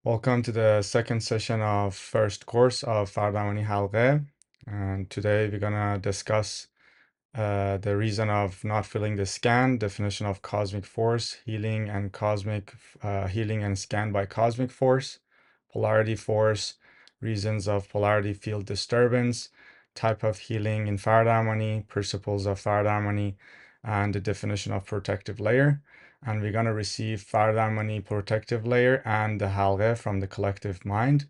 Welcome to the second session of first course of Erfan Halgheh. And today we're gonna discuss the reason of not feeling the scan, definition of cosmic force, healing and healing and scan by cosmic force, polarity force, reasons of polarity field disturbance, type of healing in Faraday harmony, principles of Faraday harmony, and the definition of protective layer. And we're gonna receive Faraday harmony protective layer and the Halgheh from the collective mind.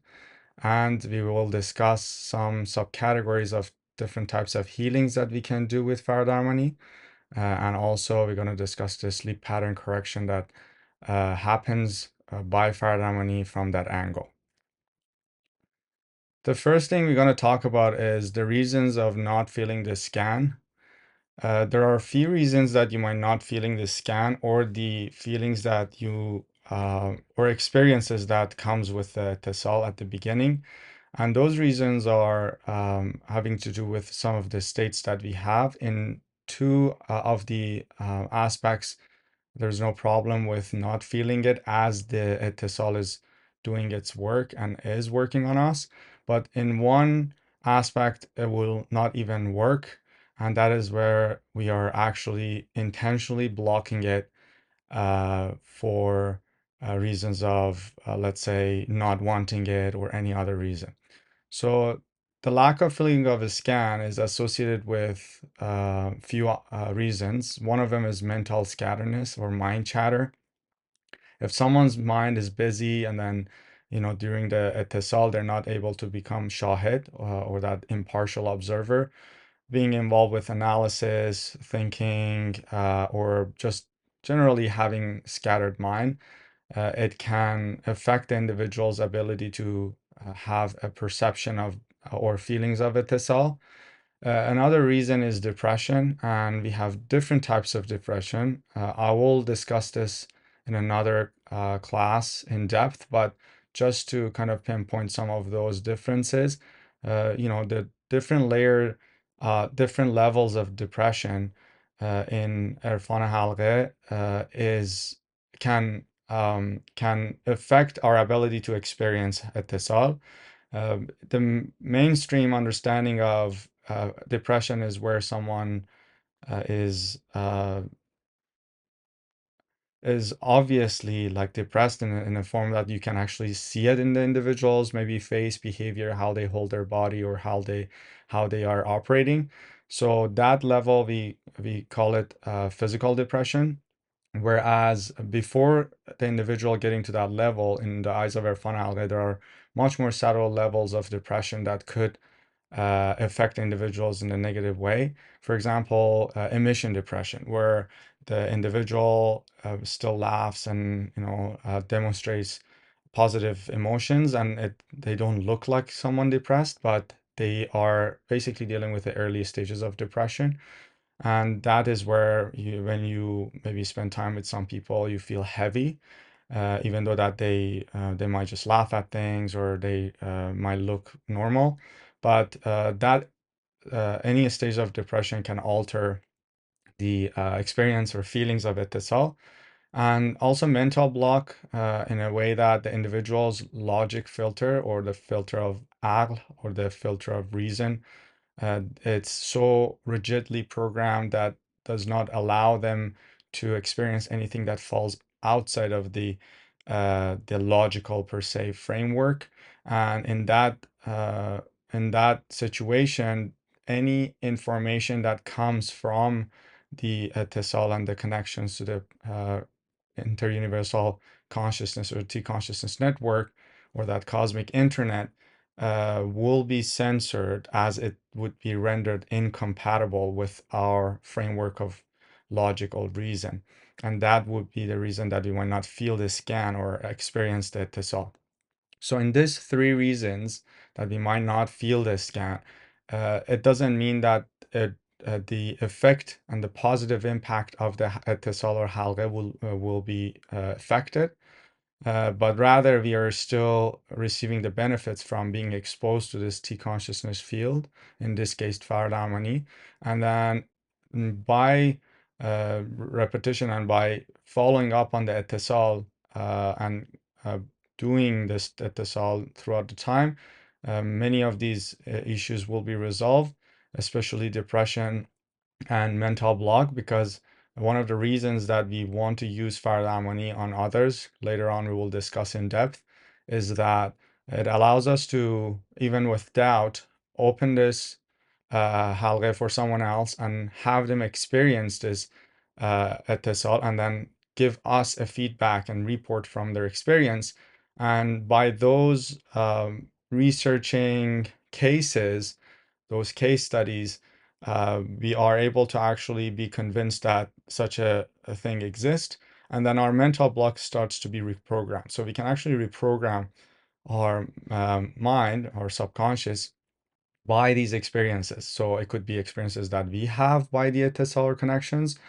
And we will discuss some subcategories of different types of healings that we can do with Faraday harmony. And also we're going to discuss the sleep pattern correction that happens by Faraday harmony from that angle. The first thing we're going to talk about is the reasons of not feeling the scan. There are a few reasons that you might not feeling the scan or the feelings that you or experiences that comes with the Tesal at the beginning. And those reasons are having to do with some of the states that we have. In two of the aspects, there's no problem with not feeling it as the etisol is doing its work and is working on us. But in one aspect, it will not even work. And that is where we are actually intentionally blocking it for reasons of, let's say, not wanting it or any other reason. So the lack of feeling of a scan is associated with a few reasons. One of them is mental scatterness or mind chatter. If someone's mind is busy and then, during the etisal, they're not able to become shahid or that impartial observer, being involved with analysis, thinking, or just generally having scattered mind, it can affect the individual's ability to have a perception of or feelings of etisal. Another reason is depression, and we have different types of depression. I will discuss this in another class in depth, but just to kind of pinpoint some of those differences, the different levels of depression in Erfan Halgheh is can affect our ability to experience etisal. The mainstream understanding of depression is where someone uh, is uh, is obviously like depressed in a form that you can actually see it in the individuals, maybe face, behavior, how they hold their body, or how they are operating. So that level we call it physical depression. Whereas before the individual getting to that level, in the eyes of Erfan Halgheh, there are much more subtle levels of depression that could affect individuals in a negative way. For example, emission depression, where the individual still laughs and demonstrates positive emotions, and they don't look like someone depressed, but they are basically dealing with the early stages of depression. And that is where when you maybe spend time with some people, you feel heavy, even though that they might just laugh at things or they might look normal. But that any stage of depression can alter the experience or feelings of it itself. And also mental block in a way that the individual's logic filter or the filter of aql or the filter of reason, it's so rigidly programmed that does not allow them to experience anything that falls outside of the logical per se framework. And in that situation, any information that comes from the Tesal and the connections to the Interuniversal consciousness or T consciousness network or that cosmic internet will be censored as it would be rendered incompatible with our framework of logical reason. And that would be the reason that we might not feel the scan or experience the Tesal. So in these three reasons that we might not feel the scan, it doesn't mean that the effect and the positive impact of the Tesal or Halgheh will be affected. But rather we are still receiving the benefits from being exposed to this T consciousness field, in this case Faraday harmony. And then by repetition and by following up on the etisal and doing this etisal throughout the time, many of these issues will be resolved, especially depression and mental block, because one of the reasons that we want to use Fard Amani on others, later on we will discuss in depth, is that it allows us to, even with doubt, open this halqeh for someone else and have them experience this etisal, and then give us a feedback and report from their experience. And by those researching cases, those case studies, we are able to actually be convinced that such a thing exists. And then our mental block starts to be reprogrammed. So we can actually reprogram our mind, our subconscious, by these experiences. So it could be experiences that we have by the interstellar connections,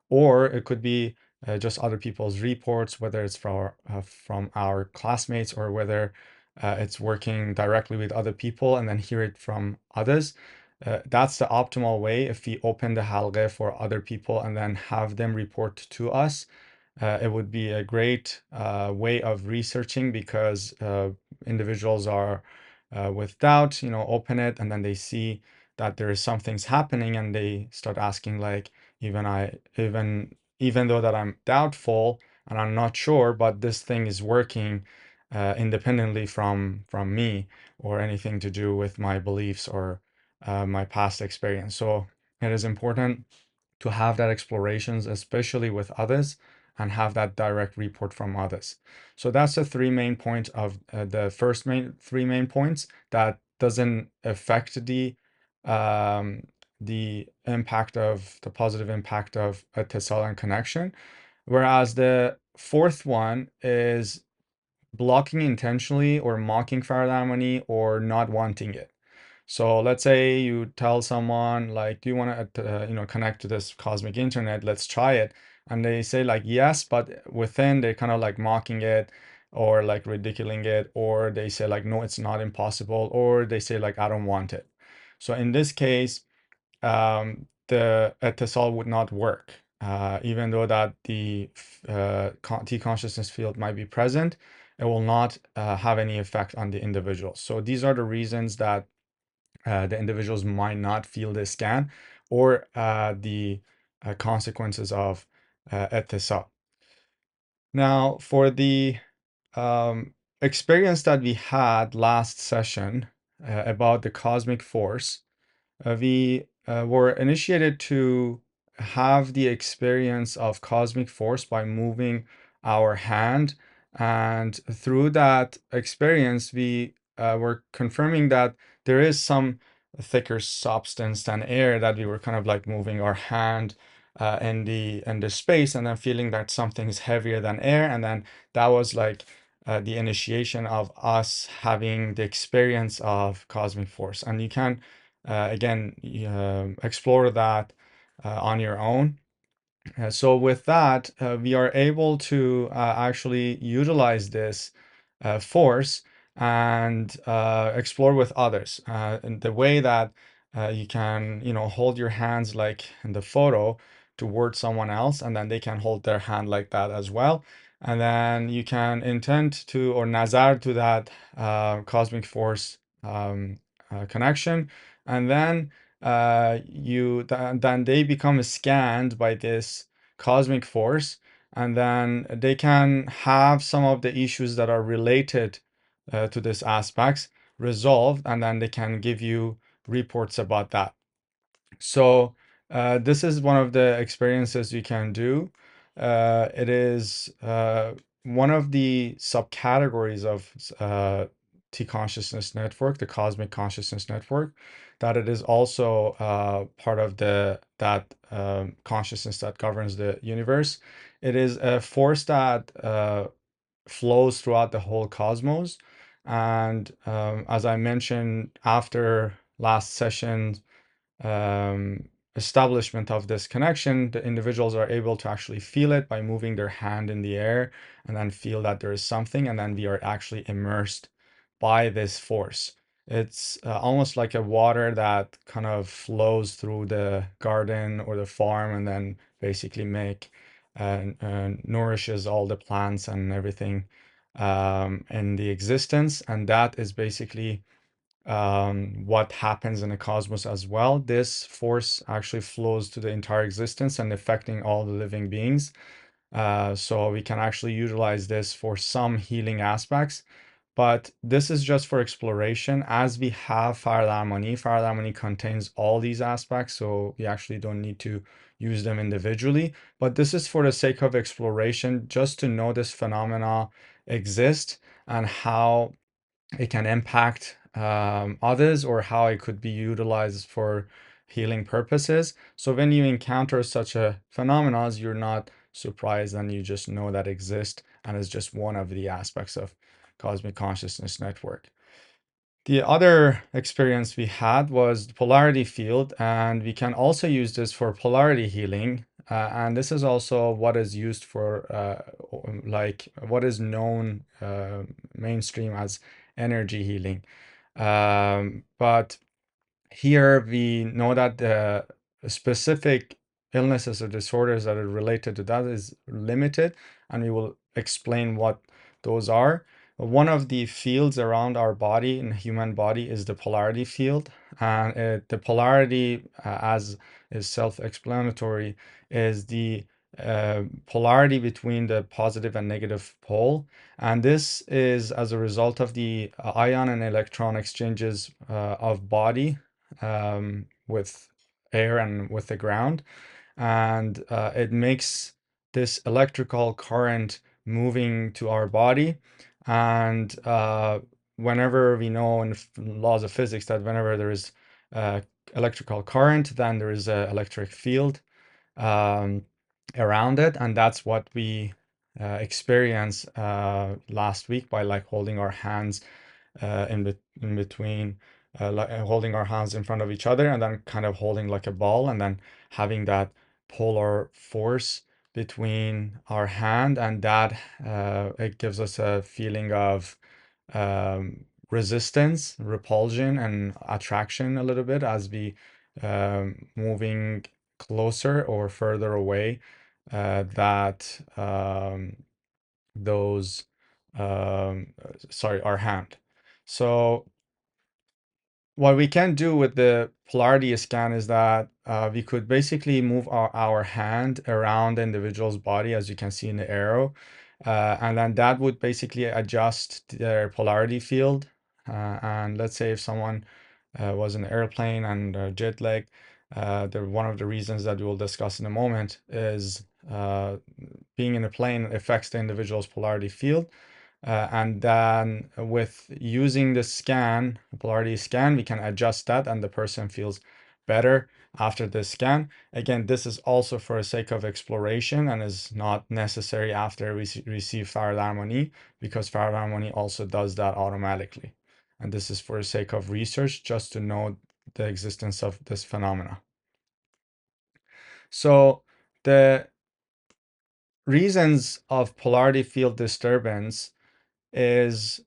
or it could be just other people's reports, whether it's from our classmates, or whether it's working directly with other people and then hear it from others. That's the optimal way. If we open the halqeh for other people and then have them report to us, it would be a great way of researching, because individuals are with doubt, open it, and then they see that there is some things happening, and they start asking, like, even though that I'm doubtful and I'm not sure, but this thing is working independently from me, or anything to do with my beliefs or my past experience. So it is important to have that explorations, especially with others, and have that direct report from others. So that's the three main points of the first three main points that doesn't affect the impact of the positive impact of a tesal and connection. Whereas the fourth one is blocking intentionally, or mocking Farad Amani, or not wanting it. So let's say you tell someone, like, do you want to connect to this cosmic internet? Let's try it. And they say, like, yes, but within they're kind of like mocking it, or like ridiculing it, or they say, like, no, it's not impossible, or they say, like, I don't want it. So in this case, the etisol would not work. Even though that the T consciousness field might be present, it will not have any effect on the individual. So these are the reasons that the individuals might not feel the scan, or the consequences of etisol. Now, for the experience that we had last session about the cosmic force, we were initiated to have the experience of cosmic force by moving our hand. And through that experience, we were confirming that there is some thicker substance than air, that we were kind of like moving our hand in the space, and then feeling that something is heavier than air. And then that was like the initiation of us having the experience of cosmic force. And you can again, explore that on your own. So with that, we are able to actually utilize this force and explore with others. In the way that you can, hold your hands like in the photo towards someone else, and then they can hold their hand like that as well. And then you can intend to, or nazar to, that cosmic force connection. And then then they become scanned by this cosmic force, and then they can have some of the issues that are related to these aspects resolved, and then they can give you reports about that. So this is one of the experiences you can do. It is one of the subcategories of T consciousness network, the cosmic consciousness network, that it is also part of that consciousness that governs the universe. It is a force that flows throughout the whole cosmos. And as I mentioned, after last session, establishment of this connection, the individuals are able to actually feel it by moving their hand in the air, and then feel that there is something, and then we are actually immersed by this force. It's almost like a water that kind of flows through the garden or the farm, and then basically nourishes all the plants and everything in the existence, and that is basically what happens in the cosmos as well. This force actually flows to the entire existence and affecting all the living beings. So we can actually utilize this for some healing aspects. But this is just for exploration. As we have Fire Harmony contains all these aspects, so we actually don't need to use them individually. But this is for the sake of exploration, just to know this phenomena exists and how it can impact others, or how it could be utilized for healing purposes. So when you encounter such a phenomenon, you're not surprised and you just know that exists and is just one of the aspects of cosmic consciousness network. The other experience we had was the polarity field, and we can also use this for polarity healing. And this is also what is used for, like, what is known mainstream as energy healing. But here we know that the specific illnesses or disorders that are related to that is limited, and we will explain what those are. One of the fields around our body, in the human body, is the polarity field. And the polarity, as is self-explanatory, is the polarity between the positive and negative pole. And this is as a result of the ion and electron exchanges of body with air and with the ground. And it makes this electrical current moving to our body. And whenever we know in laws of physics that whenever there is electrical current, then there is an electric field um, around it. And that's what we experienced last week by like holding our hands in between, like holding our hands in front of each other and then kind of holding like a ball, and then having that polar force between our hand, and that it gives us a feeling of resistance, repulsion, and attraction a little bit as we moving closer or further away, that those sorry, our hand. So what we can do with the polarity scan is that we could basically move our hand around the individual's body, as you can see in the arrow, and then that would basically adjust their polarity field. And let's say if someone was in an airplane and jet lag, one of the reasons that we will discuss in a moment is being in a plane affects the individual's polarity field. And then with using the scan, polarity scan, we can adjust that and the person feels better after the scan. Again, this is also for the sake of exploration and is not necessary after we receive Fire Harmony, because Fire Harmony also does that automatically. And this is for the sake of research, just to know the existence of this phenomena. So the reasons of polarity field disturbance is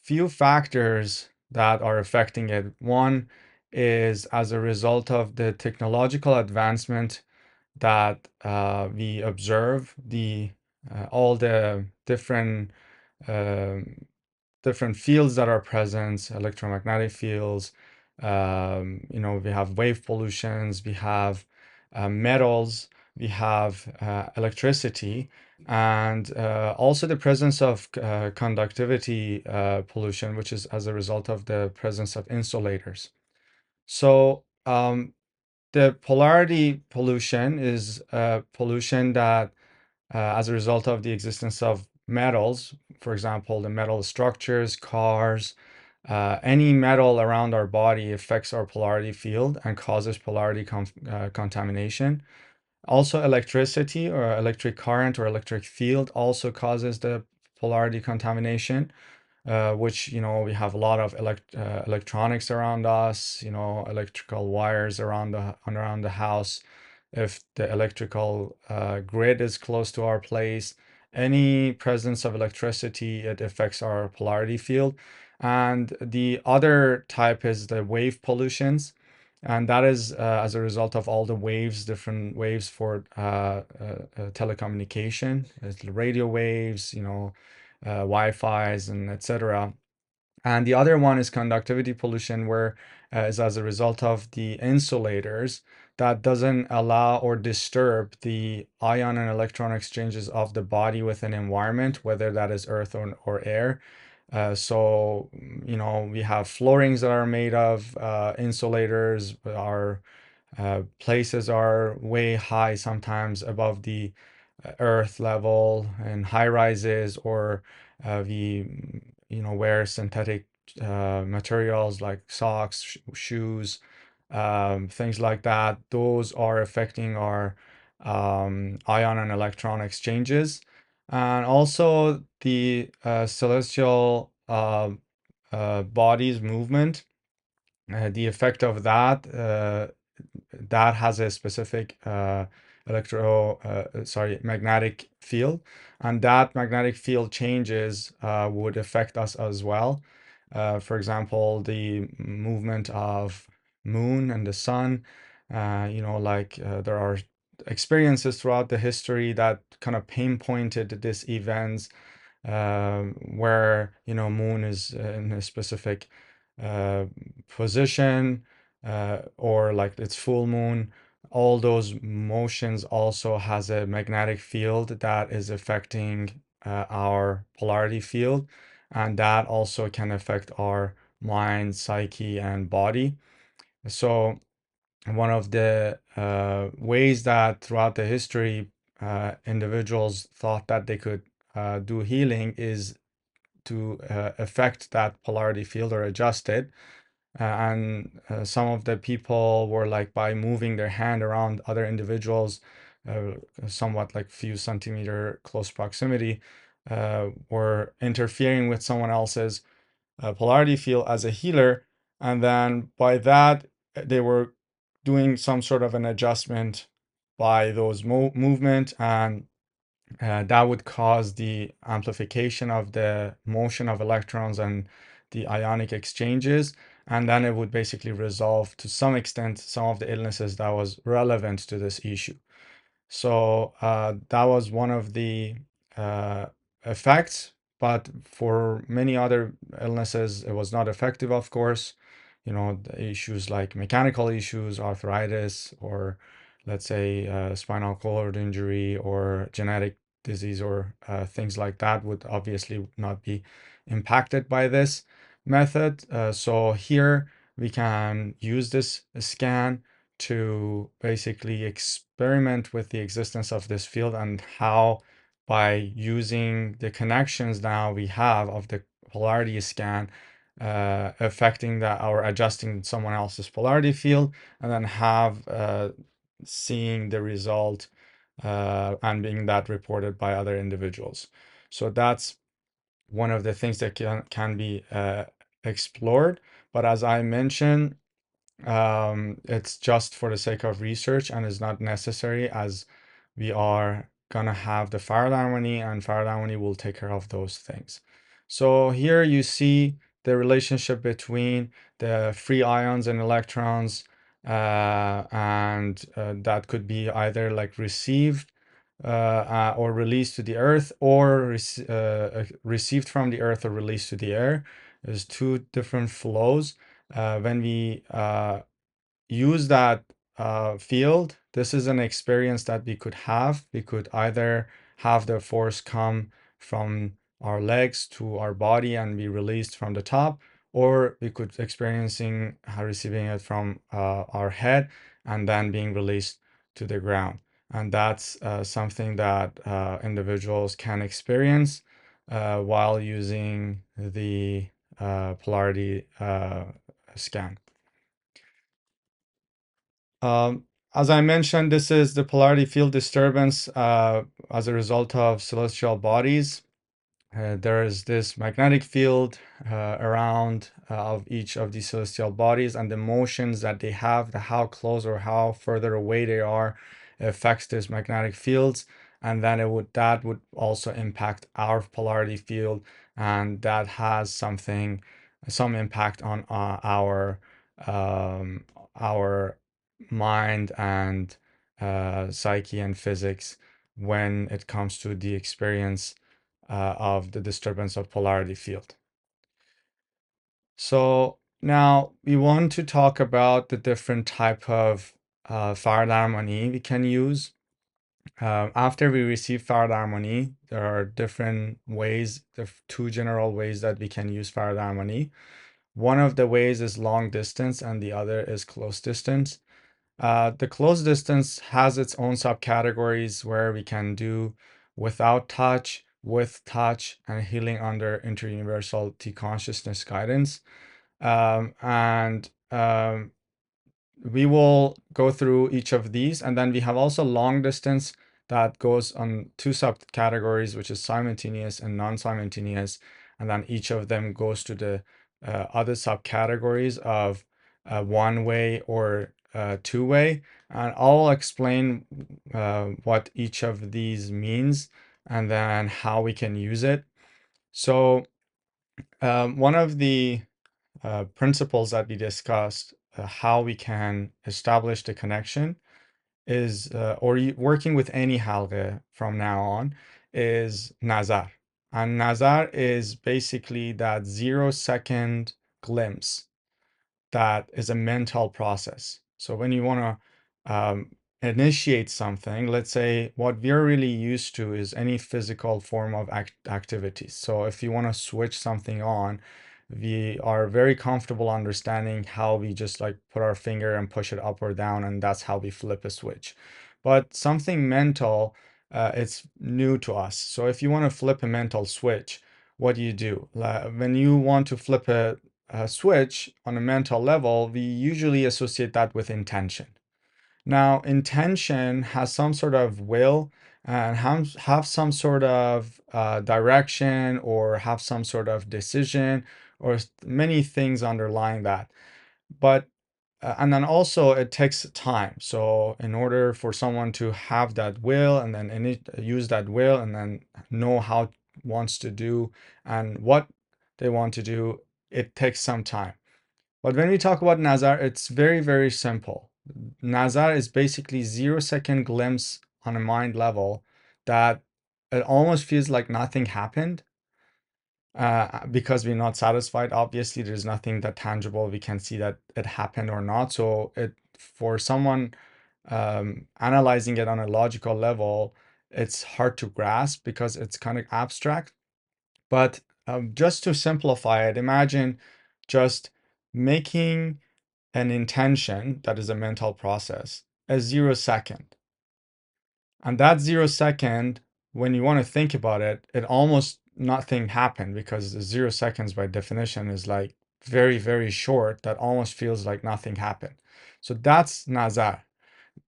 few factors that are affecting it. One is as a result of the technological advancement that we observe, the all the um, different fields that are present, electromagnetic fields. We have wave pollutions, we have metals, we have electricity, and also the presence of conductivity pollution, which is as a result of the presence of insulators. So the polarity pollution is pollution that as a result of the existence of metals, for example, the metal structures, cars, any metal around our body affects our polarity field and causes polarity contamination. Also, electricity or electric current or electric field also causes the polarity contamination, which, we have a lot of electronics around us, electrical wires around the house. If the electrical grid is close to our place, any presence of electricity, it affects our polarity field. And the other type is the wave pollutions, and that is as a result of all the waves, different waves for telecommunication. It's radio waves, Wi-Fi's and etc. And the other one is conductivity pollution, where is as a result of the insulators that doesn't allow or disturb the ion and electron exchanges of the body with an environment, whether that is earth or air. So, we have floorings that are made of insulators. Our places are way high, sometimes above the earth level, and high rises, or we wear synthetic materials like socks, shoes, things like that. Those are affecting our ion and electron exchanges, and also the celestial bodies movement. The effect of that has a specific magnetic field, and that magnetic field changes would affect us as well. For example, the movement of moon and the sun. There are experiences throughout the history that kind of pinpointed this events, where moon is in a specific uh, position, or like it's full moon. All those motions also has a magnetic field that is affecting our polarity field, and that also can affect our mind, psyche, and body. So one of the ways that throughout the history individuals thought that they could do healing is to affect that polarity field or adjust it. And some of the people were like by moving their hand around other individuals, uh, somewhat like few centimeter close proximity, were interfering with someone else's polarity field as a healer. And then by that, they were doing some sort of an adjustment by those movement, and that would cause the amplification of the motion of electrons and the ionic exchanges. And then it would basically resolve to some extent some of the illnesses that was relevant to this issue. So that was one of the uh, effects, but for many other illnesses, it was not effective, of course. The issues like mechanical issues, arthritis, or let's say spinal cord injury or genetic disease, or things like that would obviously not be impacted by this method. So here we can use this scan to basically experiment with the existence of this field, and how by using the connections now we have of the polarity scan affecting that, or adjusting someone else's polarity field, and then have seeing the result and being that reported by other individuals. So that's one of the things that can be explored. But as I mentioned, it's just for the sake of research and is not necessary, as we are gonna have the Faraday harmony, and Faraday harmony will take care of those things. So here you see the relationship between the free ions and electrons, and that could be either like received or released to the earth, or received from the earth or released to the air. There's two different flows. When we use that field, this is an experience that we could have. We could either have the force come from our legs to our body and be released from the top, or we could experiencing receiving it from our head and then being released to the ground. And that's something that individuals can experience while using the polarity scan. Um, as I mentioned, this is the polarity field disturbance as a result of celestial bodies. There is this magnetic field around of each of these celestial bodies, and the motions that they have, the how close or how further away they are, affects these magnetic fields, and then that would also impact our polarity field, and that has some impact on um, our mind and psyche and physics when it comes to the experience of the disturbance of polarity field. So now we want to talk about the different type of Faraday harmony we can use. After we receive Faraday harmony, there are different ways, the two general ways that we can use Faraday harmony. One of the ways is long distance and the other is close distance. The close distance has its own subcategories where we can do without touch, with touch, and healing under interuniversal T consciousness guidance. And we will go through each of these. And then we have also long distance that goes on two subcategories, which is simultaneous and non-simultaneous. And then each of them goes to the other subcategories of one way or two way. And I'll explain what each of these means and then how we can use it. So one of the principles that we discussed, how we can establish the connection is, working with any halqeh from now on, is nazar. And nazar is basically that 0-second glimpse that is a mental process. So when you want to initiate something, let's say what we're really used to is any physical form of activities. So if you want to switch something on, we are very comfortable understanding how we just like put our finger and push it up or down, and that's how we flip a switch. But something mental, it's new to us. So if you want to flip a mental switch, what do you do? When you want to flip a switch on a mental level, we usually associate that with intention. Now, intention has some sort of will and have some sort of direction or have some sort of decision or many things underlying that. But and then also it takes time. So in order for someone to have that will and then use that will and then know how wants to do and what they want to do, it takes some time. But when we talk about Nazar, it's very, very simple. Nazar is basically 0-second glimpse on a mind level that it almost feels like nothing happened because we're not satisfied. Obviously, there's nothing that tangible we can see that it happened or not. So it for someone analyzing it on a logical level, it's hard to grasp because it's kind of abstract. But just to simplify it, imagine just making an intention that is a mental process a 0-second. And that 0-second, when you want to think about it, it almost nothing happened because the 0 seconds by definition is like very, very short. That almost feels like nothing happened. So that's Nazar.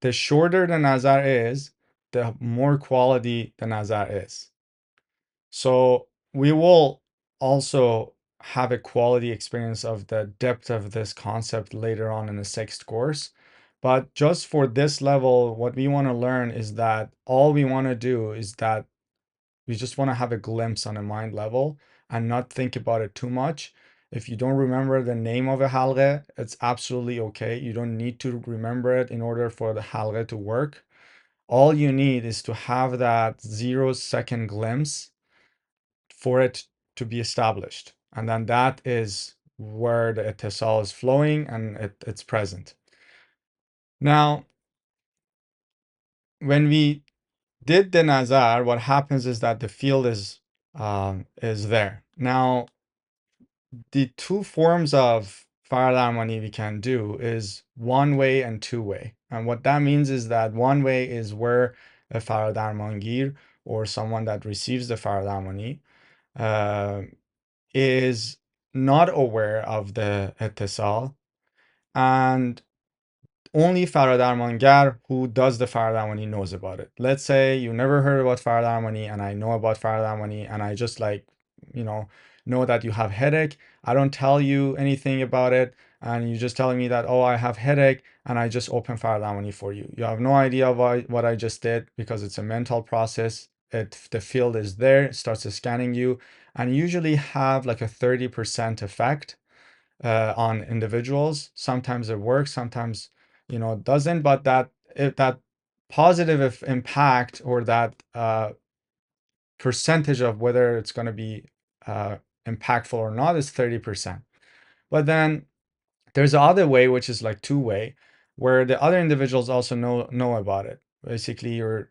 The shorter the Nazar is, the more quality the Nazar is. So we will also have a quality experience of the depth of this concept later on in the sixth course. But just for this level, what we want to learn is that all we want to do is that we just want to have a glimpse on a mind level and not think about it too much. If you don't remember the name of a halqeh, it's absolutely okay. You don't need to remember it in order for the halqeh to work. All you need is to have that 0-second glimpse for it to be established. And then that is where the etisal is flowing and it's present. Now, when we did the nazar, what happens is that the field is there. Now, the two forms of Faraday harmony we can do is one way and two way. And what that means is that one way is where a Faraday harmongir or someone that receives the Faraday harmony is not aware of the etisal, and only Faradarmangar who does the Faradarmani knows about it. Let's say you never heard about Faradarmani and I know about Faradarmani and I just like, you know that you have headache. I don't tell you anything about it and you're just telling me that, oh, I have headache and I just open Faradarmani for you. You have no idea what I just did because it's a mental process. The field is there, it starts scanning you and usually have like a 30% effect on individuals. Sometimes it works, sometimes it doesn't. But that if that positive impact or that percentage of whether it's going to be impactful or not is 30%. But then there's the other way, which is like two-way, where the other individuals also know about it. Basically, you're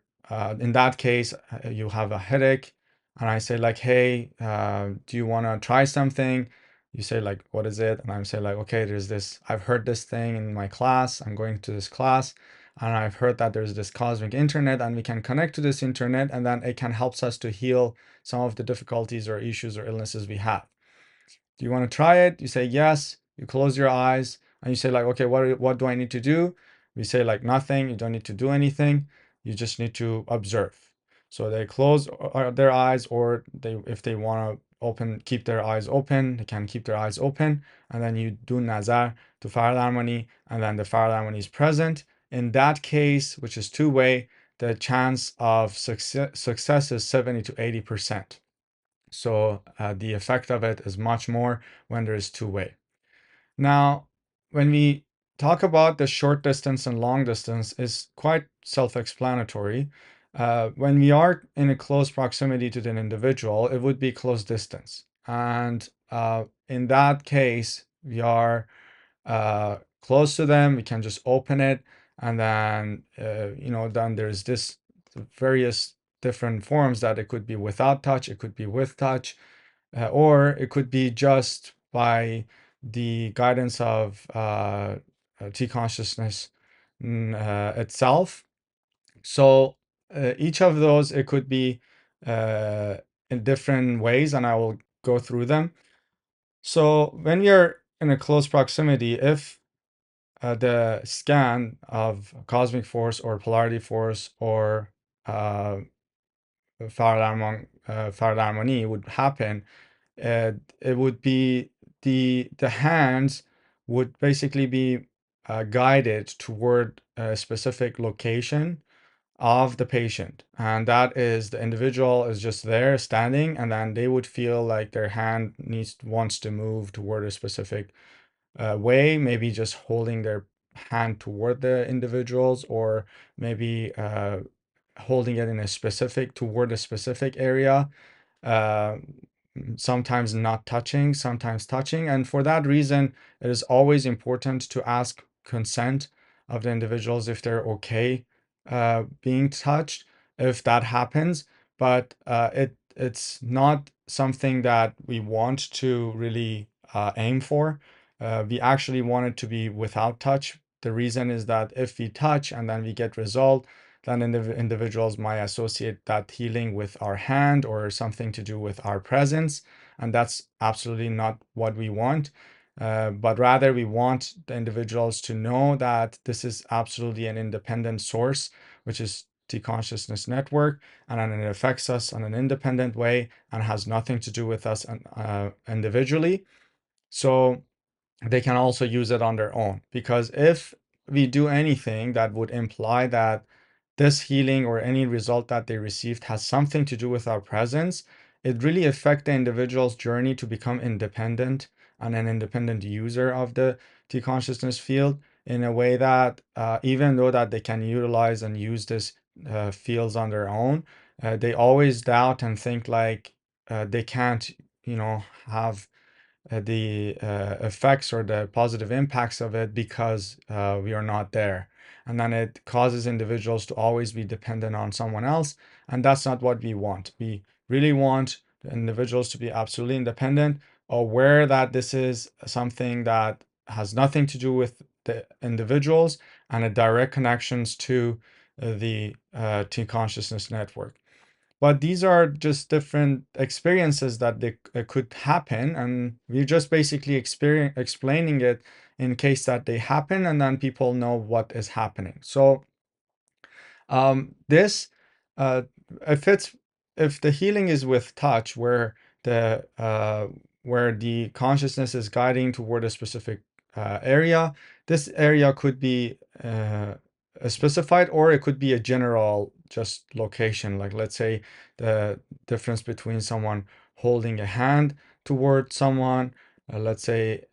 in that case, you have a headache, and I say like, hey, do you want to try something? You say like, what is it? And I'm say like, okay, there's this. I've heard this thing in my class. I'm going to this class, and I've heard that there's this cosmic internet, and we can connect to this internet, and then it can help us to heal some of the difficulties or issues or illnesses we have. Do you want to try it? You say yes. You close your eyes and you say like, okay, what do I need to do? We say like nothing. You don't need to do anything. You just need to observe. So they close their eyes, or if they want to keep their eyes open, they can keep their eyes open. And then you do nazar to Farad Harmony, and then the Farad Harmony is present. In that case, which is two-way, the chance of success is 70 to 80%. So the effect of it is much more when there is two-way. Now, when we talk about the short distance and long distance, is quite self-explanatory. When we are in a close proximity to an individual, it would be close distance. And in that case, we are close to them. We can just open it, and then then there's this various different forms that it could be without touch, it could be with touch, or it could be just by the guidance of T consciousness itself. So each of those, it could be in different ways, and I will go through them. So when we are in a close proximity, if the scan of cosmic force or polarity force or Farad harmony would happen, it would be the hands would basically be guided toward a specific location of the patient, and that is the individual is just there standing, and then they would feel like their hand wants to move toward a specific way, maybe just holding their hand toward the individuals, or maybe holding it in a specific toward a specific area, uh, sometimes not touching, sometimes touching. And for that reason, it is always important to ask consent of the individuals if they're okay being touched, if that happens. But it's not something that we want to really aim for. We actually want it to be without touch. The reason is that if we touch and then we get result, then individuals might associate that healing with our hand or something to do with our presence. And that's absolutely not what we want. But rather, we want the individuals to know that this is absolutely an independent source, which is the consciousness network, and then it affects us on an independent way and has nothing to do with us individually. So they can also use it on their own, because if we do anything that would imply that this healing or any result that they received has something to do with our presence, it really affects the individual's journey to become independent and an independent user of the T consciousness field, in a way that even though that they can utilize and use this fields on their own, they always doubt and think like they can't, have the effects or the positive impacts of it, because we are not there. And then it causes individuals to always be dependent on someone else. And that's not what we want. We really want the individuals to be absolutely independent, aware that this is something that has nothing to do with the individuals, and a direct connections to the T consciousness network. But these are just different experiences that could happen, and we're just basically explaining it in case that they happen, and then people know what is happening. So this uh, if it's if the healing is with touch, where the consciousness is guiding toward a specific area, this area could be specified, or it could be a general just location. Like, let's say the difference between someone holding a hand toward someone, let's say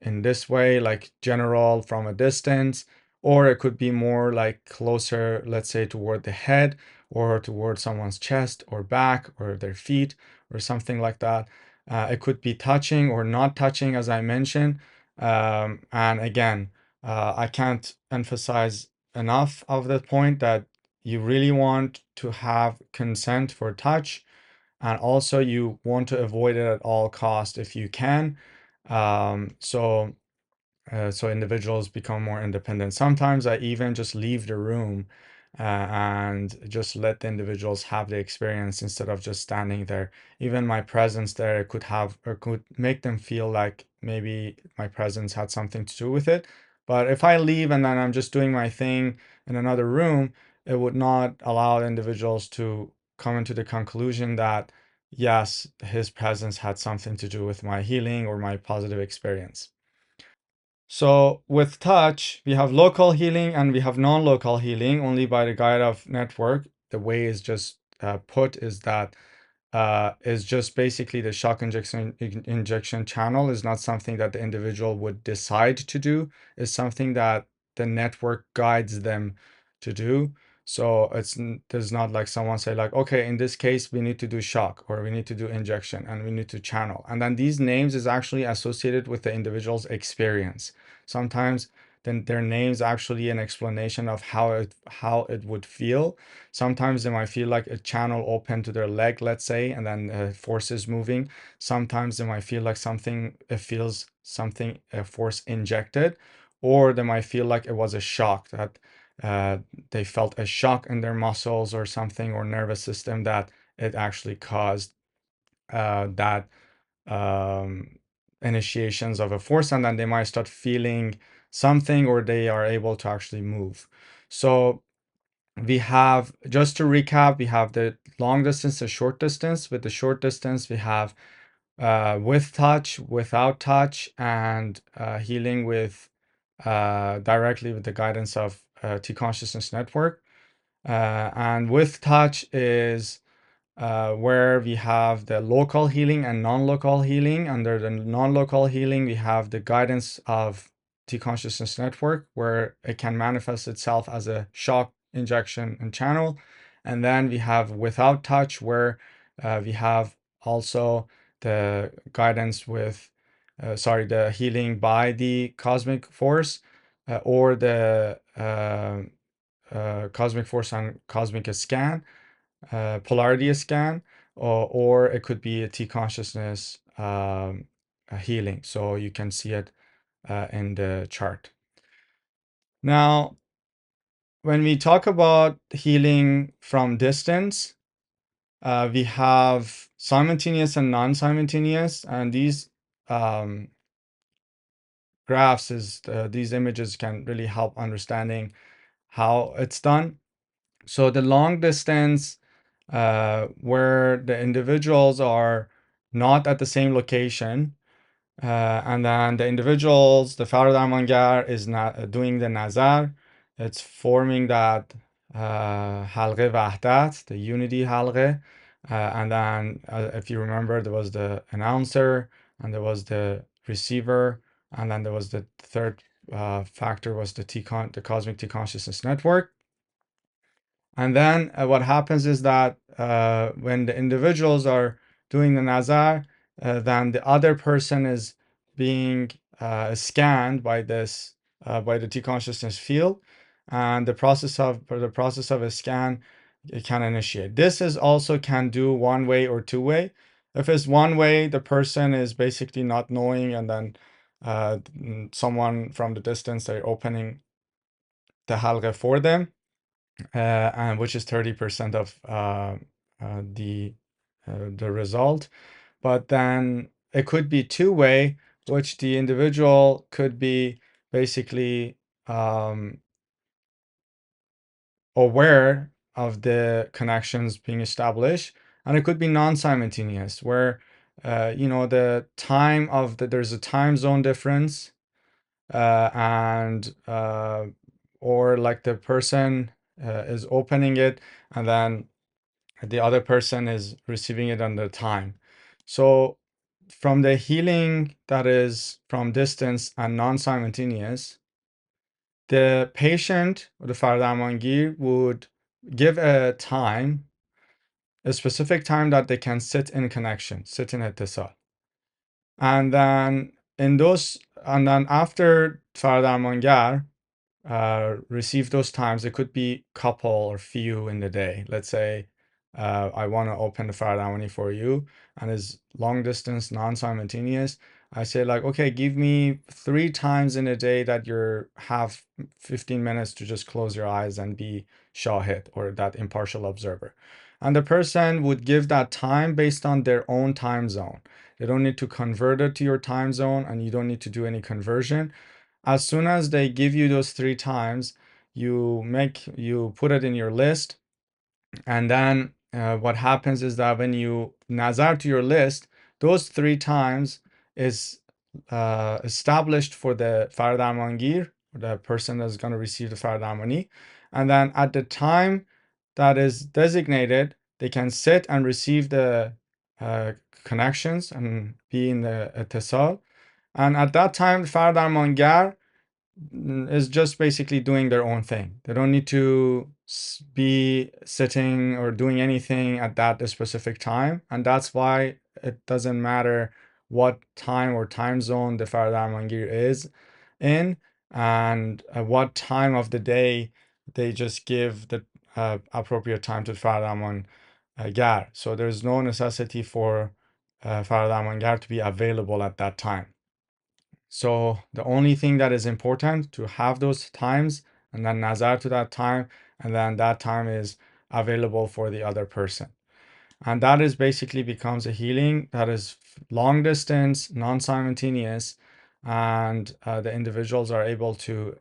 in this way, like general from a distance, or it could be more like closer, let's say toward the head, or towards someone's chest or back or their feet or something like that. It could be touching or not touching, as I mentioned. And again, I can't emphasize enough of the point that you really want to have consent for touch, and also you want to avoid it at all cost if you can. So individuals become more independent. Sometimes I even just leave the room and just let the individuals have the experience instead of just standing there. Even my presence there could have or could make them feel like maybe my presence had something to do with it. But if I leave and then I'm just doing my thing in another room, it would not allow individuals to come into the conclusion that yes, his presence had something to do with my healing or my positive experience. So with touch, we have local healing and we have non-local healing only by the guide of network. The way is just put is that is just basically the shock injection channel is not something that the individual would decide to do. It's something that the network guides them to do. So there's not like someone say like, okay, in this case we need to do shock or we need to do injection and we need to channel. And then these names is actually associated with the individual's experience. Sometimes then their names actually an explanation of how it would feel. Sometimes they might feel like a channel open to their leg, let's say, and then force is moving. Sometimes they might feel like it feels something, a force injected, or they might feel like it was a shock that uh, they felt a shock in their muscles or something or nervous system that it actually caused that um, initiations of a force, and then they might start feeling something or they are able to actually move. So we have, just to recap, we have the long distance, the short distance. With the short distance, we have with touch, without touch, and healing with directly with the guidance of T consciousness network. And with touch is where we have the local healing and non-local healing. Under the non-local healing, we have the guidance of T consciousness network, where it can manifest itself as a shock injection and channel. And then we have without touch, where we have also the guidance with, the healing by the cosmic force or the cosmic force and cosmic scan, polarity scan, or it could be a T consciousness healing. So you can see it in the chart. Now, when we talk about healing from distance, we have simultaneous and non-simultaneous, and these um, graphs these images can really help understanding how it's done. So the long distance, where the individuals are not at the same location, and then the individuals, the Farad Amangar is not doing the Nazar. It's forming that Halghe Wahdat, the unity Halghe. And then, if you remember, there was the announcer, and there was the receiver, and then there was the third factor was the cosmic T consciousness network. And then what happens is that when the individuals are doing the nazar, then the other person is being scanned by this by the T consciousness field, and the process of a scan, it can initiate. This is also can do one way or two way. If it's one way, the person is basically not knowing, and then someone from the distance they're opening the halqa for them, and which is 30% of the result. But then it could be two-way, which the individual could be basically aware of the connections being established, and it could be non-simultaneous, where the time of there's a time zone difference, and or like the person is opening it, and then the other person is receiving it under time. So from the healing that is from distance and non-simultaneous, the patient or the Fardamangir would give a time, a specific time that they can sit in connection, sit in اتصال. And then after فرد receive those times, it could be couple or few in the day. Let's say I want to open the Faradamani for you and it's long distance, non-simultaneous. I say like, okay, give me 3 times in a day that you're have 15 minutes to just close your eyes and be shahid or that impartial observer. And the person would give that time based on their own time zone. They don't need to convert it to your time zone and you don't need to do any conversion. As soon as they give you those 3 times, you put it in your list, and then what happens is that when you nazar to your list, those 3 times is established for the Fardamangir, the person that's going to receive the Fardamani, and then at the time that is designated, they can sit and receive the uh, connections and be in the etisal. And at that time, Fardamangir is just basically doing their own thing. They don't need to be sitting or doing anything at that specific time. And that's why it doesn't matter what time or time zone the Faradar Mangir is in and what time of the day they just give the appropriate time to Faradar Gar. So there's no necessity for Faradar Mangar to be available at that time. So the only thing that is important to have those times and then nazar to that time, and then that time is available for the other person. And that is basically becomes a healing that is long distance, non-simultaneous, and the individuals are able to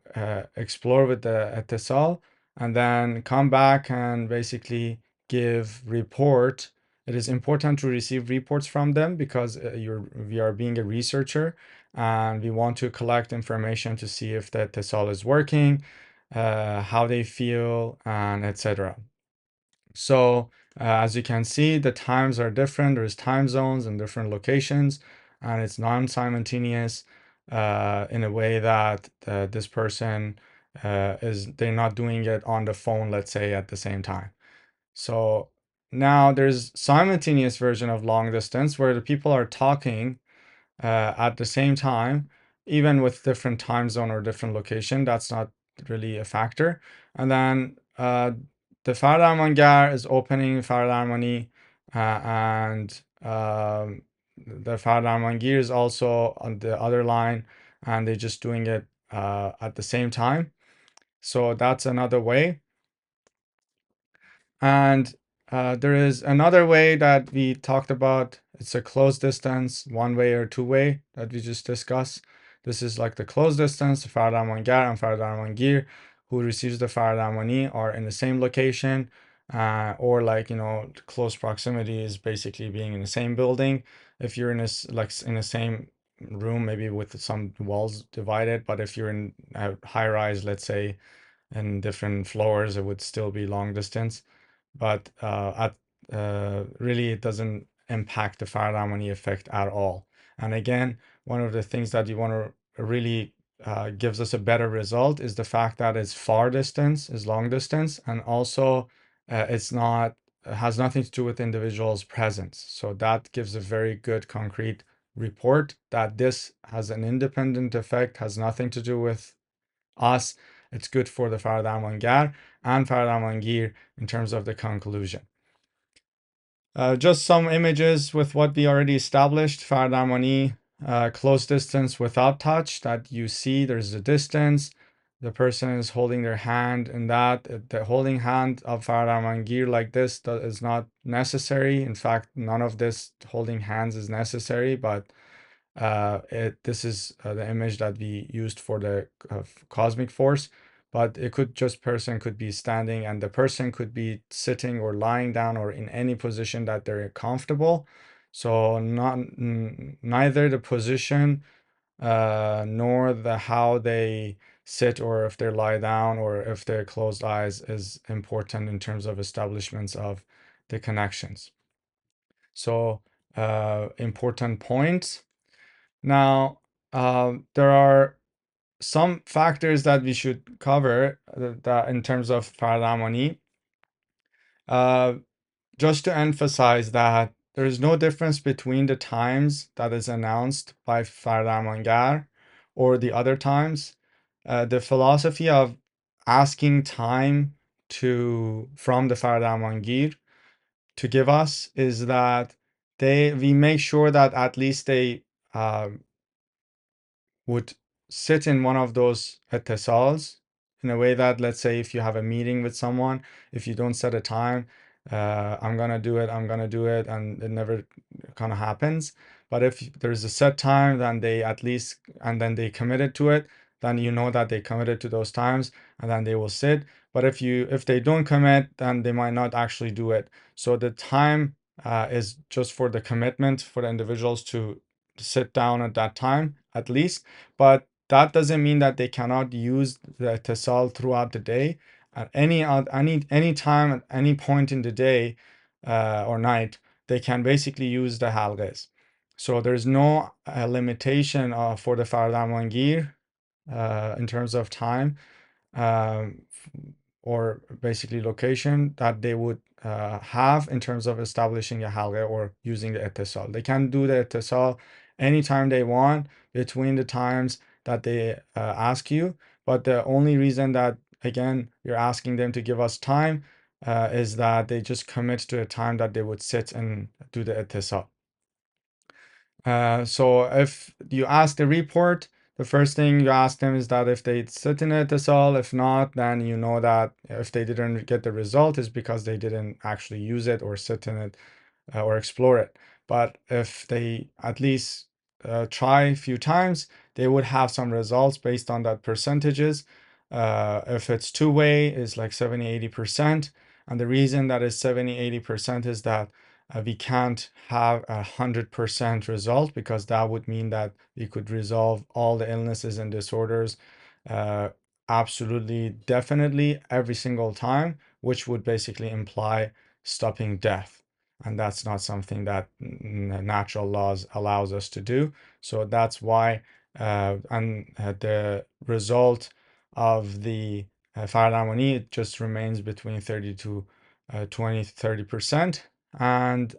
explore with the etisal and then come back and basically give report. It is important to receive reports from them because we are being a researcher and we want to collect information to see if the etisal is working, how they feel, and etc. So as you can see, the times are different. There's time zones in different locations, and it's non-simultaneous in a way that this person they're not doing it on the phone, let's say, at the same time. So now there's simultaneous version of long distance where the people are talking at the same time, even with different time zone or different location. That's not really a factor. And then the Faradarmangar is opening Faradarmani, and the Faradarmangir is also on the other line, and they're just doing it at the same time. So that's another way. And there is another way that we talked about. It's a closed distance, one way or two way that we just discussed. This is like the closed distance, Faradarmangar and Faradarmangir, who receives the Faradarmani are in the same location, or like, close proximity is basically being in the same building. If you're in in the same room, maybe with some walls divided, but if you're in a high rise, let's say, in different floors, it would still be long distance, but really it doesn't impact the Faraday effect at all. And again, one of the things that you want to really gives us a better result is the fact that it's far distance, is long distance, and also it's not has nothing to do with individual's presence. So that gives a very good concrete report that this has an independent effect, has nothing to do with us. It's good for the Faraday and Faraday in terms of the conclusion. Just some images with what we already established. Fardamani, close distance without touch, that you see there's a distance. The person is holding their hand, and that the holding hand of Fardamangir like this is not necessary. In fact, none of this holding hands is necessary, but this is the image that we used for the cosmic force, but it could just person could be standing and the person could be sitting or lying down or in any position that they're comfortable. So neither the position nor the how they sit or if they lie down or if they're closed eyes is important in terms of establishments of the connections. So important points. Now, there are some factors that we should cover that in terms of Paradamani. Uh, just to emphasize that there is no difference between the times that is announced by Fardamangar or the other times. The philosophy of asking time from the Fardamangir to give us is that we make sure that at least they uh, would sit in one of those etisals in a way that, let's say, if you have a meeting with someone, if you don't set a time, I'm gonna do it, I'm gonna do it, and it never kind of happens. But if there's a set time, then they at least, and then they committed to it, then you know that they committed to those times, and then they will sit. But if they don't commit, then they might not actually do it. So the time is just for the commitment for the individuals to sit down at that time at least, but that doesn't mean that they cannot use the Tesal throughout the day at any time at any point in the day or night. They can basically use the halqas. So there's no limitation for the Fardamangir in terms of time um, or basically location that they would have in terms of establishing a halqa or using the etisal. They can do the etisal anytime they want between the times that they ask you. But the only reason that, again, you're asking them to give us time is that they just commit to a time that they would sit and do the etisal. So if you ask the report, the first thing you ask them is that if they sit in it as all. If not, then you know that if they didn't get the result, is because they didn't actually use it or sit in it or explore it. But if they at least try a few times, they would have some results based on that percentages. If it's two-way, it's like 70-80%. And the reason that is 70-80% is that we can't have 100% result, because that would mean that we could resolve all the illnesses and disorders uh, absolutely, definitely every single time, which would basically imply stopping death. And that's not something that natural laws allows us to do. So that's why the result of the Fardamani, it just remains between 30 to 20 30%. And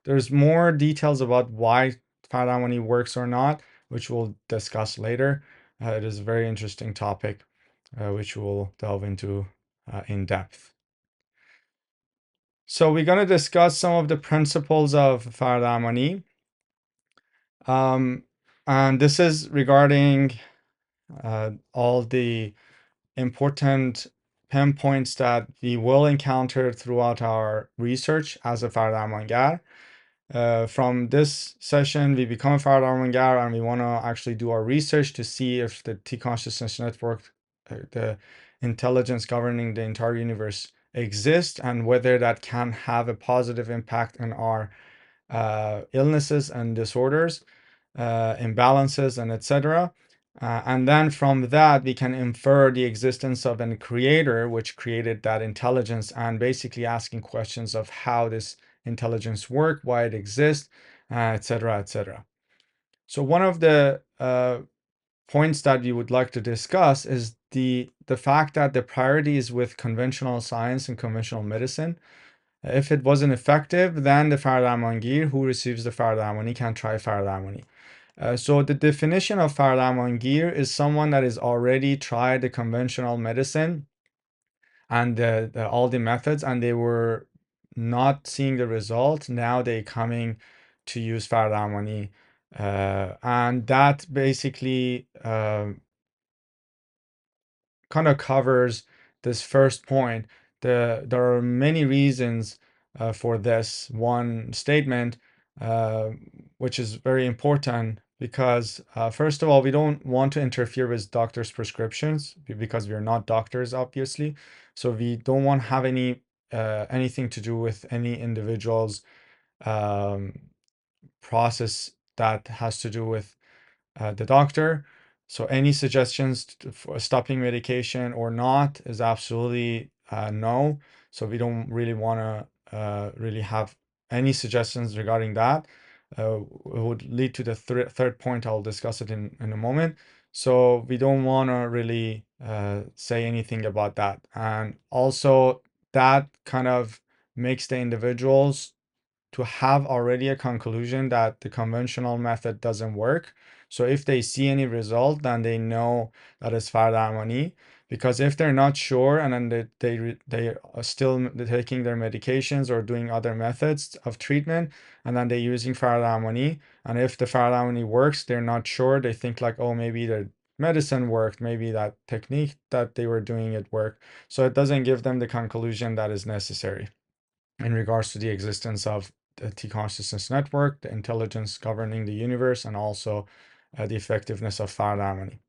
there's more details about why Fardamani works or not, which we'll discuss later. It is a very interesting topic, which we'll delve into in depth. So we're going to discuss some of the principles of Fardamani. And this is regarding all the important pinpoints that we will encounter throughout our research as a Fardamanigar. From this session, we become a Fardamanigar and we want to actually do our research to see if the T consciousness network, the intelligence governing the entire universe, exists, and whether that can have a positive impact on our illnesses and disorders, imbalances, and etc. And then from that, we can infer the existence of a creator which created that intelligence, and basically asking questions of how this intelligence work, why it exists, etc., etc. So one of the points that we would like to discuss is the fact that the priority is with conventional science and conventional medicine. If it wasn't effective, then the Fardamangir who receives the Fardamani can try Fardamani. So the definition of Fardamangir is someone that is already tried the conventional medicine and all the methods, and they were not seeing the result. Now they coming to use Fardamani, and that basically kind of covers this first point. There are many reasons for this one statement, uh, which is very important, because first of all, we don't want to interfere with doctors' prescriptions, because we are not doctors, obviously. So we don't want to have anything to do with any individual's um, process that has to do with the doctor. So any suggestions for stopping medication or not is absolutely no. So we don't really want to really have any suggestions regarding that. It would lead to the third point. I'll discuss it in a moment. So we don't want to really say anything about that. And also, that kind of makes the individuals to have already a conclusion that the conventional method doesn't work. So if they see any result, then they know that it's fard harmony. Because if they're not sure and then they are still taking their medications or doing other methods of treatment, and then they're using fard harmony, and if the fard harmony works, they're not sure. They think like, oh, maybe the medicine worked, maybe that technique that they were doing it worked. So it doesn't give them the conclusion that is necessary in regards to the existence of the T consciousness network, the intelligence governing the universe, and also the effectiveness of fard harmony.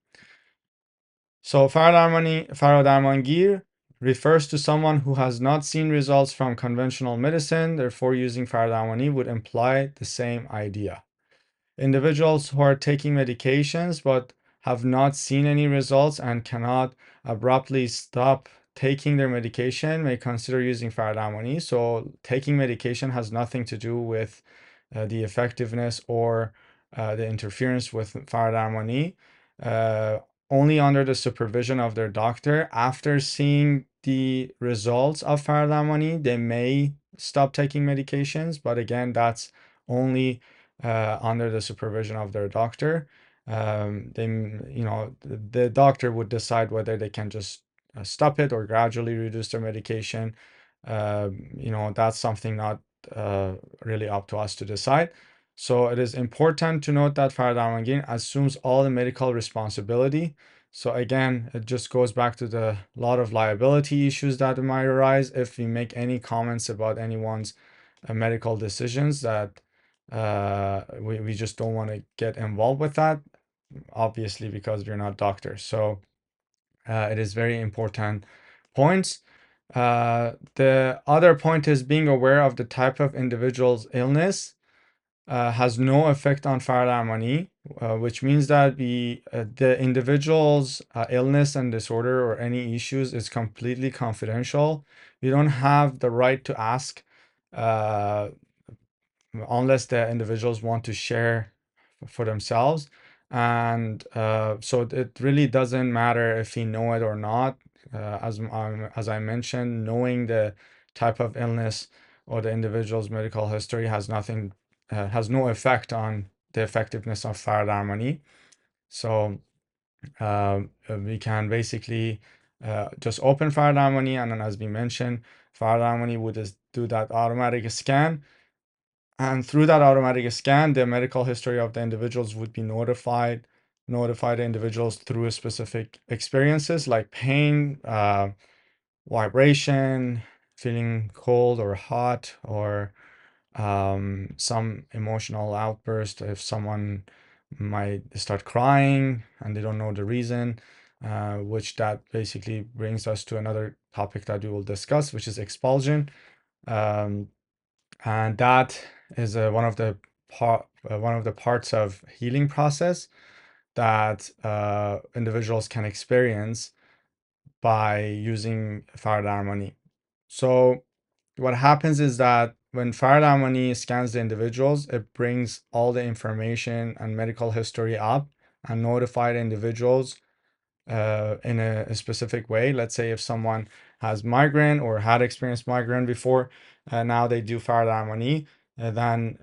So fard harmony, Farad Armangir, refers to someone who has not seen results from conventional medicine. Therefore, using fard harmony would imply the same idea. Individuals who are taking medications but have not seen any results and cannot abruptly stop taking their medication may consider using fard harmony. So taking medication has nothing to do with the effectiveness or the interference with fard harmony. Only under the supervision of their doctor, after seeing the results of fard harmony, they may stop taking medications. But again, that's only under the supervision of their doctor. The doctor would decide whether they can just stop it or gradually reduce their medication. That's something not really up to us to decide. So it is important to note that Farad Armangin assumes all the medical responsibility. So again, it just goes back to the lot of liability issues that might arise if we make any comments about anyone's medical decisions that we just don't want to get involved with that, obviously, because we're not doctors. So it is very important points. The other point is being aware of the type of individual's illness has no effect on fard harmony, which means that the individual's illness and disorder or any issues is completely confidential. We don't have the right to ask unless the individuals want to share for themselves. And so it really doesn't matter if we know it or not. As I mentioned, knowing the type of illness or the individual's medical history has no effect on the effectiveness of fard harmony. So we can basically just open fard harmony, and then as we mentioned, fard harmony would just do that automatic scan. And through that automatic scan, the medical history of the individuals would be notify the individuals through specific experiences like pain, vibration, feeling cold or hot, or some emotional outburst. If someone might start crying and they don't know the reason, which that basically brings us to another topic that we will discuss, which is expulsion. And that is one of the parts of healing process that individuals can experience by using fard harmony. So what happens is that when fard harmony scans the individuals, it brings all the information and medical history up and notify the individuals in a specific way. Let's say if someone has migraine or had experienced migraine before, now they do fard harmony, then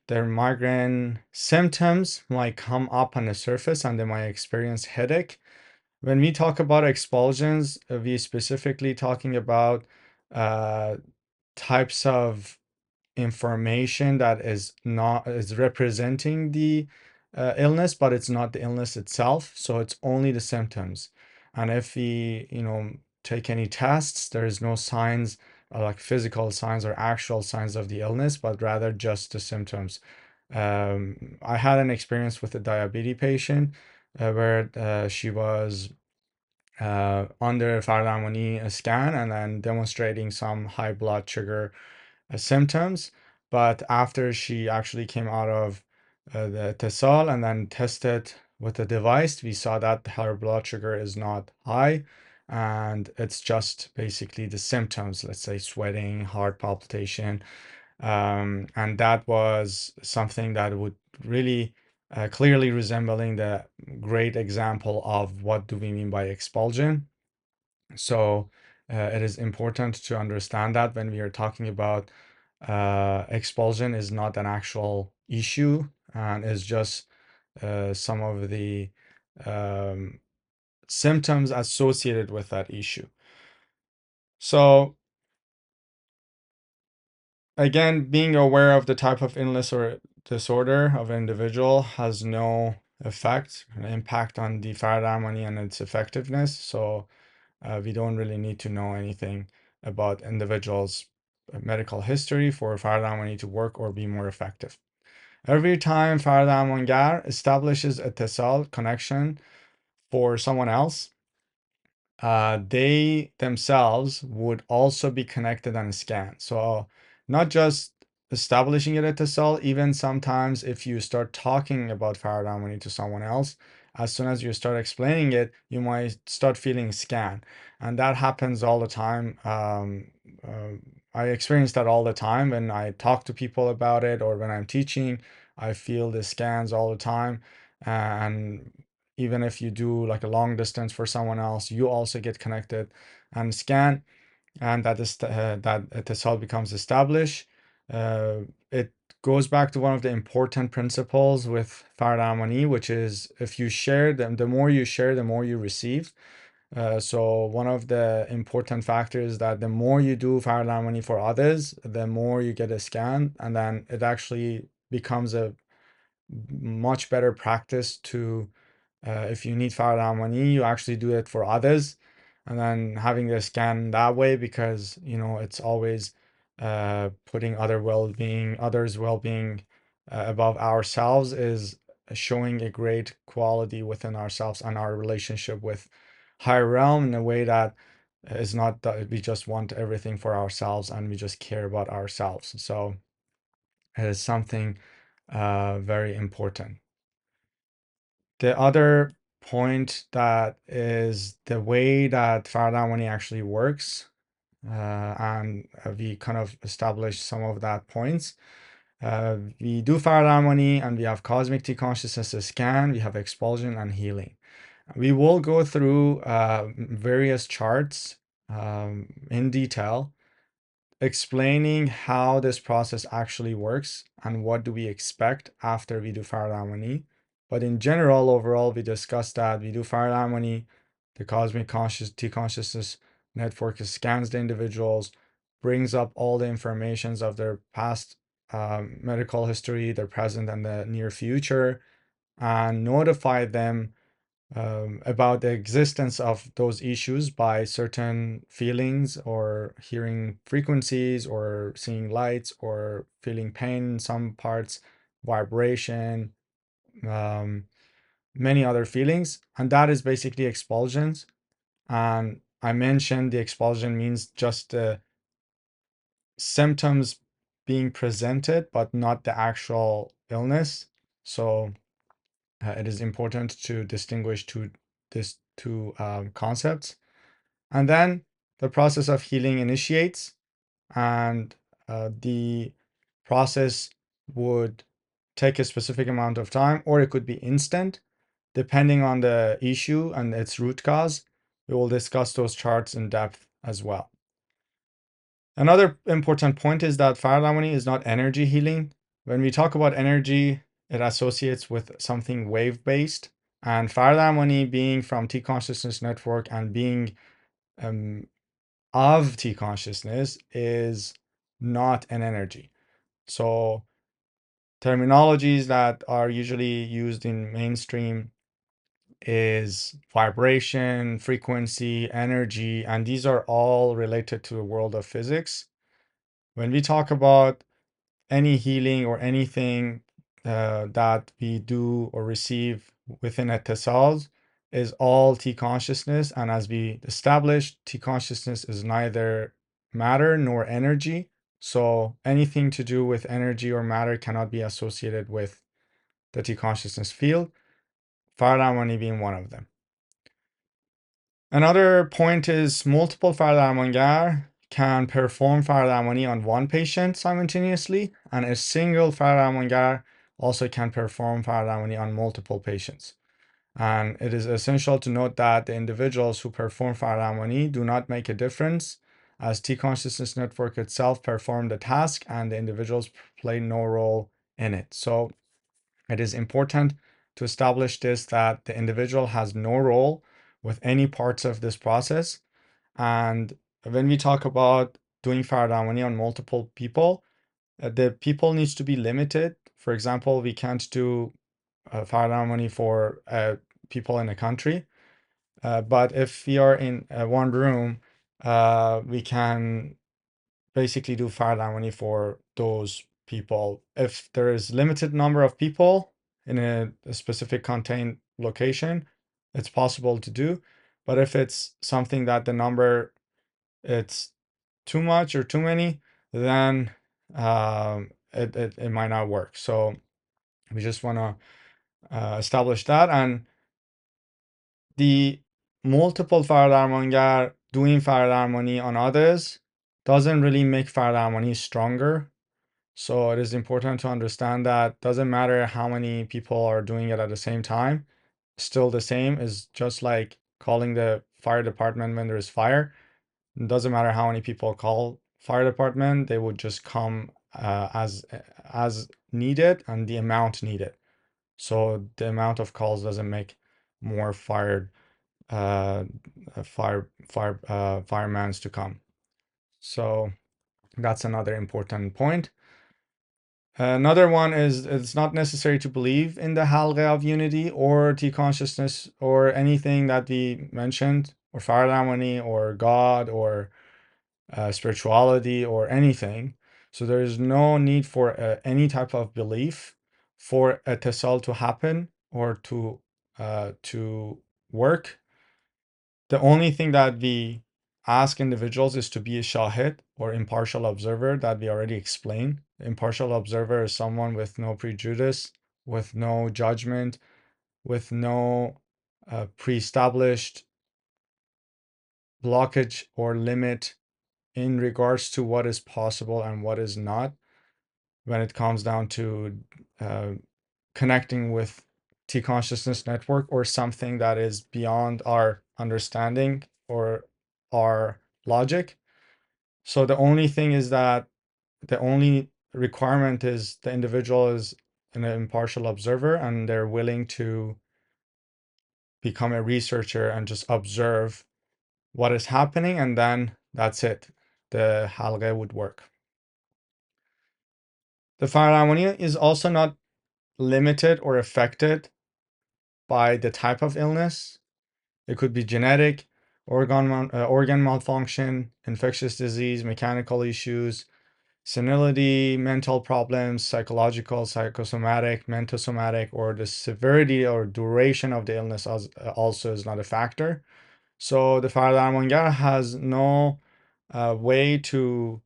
their migraine symptoms might come up on the surface and they might experience headache. When we talk about expulsions, we specifically talking about uh, types of information that is representing the illness, but it's not the illness itself. So it's only the symptoms. And if we, take any tests, there is no signs like physical signs or actual signs of the illness, but rather just the symptoms. I had an experience with a diabetes patient where she was under fard harmony scan and then demonstrating some high blood sugar symptoms. But after she actually came out of the Tesal and then tested with the device, we saw that her blood sugar is not high and it's just basically the symptoms, let's say sweating, heart palpitation. And that was something that would really clearly resembling the great example of what do we mean by expulsion. So It is important to understand that when we are talking about expulsion is not an actual issue and is just some of the um, symptoms associated with that issue. So again, being aware of the type of illness or disorder of an individual has no effect, an impact on the Farad harmony and its effectiveness. So we don't really need to know anything about individuals' medical history for Farad harmony to work or be more effective. Every time Farad harmonigar establishes a Tessal connection for someone else, they themselves would also be connected and scanned. So not just establishing it at the cell, even sometimes if you start talking about Farad harmony to someone else, as soon as you start explaining it, you might start feeling scanned. And that happens all the time. I experience that all the time when I talk to people about it or when I'm teaching. I feel the scans all the time. And even if you do like a long distance for someone else, you also get connected and scan, and that is that the cell becomes established. It goes back to one of the important principles with Farad harmony, which is if you share them, the more you share, the more you receive. So one of the important factors that the more you do Farad harmony for others, the more you get a scan, and then it actually becomes a much better practice to if you need Farad harmony, you actually do it for others, and then having the scan that way because it's always putting others' well-being above ourselves is showing a great quality within ourselves and our relationship with higher realm in a way that is not that we just want everything for ourselves and we just care about ourselves. So it is something very important. The other point that is the way that Farad harmony actually works, and we kind of established some of that points. We do Farad harmony and we have cosmic T consciousness scan, we have expulsion and healing. We will go through various charts in detail explaining how this process actually works and what do we expect after we do Farad harmony. But in general, overall, we discussed that we do Farad harmony, the cosmic T consciousness network scans the individuals, brings up all the informations of their past medical history, their present and the near future, and notify them about the existence of those issues by certain feelings or hearing frequencies or seeing lights or feeling pain in some parts, vibration, um, many other feelings. And that is basically expulsions. And I mentioned the expulsion means just the symptoms being presented, but not the actual illness. So it is important to distinguish these two concepts. And then the process of healing initiates, and the process would take a specific amount of time, or it could be instant, depending on the issue and its root cause. We will discuss those charts in depth as well. Another important point is that Farad harmony is not energy healing. When we talk about energy, it associates with something wave-based, and Farad harmony being from T consciousness network and being of T consciousness is not an energy. So terminologies that are usually used in mainstream is vibration, frequency, energy, and these are all related to the world of physics. When we talk about any healing or anything that we do or receive within a Tessals is all T consciousness. And as we established, T consciousness is neither matter nor energy. So anything to do with energy or matter cannot be associated with the T consciousness field, Farad harmony being one of them. Another point is multiple Farad harmonigar can perform Farad harmony on one patient simultaneously, and a single Farad harmonigar also can perform Farad harmony on multiple patients. And it is essential to note that the individuals who perform Faradarmoni do not make a difference, as T consciousness network itself perform the task and the individuals play no role in it. So it is important to establish this, that the individual has no role with any parts of this process. And when we talk about doing Faradarmoni on multiple people, the people needs to be limited. For example, we can't do Faradarmoni for people in a country. But if we are in one room, we can basically do Faradarmoni for those people. If there is limited number of people in a specific contained location, it's possible to do. But if it's something that the number it's too much or too many, then it might not work. So we just want to establish that. And the multiple Faradarmonger doing Faradarmoni on others doesn't really make Faradarmoni stronger. So it is important to understand that doesn't matter how many people are doing it at the same time, still the same is just like calling the fire department when there is fire. It doesn't matter how many people call fire department, they would just come as needed and the amount needed. So the amount of calls doesn't make more firemans to come. So that's another important point. Another one is it's not necessary to believe in the Halgheh of unity or T consciousness or anything that we mentioned, or Faradarmoni or God or spirituality or anything. So there is no need for any type of belief for a tesal to happen or to work. The only thing that we ask individuals is to be a shahid or impartial observer that we already explained. Impartial observer is someone with no prejudice, with no judgment, with no pre-established blockage or limit in regards to what is possible and what is not when it comes down to uh, connecting with T consciousness network or something that is beyond our understanding or our logic. So the only thing is that the only requirement is the individual is an impartial observer and they're willing to become a researcher and just observe what is happening, and then that's it. The halqa would work. The Faradarmoni is also not limited or affected by the type of illness. It could be genetic, organ malfunction, infectious disease, mechanical issues, senility, mental problems, psychological, psychosomatic, mentosomatic, or the severity or duration of the illness also is not a factor. So the Faradarmonger has no way to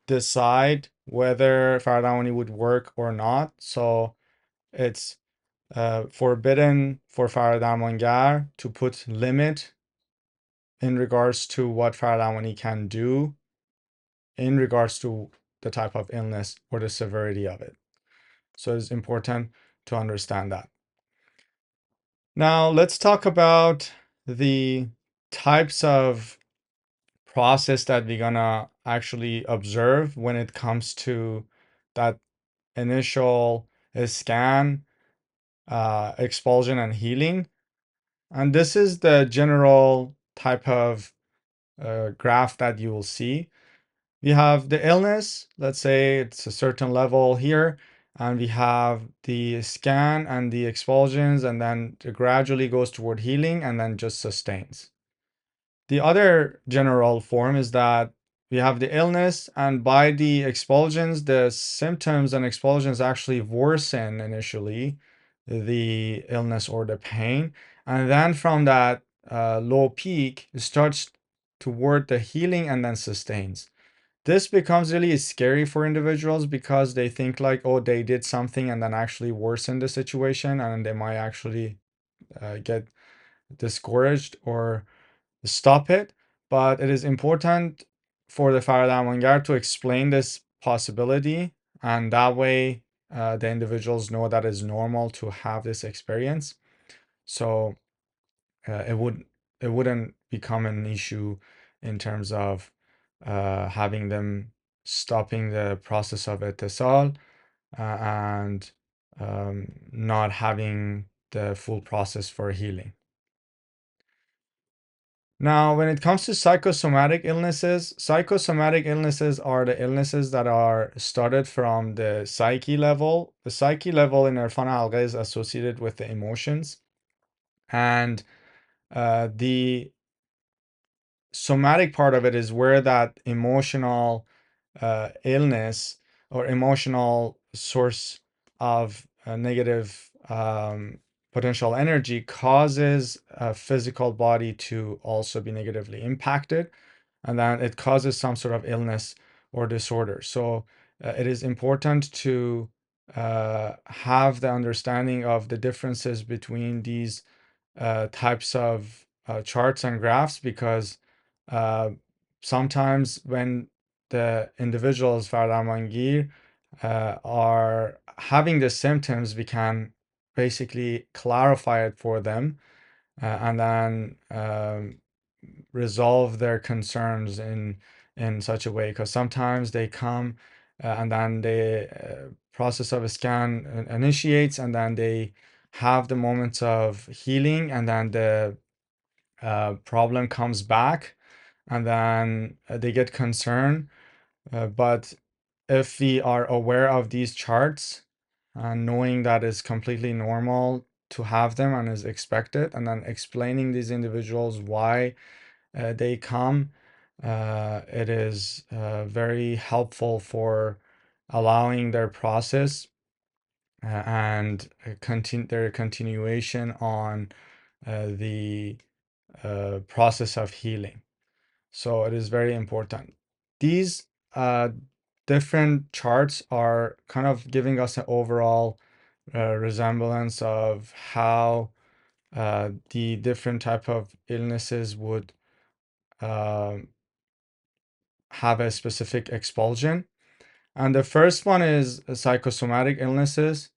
decide whether Faradarmoni would work or not. So it's forbidden for Faradarmonger to put limit in regards to what Faradarmoni can do in regards to the type of illness or the severity of it. So it's important to understand that. Now let's talk about the types of process that we're gonna actually observe when it comes to that initial scan, expulsion, and healing. And this is the general type of graph that you will see. We have the illness, let's say it's a certain level here, and we have the scan and the expulsions, and then it gradually goes toward healing and then just sustains. The other general form is that we have the illness, and by the expulsions, the symptoms and expulsions actually worsen initially the illness or the pain. And then from that low peak, it starts toward the healing and then sustains. This becomes really scary for individuals because they think like, oh, they did something and then actually worsen the situation, and they might actually get discouraged or stop it. But it is important for the Faradarmonger to explain this possibility, and that way the individuals know that it's normal to have this experience. So it wouldn't become an issue in terms of having them stopping the process of etisal and not having the full process for healing. Now, when it comes to psychosomatic illnesses are the illnesses that are started from the psyche level. The psyche level in Erfan Halgheh is associated with the emotions, and the somatic part of it is where that emotional illness or emotional source of negative potential energy causes a physical body to also be negatively impacted, and then it causes some sort of illness or disorder. So it is important to have the understanding of the differences between these types of charts and graphs, because uh, sometimes when the individuals Fardamangir are having the symptoms, we can basically clarify it for them and then resolve their concerns in such a way, because sometimes they come and then the process of a scan initiates, and then they have the moments of healing, and then the problem comes back, and then they get concerned. But if we are aware of these charts and knowing that it's completely normal to have them and is expected, and then explaining these individuals why they come, it is very helpful for allowing their process and their continuation on the process of healing. So it is very important. These different charts are kind of giving us an overall resemblance of how the different type of illnesses would um have a specific expulsion. And the first one is psychosomatic illnesses.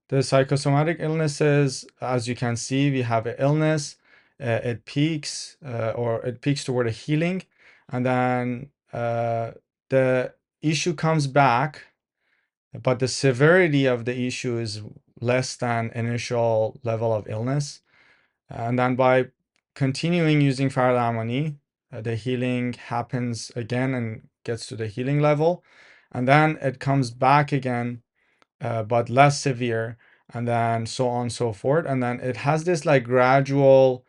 The psychosomatic illnesses, as you can see, we have an illness, it peaks or it peaks toward a healing, and then the issue comes back, but the severity of the issue is less than initial level of illness. And then by continuing using Farad the healing happens again and gets to the healing level. And then it comes back again, but less severe, and then so on and so forth. And then it has this like gradual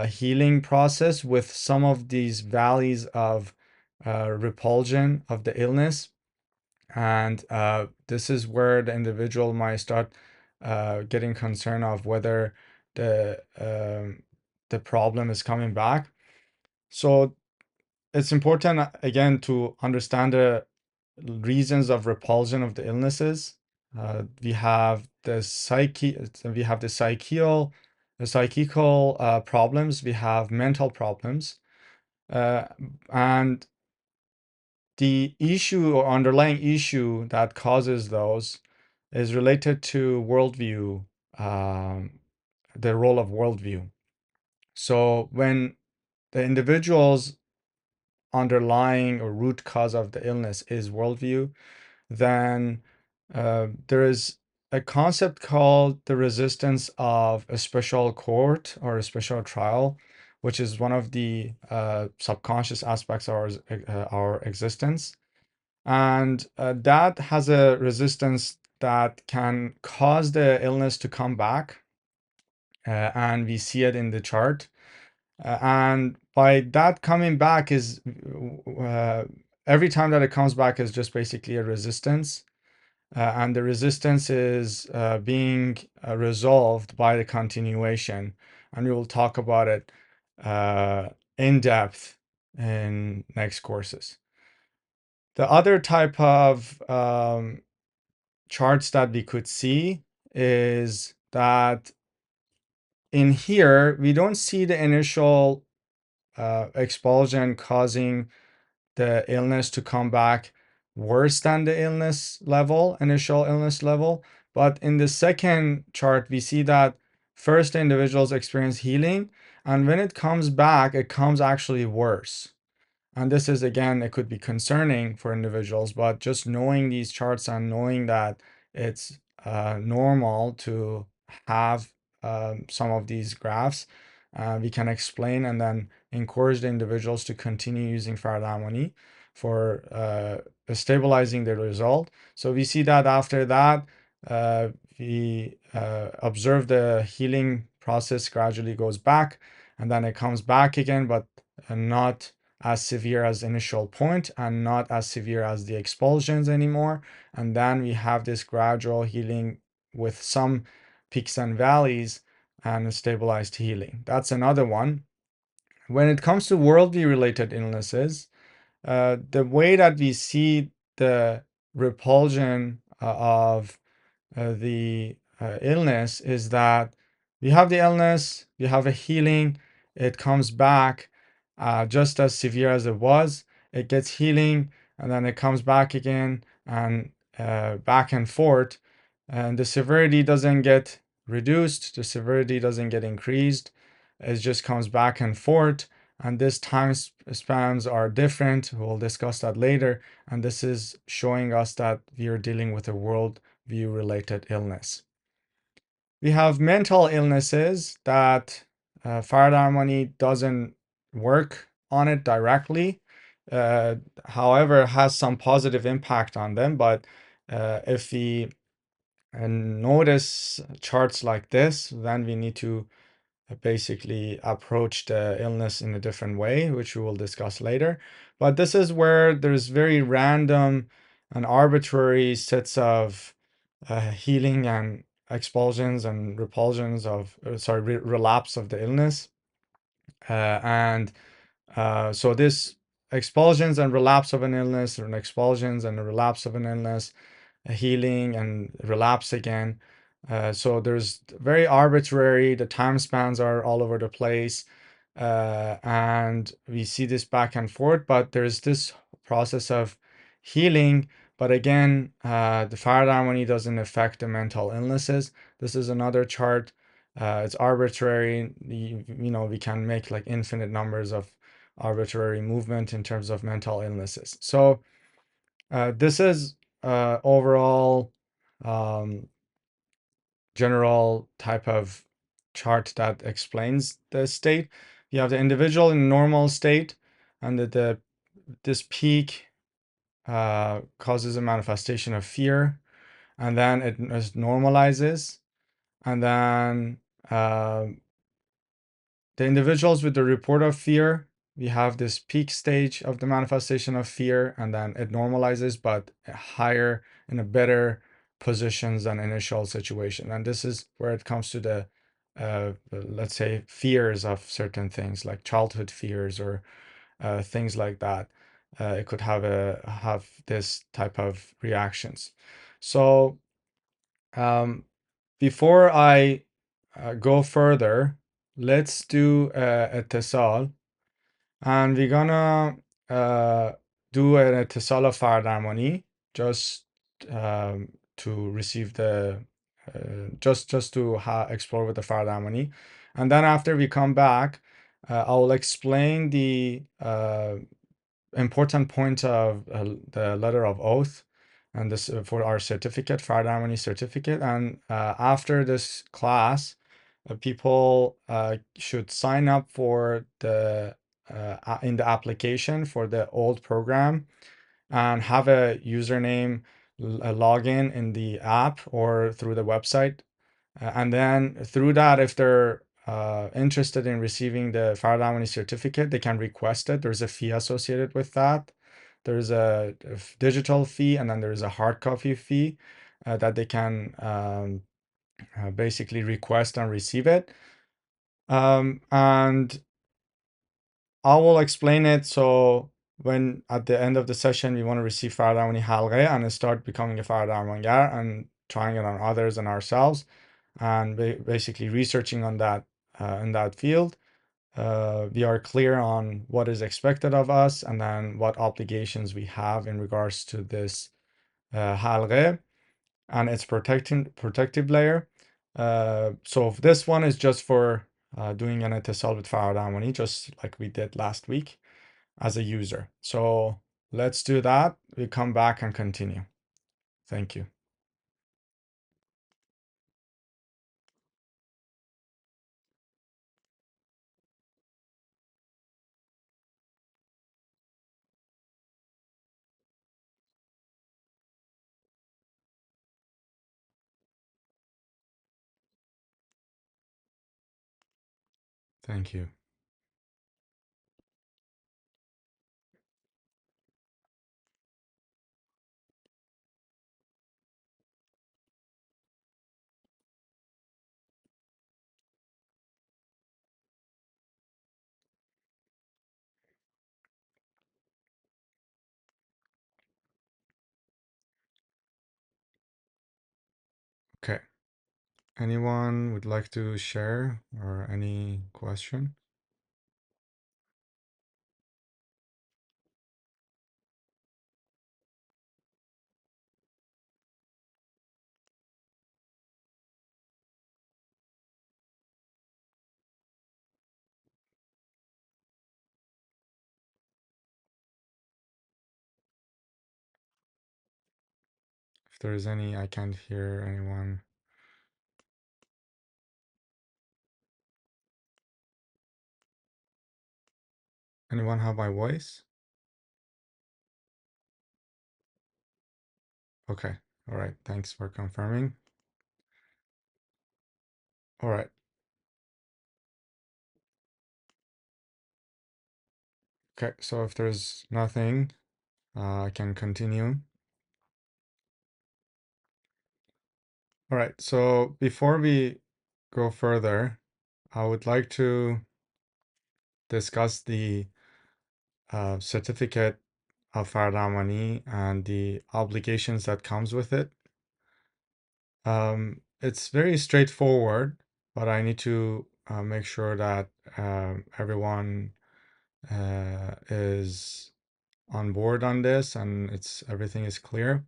healing process with some of these valleys of repulsion of the illness. And this is where the individual might start getting concerned of whether the problem is coming back. So it's important again to understand the reasons of repulsion of the illnesses. We have the psychical problems. We have mental problems, uh, and the issue or underlying issue that causes those is related to worldview, the role of worldview. So when the individual's underlying or root cause of the illness is worldview, then there is a concept called the resistance of a special court or a special trial, which is one of the subconscious aspects of our existence. And that has a resistance that can cause the illness to come back. And we see it in the chart. And by that coming back is every time that it comes back is just basically a resistance. And the resistance is being resolved by the continuation. And we will talk about it in depth in next courses. The other type of charts that we could see is that in here, we don't see the initial expulsion causing the illness to come back worse than the initial illness level. But in the second chart, we see that first the individuals experience healing, and when it comes back, it comes actually worse. And this is, again, it could be concerning for individuals, but just knowing these charts and knowing that it's normal to have some of these graphs, we can explain and then encourage the individuals to continue using Farad Harmony for stabilizing the result. So we see that after that, we observe the healing process gradually goes back, and then it comes back again, but not as severe as initial point and not as severe as the expulsions anymore. And then we have this gradual healing with some peaks and valleys and stabilized healing. That's another one. When it comes to worldview related illnesses, the way that we see the repulsion of the illness is that we have the illness, we have a healing, it comes back just as severe as it was, it gets healing, and then it comes back again and back and forth. And the severity doesn't get reduced, the severity doesn't get increased, it just comes back and forth. And this time spans are different. We'll discuss that later. And this is showing us that we are dealing with a worldview related illness. We have mental illnesses that Farad Harmony doesn't work on it directly. However, has some positive impact on them. But if we notice charts like this, then we need to basically approach the illness in a different way, which we will discuss later. But this is where there's very random and arbitrary sets of healing and expulsions and repulsions of, relapse of the illness. So this expulsions and relapse of an illness, or an expulsions and a relapse of an illness, a healing and relapse again. So there's very arbitrary, the time spans are all over the place, and we see this back and forth, but there's this process of healing. But again, the Farad Harmony doesn't affect the mental illnesses. This is another chart. It's arbitrary. We can make like infinite numbers of arbitrary movement in terms of mental illnesses. So this is overall general type of chart that explains the state. You have the individual in normal state, and this peak causes a manifestation of fear, and then it normalizes, and then the individuals with the report of fear, we have this peak stage of the manifestation of fear, and then it normalizes, but higher in a better positions than initial situation. And this is where it comes to the, let's say, fears of certain things like childhood fears or things like that. It could have this type of reactions. So before I go further, let's do a tesal, and we're gonna do a tesal of Farad Harmony just to receive the just to explore with the Farad Harmony, and then after we come back, I will explain the important point of the letter of oath and this for our certificate, Farad Harmony certificate. And after this class, people should sign up for the in the application for the old program and have a username, a login in the app or through the website. And then through that, if they're interested in receiving the Farad Harmony certificate, they can request it. There's a fee associated with that. There's a digital fee, and then there's a hard copy fee that they can basically request and receive it. And I will explain it. So when at the end of the session, we want to receive Farad Harmony Halgheh and start becoming a Farad Harmonigar and trying it on others and ourselves, and basically researching on that in that field. We are clear on what is expected of us and then what obligations we have in regards to this halqeh and its protective layer. So this one is just for doing an etisal with Farad Amani, just like we did last week as a user. So let's do that. We come back and continue. Thank you. Thank you. Okay. Anyone would like to share or any question? If there is any, I can't hear anyone. Anyone have my voice? Okay. All right. Thanks for confirming. All right. Okay. So if there's nothing, I can continue. All right. So before we go further, I would like to discuss the certificate of Faradamani and the obligations that comes with it. It's very straightforward, but I need to make sure that everyone is on board on this and everything is clear.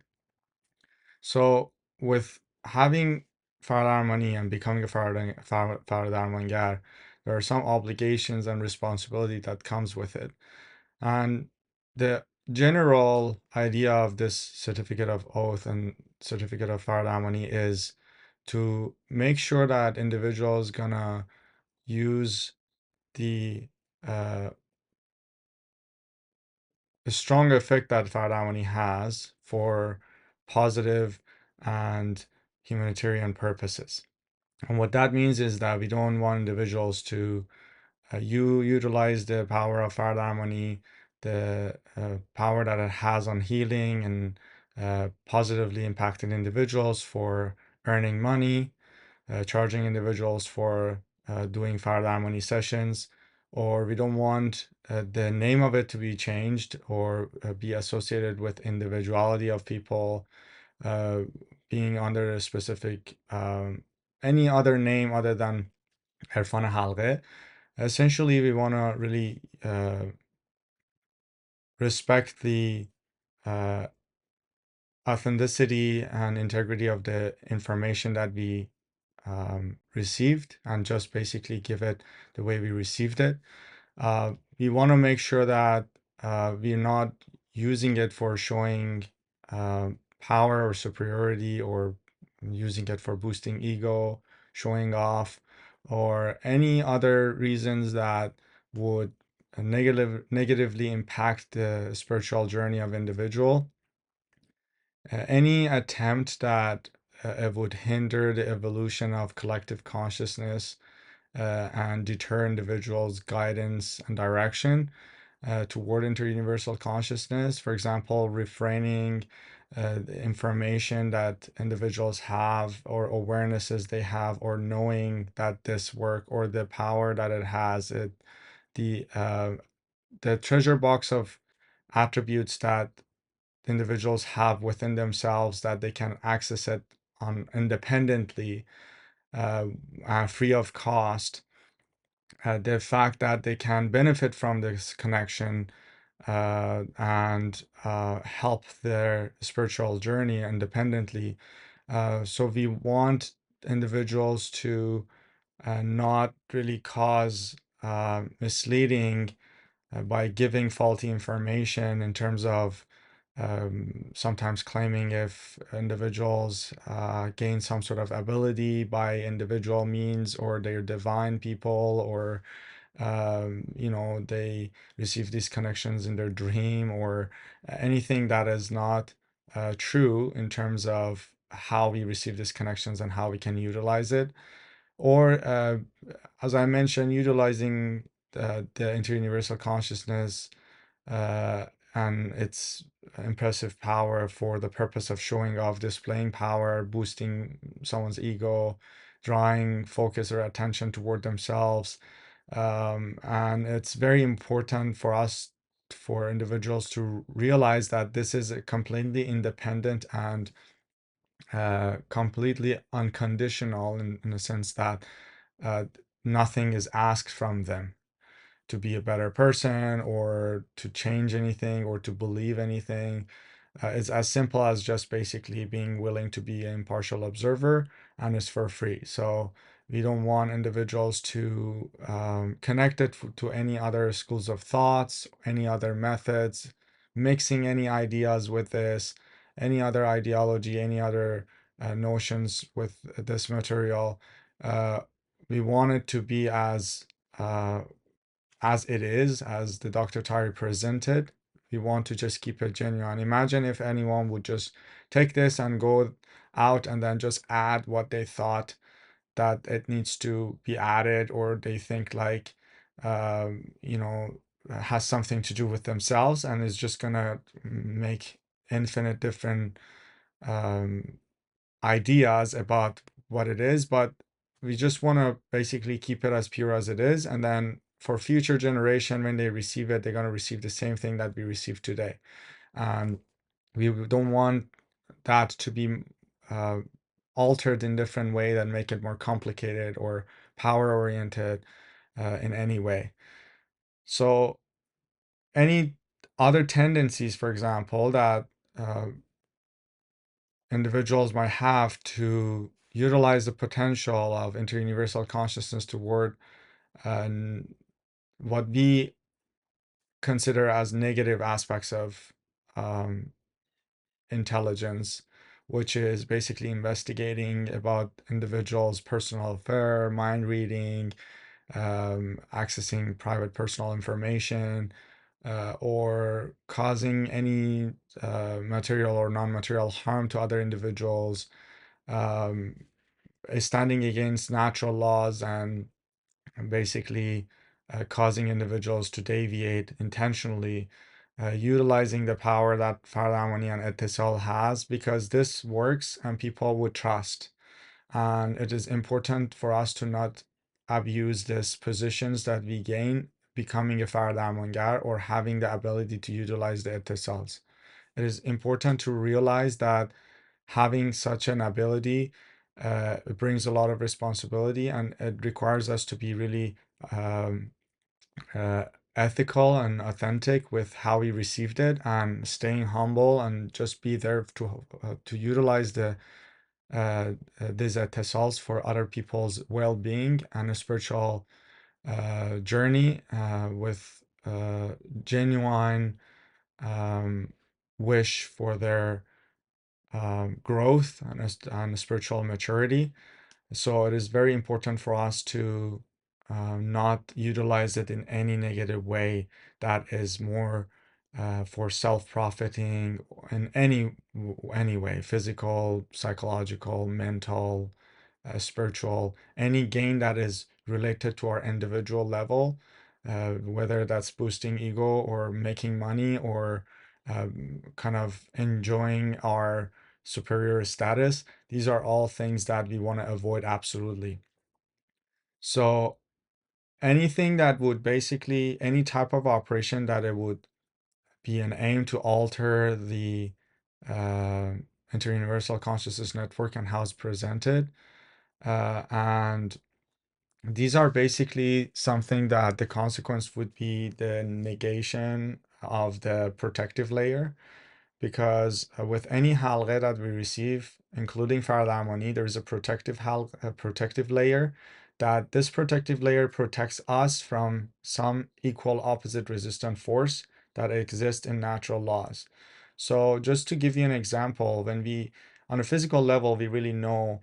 So with having Faradamani and becoming a Faradamanigar, there are some obligations and responsibility that comes with it. And the general idea of this certificate of oath and certificate of Fard Amani is to make sure that individuals gonna use the uh, the strong effect that Fard Amani has for positive and humanitarian purposes. And what that means is that we don't want individuals to you utilize the power of Fard Harmony, the power that it has on healing and positively impacting individuals for earning money, charging individuals for doing Fard Harmony sessions, or we don't want the name of it to be changed or be associated with individuality of people uh, being under a specific any other name other than Erfan Halgheh. Essentially, we want to really respect the uh, authenticity and integrity of the information that we received and just basically give it the way we received it. We want to make sure that we're not using it for showing power or superiority or using it for boosting ego, showing off, or any other reasons that would negatively impact the spiritual journey of individual. Any attempt that it would hinder the evolution of collective consciousness and deter individuals' guidance and direction toward interuniversal consciousness. For example, refraining the information that individuals have or awarenesses they have, or knowing that this work or the power that it has, the uh, the treasure box of attributes that individuals have within themselves that they can access it on independently, free of cost. The fact that they can benefit from this connection and help their spiritual journey independently. So we want individuals to not really cause misleading by giving faulty information in terms of sometimes claiming if individuals gain some sort of ability by individual means, or they're divine people, or they receive these connections in their dream, or anything that is not true in terms of how we receive these connections and how we can utilize it. Or, as I mentioned, utilizing the interuniversal consciousness uh, and its impressive power for the purpose of showing off, displaying power, boosting someone's ego, drawing focus or attention toward themselves. And it's very important for us, for individuals, to realize that this is a completely independent and completely unconditional, in the sense that uh, nothing is asked from them to be a better person or to change anything or to believe anything. It's as simple as just basically being willing to be an impartial observer, and it's for free. So we don't want individuals to connect it to any other schools of thoughts, any other methods, mixing any ideas with this, any other ideology, any other notions with this material. Uh, we want it to be uh, as it is, as the Dr. Taheri presented. We want to just keep it genuine. Imagine if anyone would just take this and go out and then just add what they thought that it needs to be added, or they think like, has something to do with themselves, and is just gonna make infinite different um, ideas about what it is. But we just want to basically keep it as pure as it is, and then for future generation, when they receive it, they're going to receive the same thing that we receive today. And we don't want that to be uh, altered in different way that make it more complicated or power oriented in any way. So any other tendencies, for example, that uh, individuals might have to utilize the potential of interuniversal consciousness toward uh, what we consider as negative aspects of um, intelligence, which is basically investigating about individuals' personal affair, mind reading, accessing private personal information, or causing any material or non-material harm to other individuals, um, standing against natural laws, and basically causing individuals to deviate intentionally, utilizing the power that Fardamani and Etisol has, because this works and people would trust. And it is important for us to not abuse these positions that we gain becoming a Fardamangar or having the ability to utilize the Etisols. It is important to realize that having such an ability it brings a lot of responsibility, and it requires us to be really um, uh, ethical and authentic with how we received it, and staying humble and just be there to utilize these tesals for other people's well-being and a spiritual journey with genuine um, wish for their growth and spiritual maturity. So it is very important for us to not utilize it in any negative way that is more for self-profiting in any way, physical, psychological, mental, spiritual, any gain that is related to our individual level, whether that's boosting ego or making money or kind of enjoying our superior status. These are all things that we want to avoid absolutely. So anything that would basically, any type of operation that it would be an aim to alter the uh, interuniversal consciousness network and how it's presented. And these are basically something that the consequence would be the negation of the protective layer, because with any halqa that we receive including Faraday, there is a protective layer, that this protective layer protects us from some equal opposite resistant force that exists in natural laws. So just to give you an example, when we, on a physical level, we really know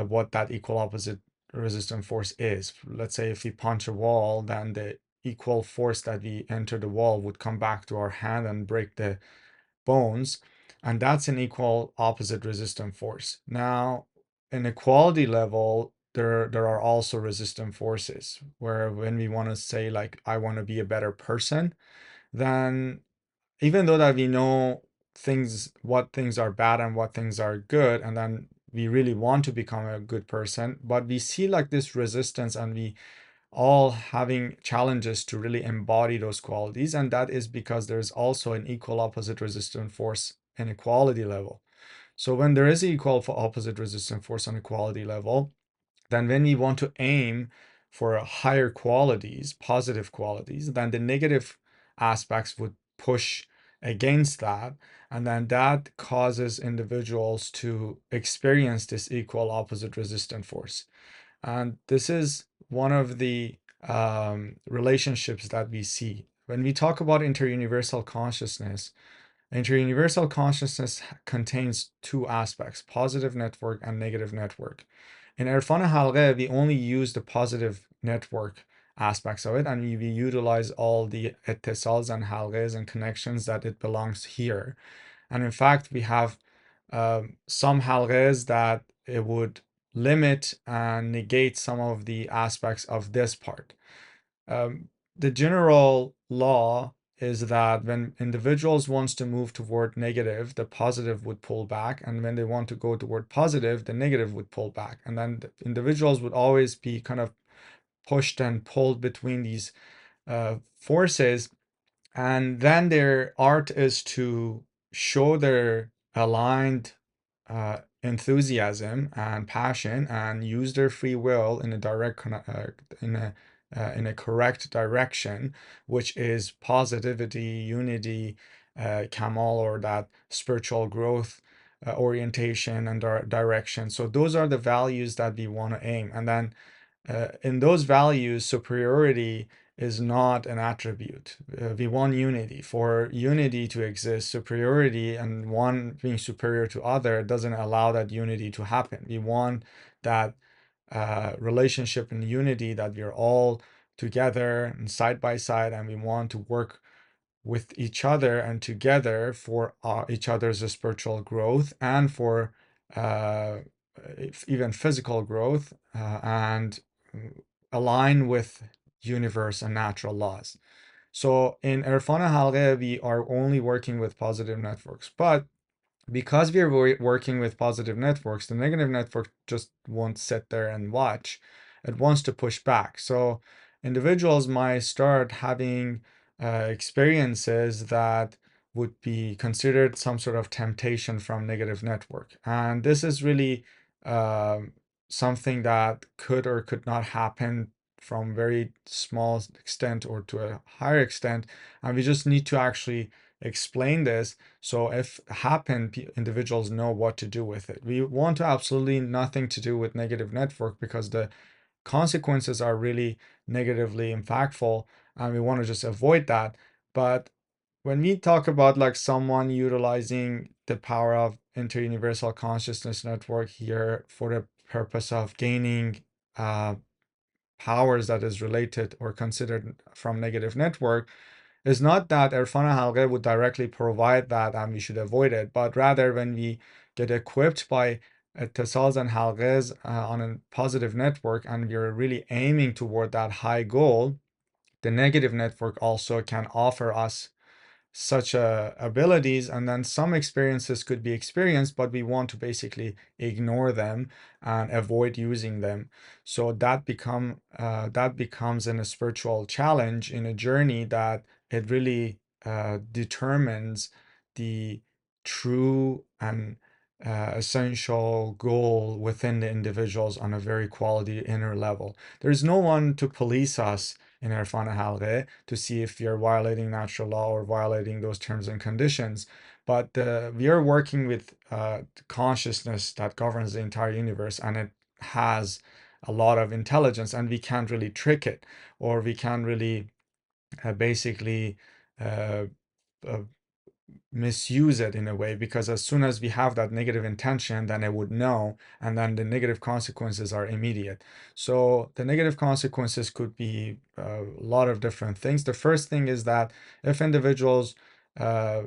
what that equal opposite resistant force is. Let's say if we punch a wall, then the equal force that we enter the wall would come back to our hand and break the bones, and that's an equal opposite resistant force. Now, in equality level, there are also resistant forces, where when we want to say like I want to be a better person, then even though that we know what things are bad and what things are good, and then we really want to become a good person, but we see like this resistance, and we all having challenges to really embody those qualities. And that is because there's also an equal opposite resistant force in equality level. So when there is an equal opposite resistant force on equality level, then when we want to aim for higher qualities, positive qualities, then the negative aspects would push against that. And then that causes individuals to experience this equal opposite resistant force. And this is one of the relationships that we see. When we talk about interuniversal consciousness contains two aspects, positive network and negative network. In Erfan Halgheh, we only use the positive network aspects of it, and we utilize all the ittisals and halghehs and connections that it belongs here. And in fact, we have some halghehs that it would limit and negate some of the aspects of this part. Um, the general law is that when individuals wants to move toward negative, the positive would pull back, and when they want to go toward positive, the negative would pull back, and then the individuals would always be kind of pushed and pulled between these forces. And then their art is to show their aligned enthusiasm and passion, and use their free will in a in a correct direction, which is positivity, unity, kamal, or that spiritual growth orientation and direction. So those are the values that we want to aim. And then in those values, superiority is not an attribute. We want unity. For unity to exist, superiority and one being superior to other doesn't allow that unity to happen. We want that relationship and unity, that we're all together and side by side, and we want to work with each other and together for each other's spiritual growth, and for uh, even physical growth, and align with universe and natural laws. So in Erfana Halghe, we are only working with positive networks, but because we are working with positive networks, the negative network just won't sit there and watch. It wants to push back. So individuals might start having experiences that would be considered some sort of temptation from negative network. And this is really um something that could or could not happen from very small extent or to a higher extent. And we just need to actually explain this, so if happen, individuals know what to do with it. We want to absolutely nothing to do with negative network, because the consequences are really negatively impactful, and we want to just avoid that. But when we talk about like someone utilizing the power of interuniversal consciousness network here for the purpose of gaining powers that is related or considered from negative network, is not that Erfana Halghe would directly provide that and we should avoid it, but rather when we get equipped by Tesals and Halghehs on a positive network, and we're really aiming toward that high goal, the negative network also can offer us such abilities, and then some experiences could be experienced, but we want to basically ignore them and avoid using them. So that becomes a spiritual challenge in a journey, that it really determines the true and essential goal within the individuals on a very quality inner level. There's no one to police us in Erfan Halghe to see if you're violating natural law or violating those terms and conditions. But we are working with consciousness that governs the entire universe, and it has a lot of intelligence, and we can't really trick it, or we can't really basically uh, uh, misuse it in a way, because as soon as we have that negative intention, then it would know, and then the negative consequences are immediate. So the negative consequences could be a lot of different things. The first thing is that if individuals uh,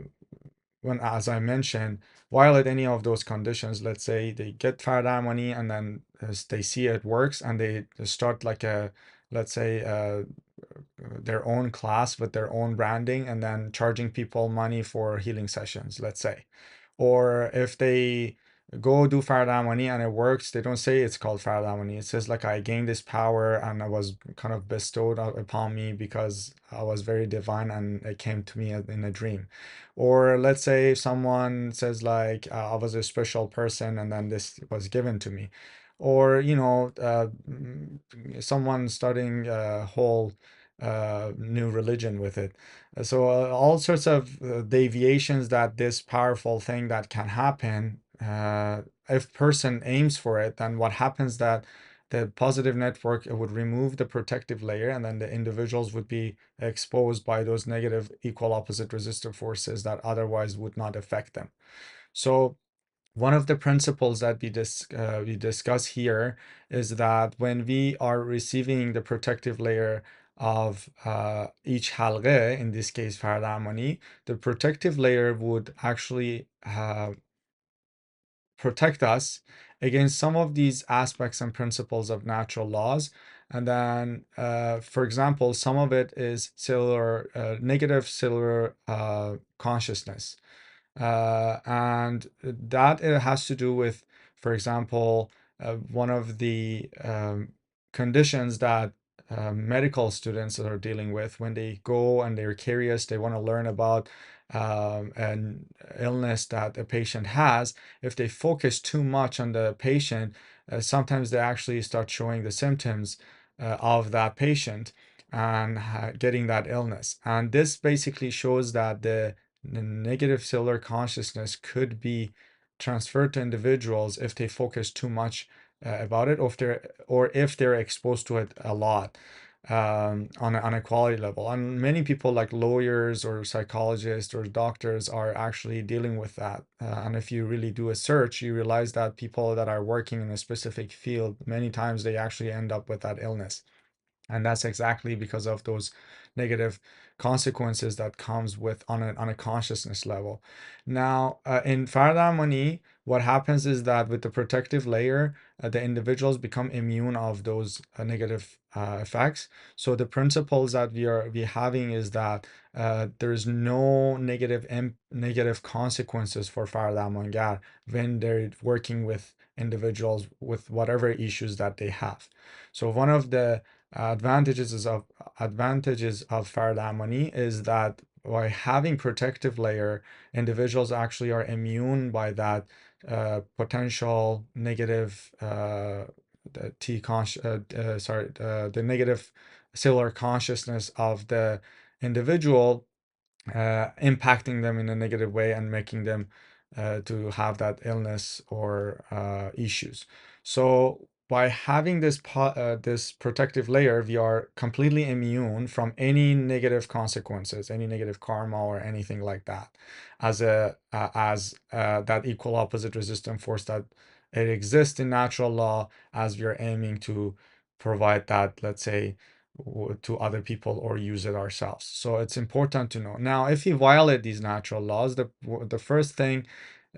when, as I mentioned, violate any of those conditions, let's say they get Faraday money, and then as they see it works, and they start like a, let's say, their own class with their own branding, and then charging people money for healing sessions, let's say. Or if they go do Faradamani and it works, they don't say it's called Faradamani. It says like I gained this power and I was kind of bestowed upon me because I was very divine and it came to me in a dream. Or let's say someone says like I was a special person and then this was given to me. Or someone starting a whole new religion with it. So all sorts of deviations that this powerful thing that can happen. If person aims for it, then what happens that the positive network, it would remove the protective layer, and then the individuals would be exposed by those negative equal opposite resistor forces that otherwise would not affect them. So one of the principles that we discuss here is that when we are receiving the protective layer of each halqeh, in this case Farad Amani, the protective layer would actually protect us against some of these aspects and principles of natural laws. And then, for example, some of it is cellular, negative cellular consciousness. And that it has to do with, for example, one of the conditions that medical students are dealing with when they go and they're curious, they want to learn about an illness that a patient has. If they focus too much on the patient, sometimes they actually start showing the symptoms of that patient and getting that illness. And this basically shows that the negative cellular consciousness could be transferred to individuals if they focus too much about it, or if they're exposed to it a lot on a quality level. And many people like lawyers or psychologists or doctors are actually dealing with that. And if you really do a search, you realize that people that are working in a specific field, many times they actually end up with that illness. And that's exactly because of those negative consequences that comes with on a consciousness level. Now in Faraday Money, what happens is that with the protective layer, the individuals become immune of those negative effects. So the principles that we having is that there's no negative consequences for Faraday Mangar when they're working with individuals with whatever issues that they have. So one of the advantages of Faraday money is that by having protective layer, individuals actually are immune by that potential negative the negative cellular consciousness of the individual impacting them in a negative way and making them to have that illness or issues. So by having this protective layer, we are completely immune from any negative consequences, any negative karma or anything like that, as that equal opposite resistant force that it exists in natural law, as we are aiming to provide that, let's say, to other people or use it ourselves. So it's important to know. Now, if you violate these natural laws, the first thing,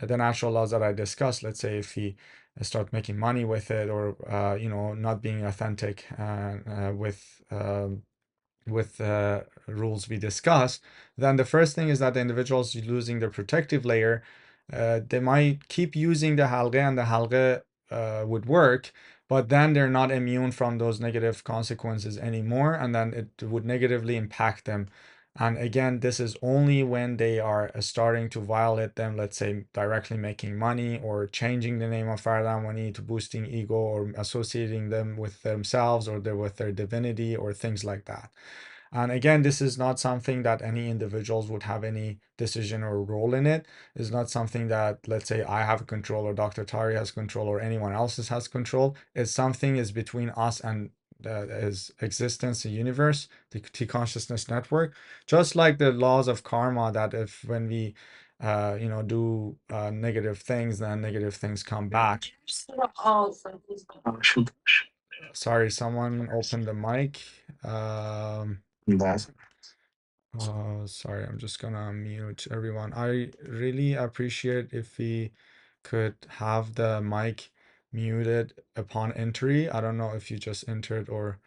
the natural laws that I discussed, let's say if we start making money with it, or not being authentic with rules we discuss, then the first thing is that the individuals losing their protective layer, they might keep using the halqeh, and the halqeh would work, but then they're not immune from those negative consequences anymore, and then it would negatively impact them. And again, this is only when they are starting to violate them, let's say directly making money or changing the name of Faraday money to boosting ego or associating them with themselves or with their divinity or things like that. And again, this is not something that any individuals would have any decision or role in it. It's not something that, let's say, I have control or Dr. Taheri has control or anyone else has control. It's something is between us and is existence, the universe, the T consciousness network. Just like the laws of karma, that if when we do negative things, then negative things come back. Sorry, someone opened the mic. Sorry, I'm just gonna mute everyone. I really appreciate if we could have the mic muted upon entry. I don't know if you just entered or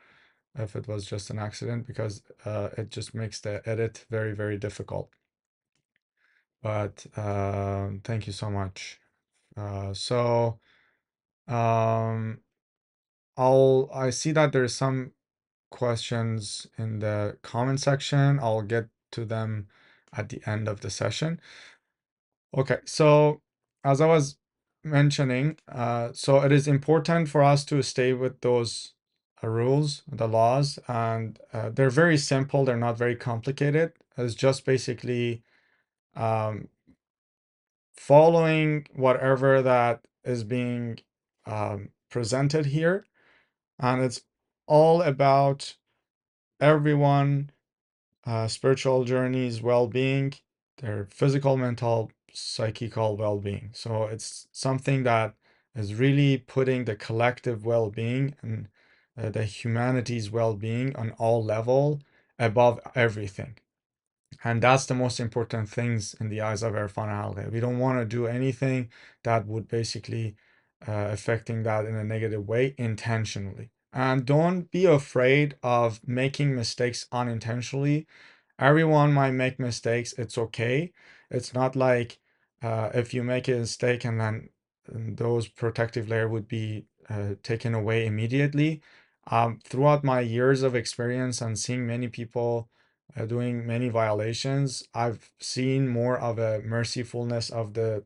if it was just an accident, because it just makes the edit very, very difficult. But thank you so much. So I see that there's some questions in the comment section. I'll get to them at the end of the session. Okay, so as I was mentioning, so it is important for us to stay with those rules, the laws, and they're very simple. They're not very complicated. It's just basically um, following whatever that is being presented here, and it's all about everyone spiritual journeys, well-being, their physical, mental, psychical well-being. So it's something that is really putting the collective well-being and the humanity's well-being on all level above everything. And that's the most important things in the eyes of Erfan Halgheh. We don't want to do anything that would basically affecting that in a negative way intentionally. And don't be afraid of making mistakes unintentionally. Everyone might make mistakes. It's okay. It's not like if you make a mistake and then those protective layer would be taken away immediately. Throughout my years of experience and seeing many people doing many violations, I've seen more of a mercifulness of the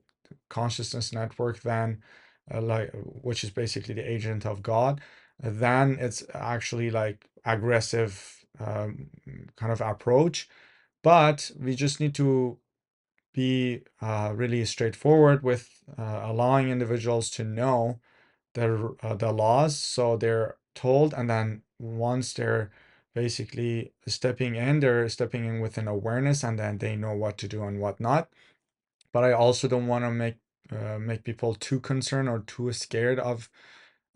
consciousness network than which is basically the agent of God, than it's actually like aggressive kind of approach. But we just need to be really straightforward with allowing individuals to know the laws, so they're told, and then once they're basically stepping in, they're stepping in with an awareness, and then they know what to do and what not. But I also don't want to make people too concerned or too scared of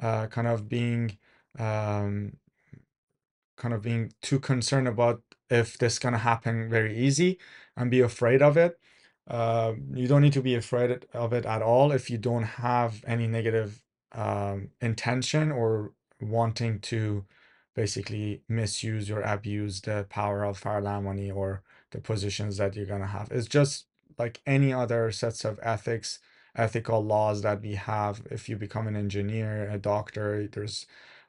kind of being um, too concerned about if this gonna happen very easy and be afraid of it. You don't need to be afraid of it at all if you don't have any negative intention or wanting to basically misuse or abuse the power of Farlamani or the positions that you're gonna have. It's just like any other sets of ethical laws that we have. If you become an engineer, a doctor,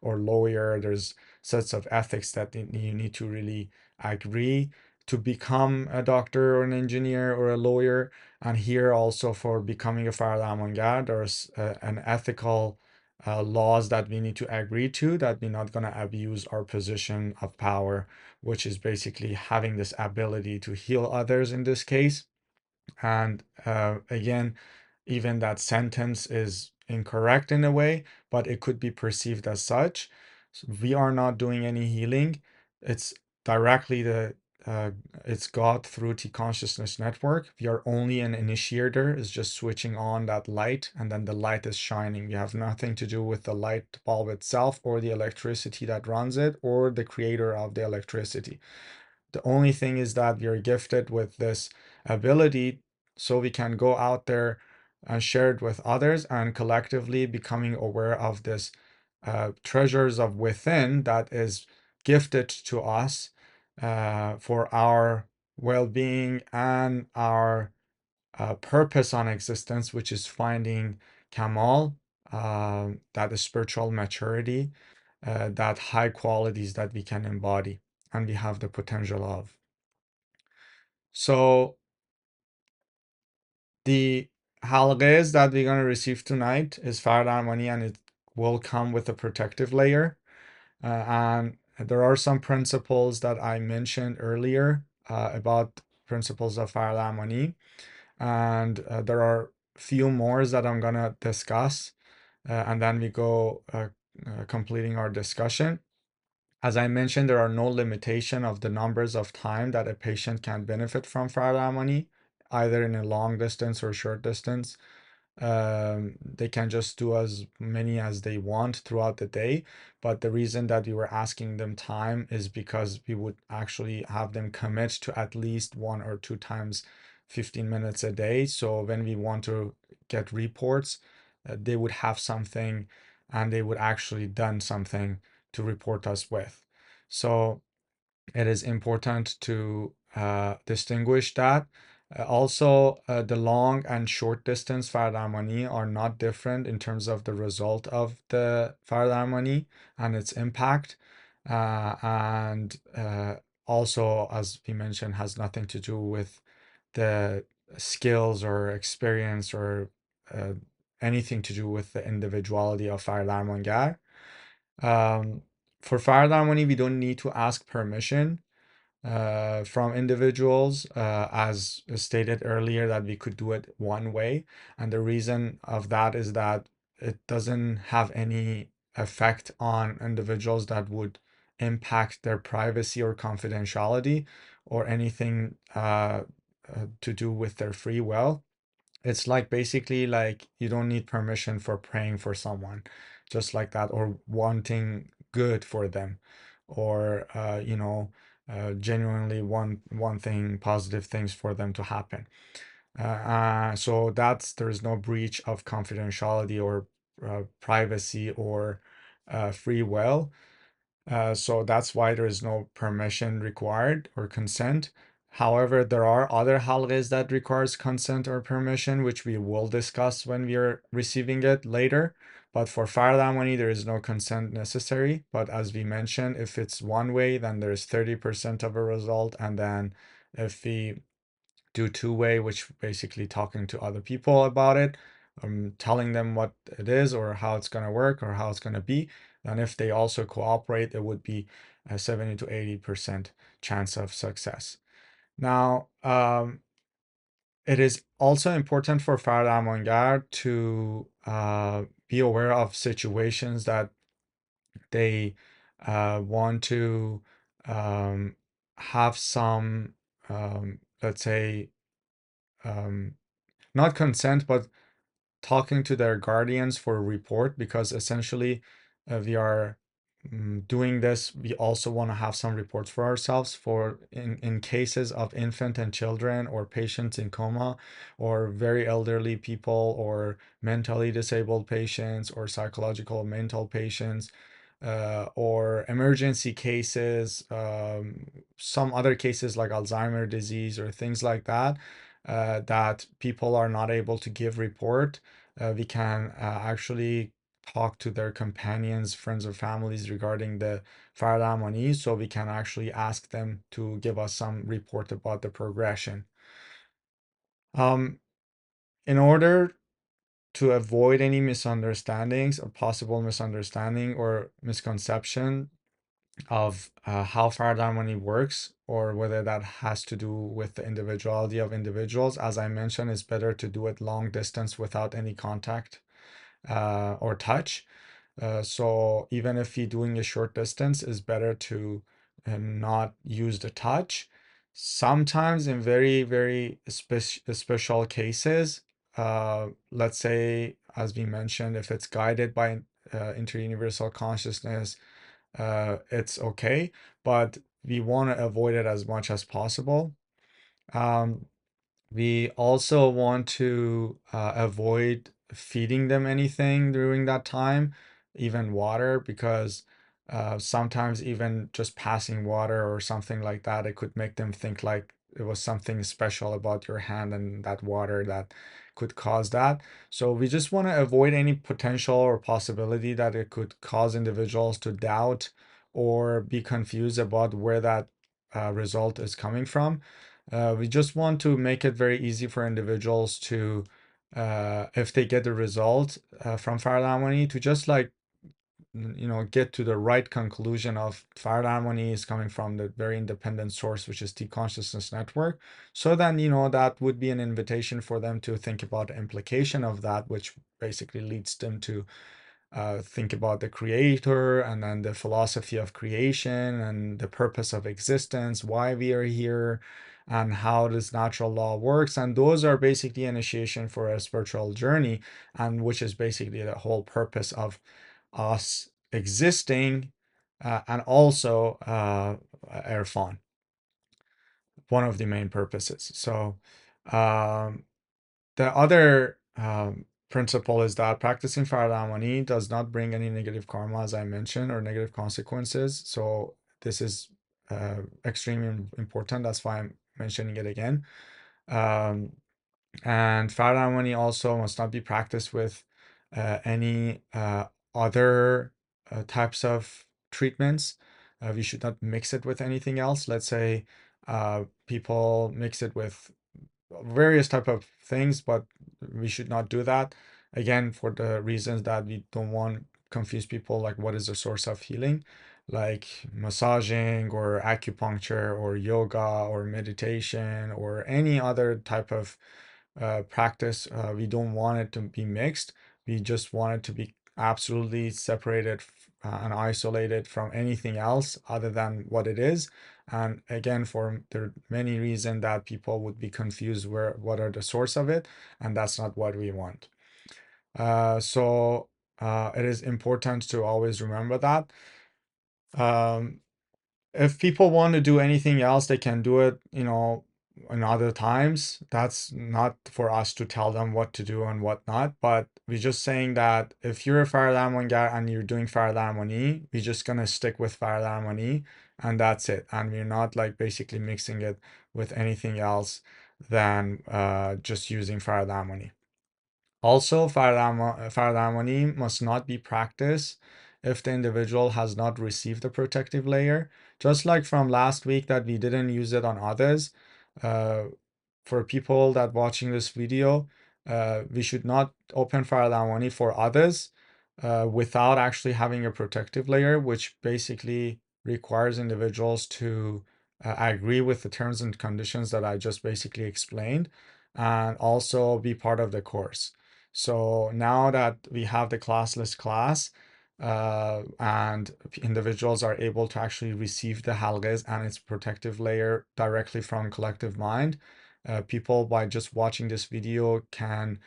or lawyer, there's sets of ethics that you need to really agree to become a doctor or an engineer or a lawyer. And here also for becoming a fire avant-garde, there's an ethical laws that we need to agree to, that we're not going to abuse our position of power, which is basically having this ability to heal others in this case. And again, even that sentence is incorrect in a way, but it could be perceived as such. So we are not doing any healing. It's directly uh, it's God through T consciousness network. We are only an initiator. It's just switching on that light, and then the light is shining. We have nothing to do with the light bulb itself or the electricity that runs it or the creator of the electricity. The only thing is that we are gifted with this ability, so we can go out there and share it with others, and collectively becoming aware of this treasures of within that is gifted to us for our well-being and our purpose on existence, which is finding Kamal, that is spiritual maturity, that high qualities that we can embody and we have the potential of. So the halqas that we're going to receive tonight is Fard Armani, and it will come with a protective layer. And There are some principles that I mentioned earlier about principles of fire harmony, and there are few more that I'm gonna discuss, and then we go completing our discussion. As I mentioned, there are no limitation of the numbers of time that a patient can benefit from fire harmony, either in a long distance or short distance. They can just do as many as they want throughout the day. But the reason that we were asking them time is because we would actually have them commit to at least 1 or 2 times 15 minutes a day. So when we want to get reports, they would have something and they would actually done something to report us with. So it is important to distinguish that. Also, the long and short distance fire harmony are not different in terms of the result of the fire harmony and its impact. And also, as we mentioned, has nothing to do with the skills or experience or uh, anything to do with the individuality of fire harmonger. Um, for fire harmony, we don't need to ask permission from individuals, as stated earlier, that we could do it one way. And the reason of that is that it doesn't have any effect on individuals that would impact their privacy or confidentiality or anything to do with their free will. It's like basically like you don't need permission for praying for someone, just like that, or wanting good for them, or genuinely wanting positive things for them to happen. So there's no breach of confidentiality or privacy or free will. So that's why there is no permission required or consent. However, there are other halghehs that requires consent or permission, which we will discuss when we are receiving it later. But for fire harmony, there is no consent necessary. But as we mentioned, if it's one way, then there's 30% of a result. And then if we do two-way, which basically talking to other people about it, telling them what it is or how it's going to work or how it's going to be. And if they also cooperate, it would be a 70 to 80% chance of success. Now, it is also important for fire avant-garde to be aware of situations that they want to um, have some, let's say, um, not consent, but talking to their guardians for a report, because essentially we are doing this. We also want to have some reports for ourselves for in cases of infant and children or patients in coma or very elderly people or mentally disabled patients or psychological mental patients, or emergency cases, some other cases like Alzheimer disease or things like that, that people are not able to give report. We can actually talk to their companions, friends, or families regarding the fire harmony, so we can actually ask them to give us some report about the progression. Um, in order to avoid any misunderstandings or possible misunderstanding or misconception of how fire harmony works, or whether that has to do with the individuality of individuals, as I mentioned, it's better to do it long distance without any contact or touch. So even if you're doing a short distance, it's better to not use the touch. Sometimes in very, very special cases, let's say, as we mentioned, if it's guided by interuniversal consciousness, it's okay, but we want to avoid it as much as possible. Um, we also want to avoid feeding them anything during that time, even water, because sometimes even just passing water or something like that, it could make them think like it was something special about your hand and that water that could cause that. So we just want to avoid any potential or possibility that it could cause individuals to doubt or be confused about where that result is coming from. We just want to make it very easy for individuals to, if they get the result from fire harmony, to just like get to the right conclusion of Fire harmony is coming from the very independent source, which is the consciousness network. So then, that would be an invitation for them to think about the implication of that, which basically leads them to think about the creator and then the philosophy of creation and the purpose of existence, why we are here, and how this natural law works. And those are basically initiation for a spiritual journey, and which is basically the whole purpose of us existing, and also Erfan, one of the main purposes. So um, the other principle is that practicing Faradamani does not bring any negative karma, as I mentioned, or negative consequences. So this is extremely important. That's why I'm mentioning it again. Um, and Faradamani also must not be practiced with any other types of treatments. We should not mix it with anything else. Let's say people mix it with various type of things, but we should not do that, again, for the reasons that we don't want confuse people, like what is the source of healing, like massaging or acupuncture or yoga or meditation or any other type of practice. We don't want it to be mixed. We just want it to be absolutely separated and isolated from anything else other than what it is. And again, for there are many reasons that people would be confused what are the source of it, and that's not what we want. So it is important to always remember that. Um, if people want to do anything else, they can do it, in other times. That's not for us to tell them what to do and what not. But we're just saying that if you're a Fire guy and you're doing Fire we're just gonna stick with Fire and that's it. And we're not like basically mixing it with anything else than just using Fire. Also, Faradamani must not be practiced if the individual has not received the protective layer. Just like from last week that we didn't use it on others, uh, for people that watching this video, we should not open Faradamani for others without actually having a protective layer, which basically requires individuals to agree with the terms and conditions that I just basically explained, and also be part of the course. So now that we have the classless class, and individuals are able to actually receive the halghehs and its protective layer directly from collective mind, people by just watching this video can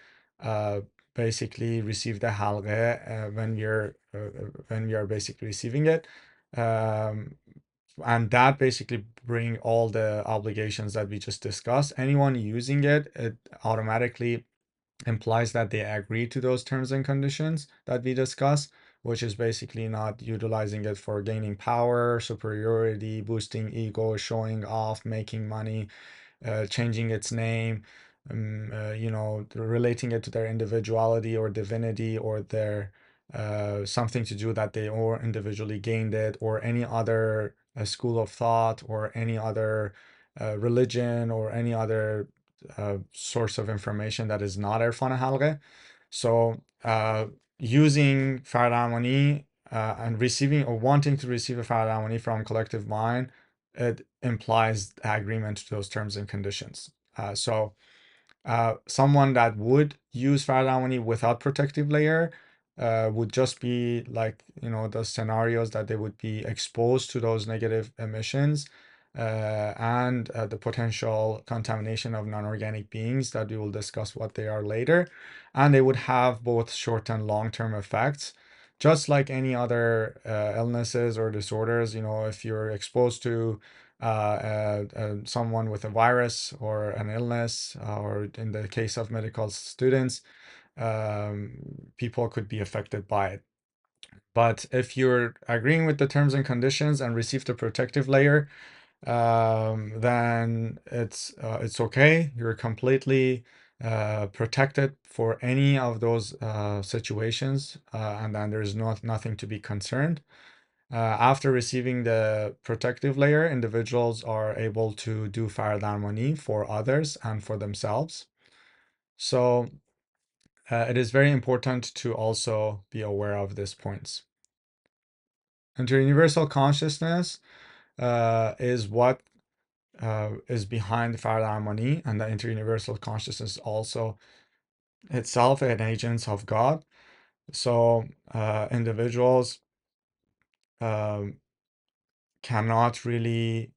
basically receive the halgheh when we are basically receiving it. Um, and that basically bring all the obligations that we just discussed. Anyone using it, it automatically implies that they agree to those terms and conditions that we discuss, which is basically not utilizing it for gaining power, superiority, boosting ego, showing off, making money, changing its name, relating it to their individuality or divinity or their something to do that they or individually gained it, or any other school of thought or any other religion or any other source of information that is not Erfan Halgheh. So using Faradamani and receiving or wanting to receive a Faradamani from collective mind, it implies agreement to those terms and conditions. So someone that would use Faradamani without protective layer would just be like, the scenarios that they would be exposed to those negative emissions and the potential contamination of non-organic beings that we will discuss what they are later. And they would have both short and long-term effects. Just like any other illnesses or disorders, if you're exposed to someone with a virus or an illness, or in the case of medical students, people could be affected by it. But if you're agreeing with the terms and conditions and receive the protective layer, then it's okay. You're completely protected for any of those situations, and then there's nothing to be concerned. After receiving the protective layer, individuals are able to do Faradamani for others and for themselves. So it is very important to also be aware of these points. Interuniversal consciousness is what is behind Farad Harmony, and the interuniversal consciousness is also itself an agent of God. So individuals um, cannot really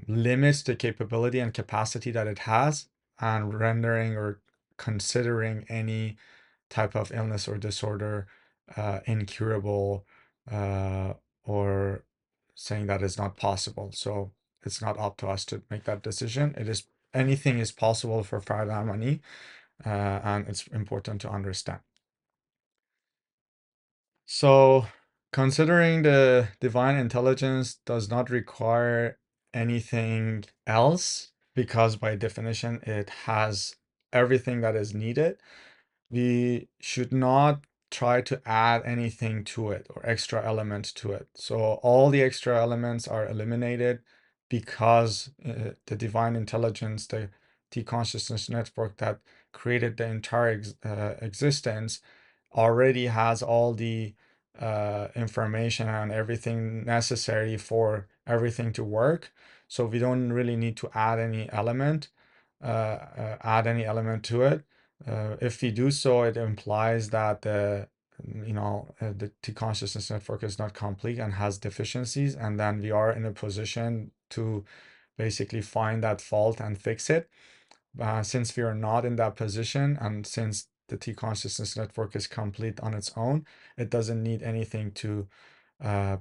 limit the capability and capacity that it has, and rendering or considering any type of illness or disorder incurable, or saying that is not possible. So it's not up to us to make that decision. It is anything is possible for Farad Amani, and it's important to understand. So, considering the divine intelligence does not require anything else, because by definition it has everything that is needed, we should not try to add anything to it or extra element to it. So all the extra elements are eliminated because the divine intelligence, the T consciousness network that created the entire existence, already has all the information and everything necessary for everything to work. So we don't really need to add any element to it. If we do so, it implies that the T consciousness network is not complete and has deficiencies, and then we are in a position to basically find that fault and fix it. Since we are not in that position, and since the T consciousness network is complete on its own, it doesn't need anything to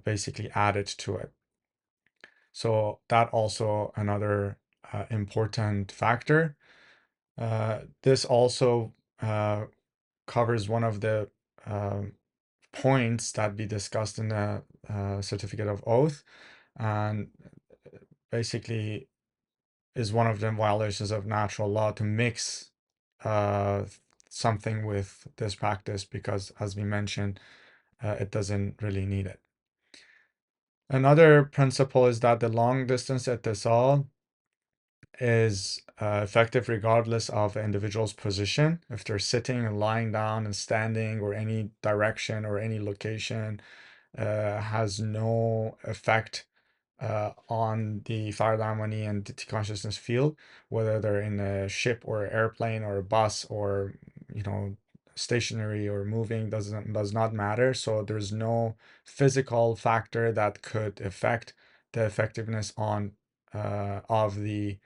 basically add it to it. So that also another important factor. This also covers one of the points that we discussed in the certificate of oath, and basically is one of the violations of natural law to mix uh, something with this practice, because as we mentioned, it doesn't really need it. Another principle is that the long distance etisal is effective regardless of the individual's position. If they're sitting and lying down and standing, or any direction or any location, has no effect on the Farad Harmony and the consciousness field, whether they're in a ship or airplane or a bus, or stationary or moving, does not matter. So there's no physical factor that could affect the effectiveness on of the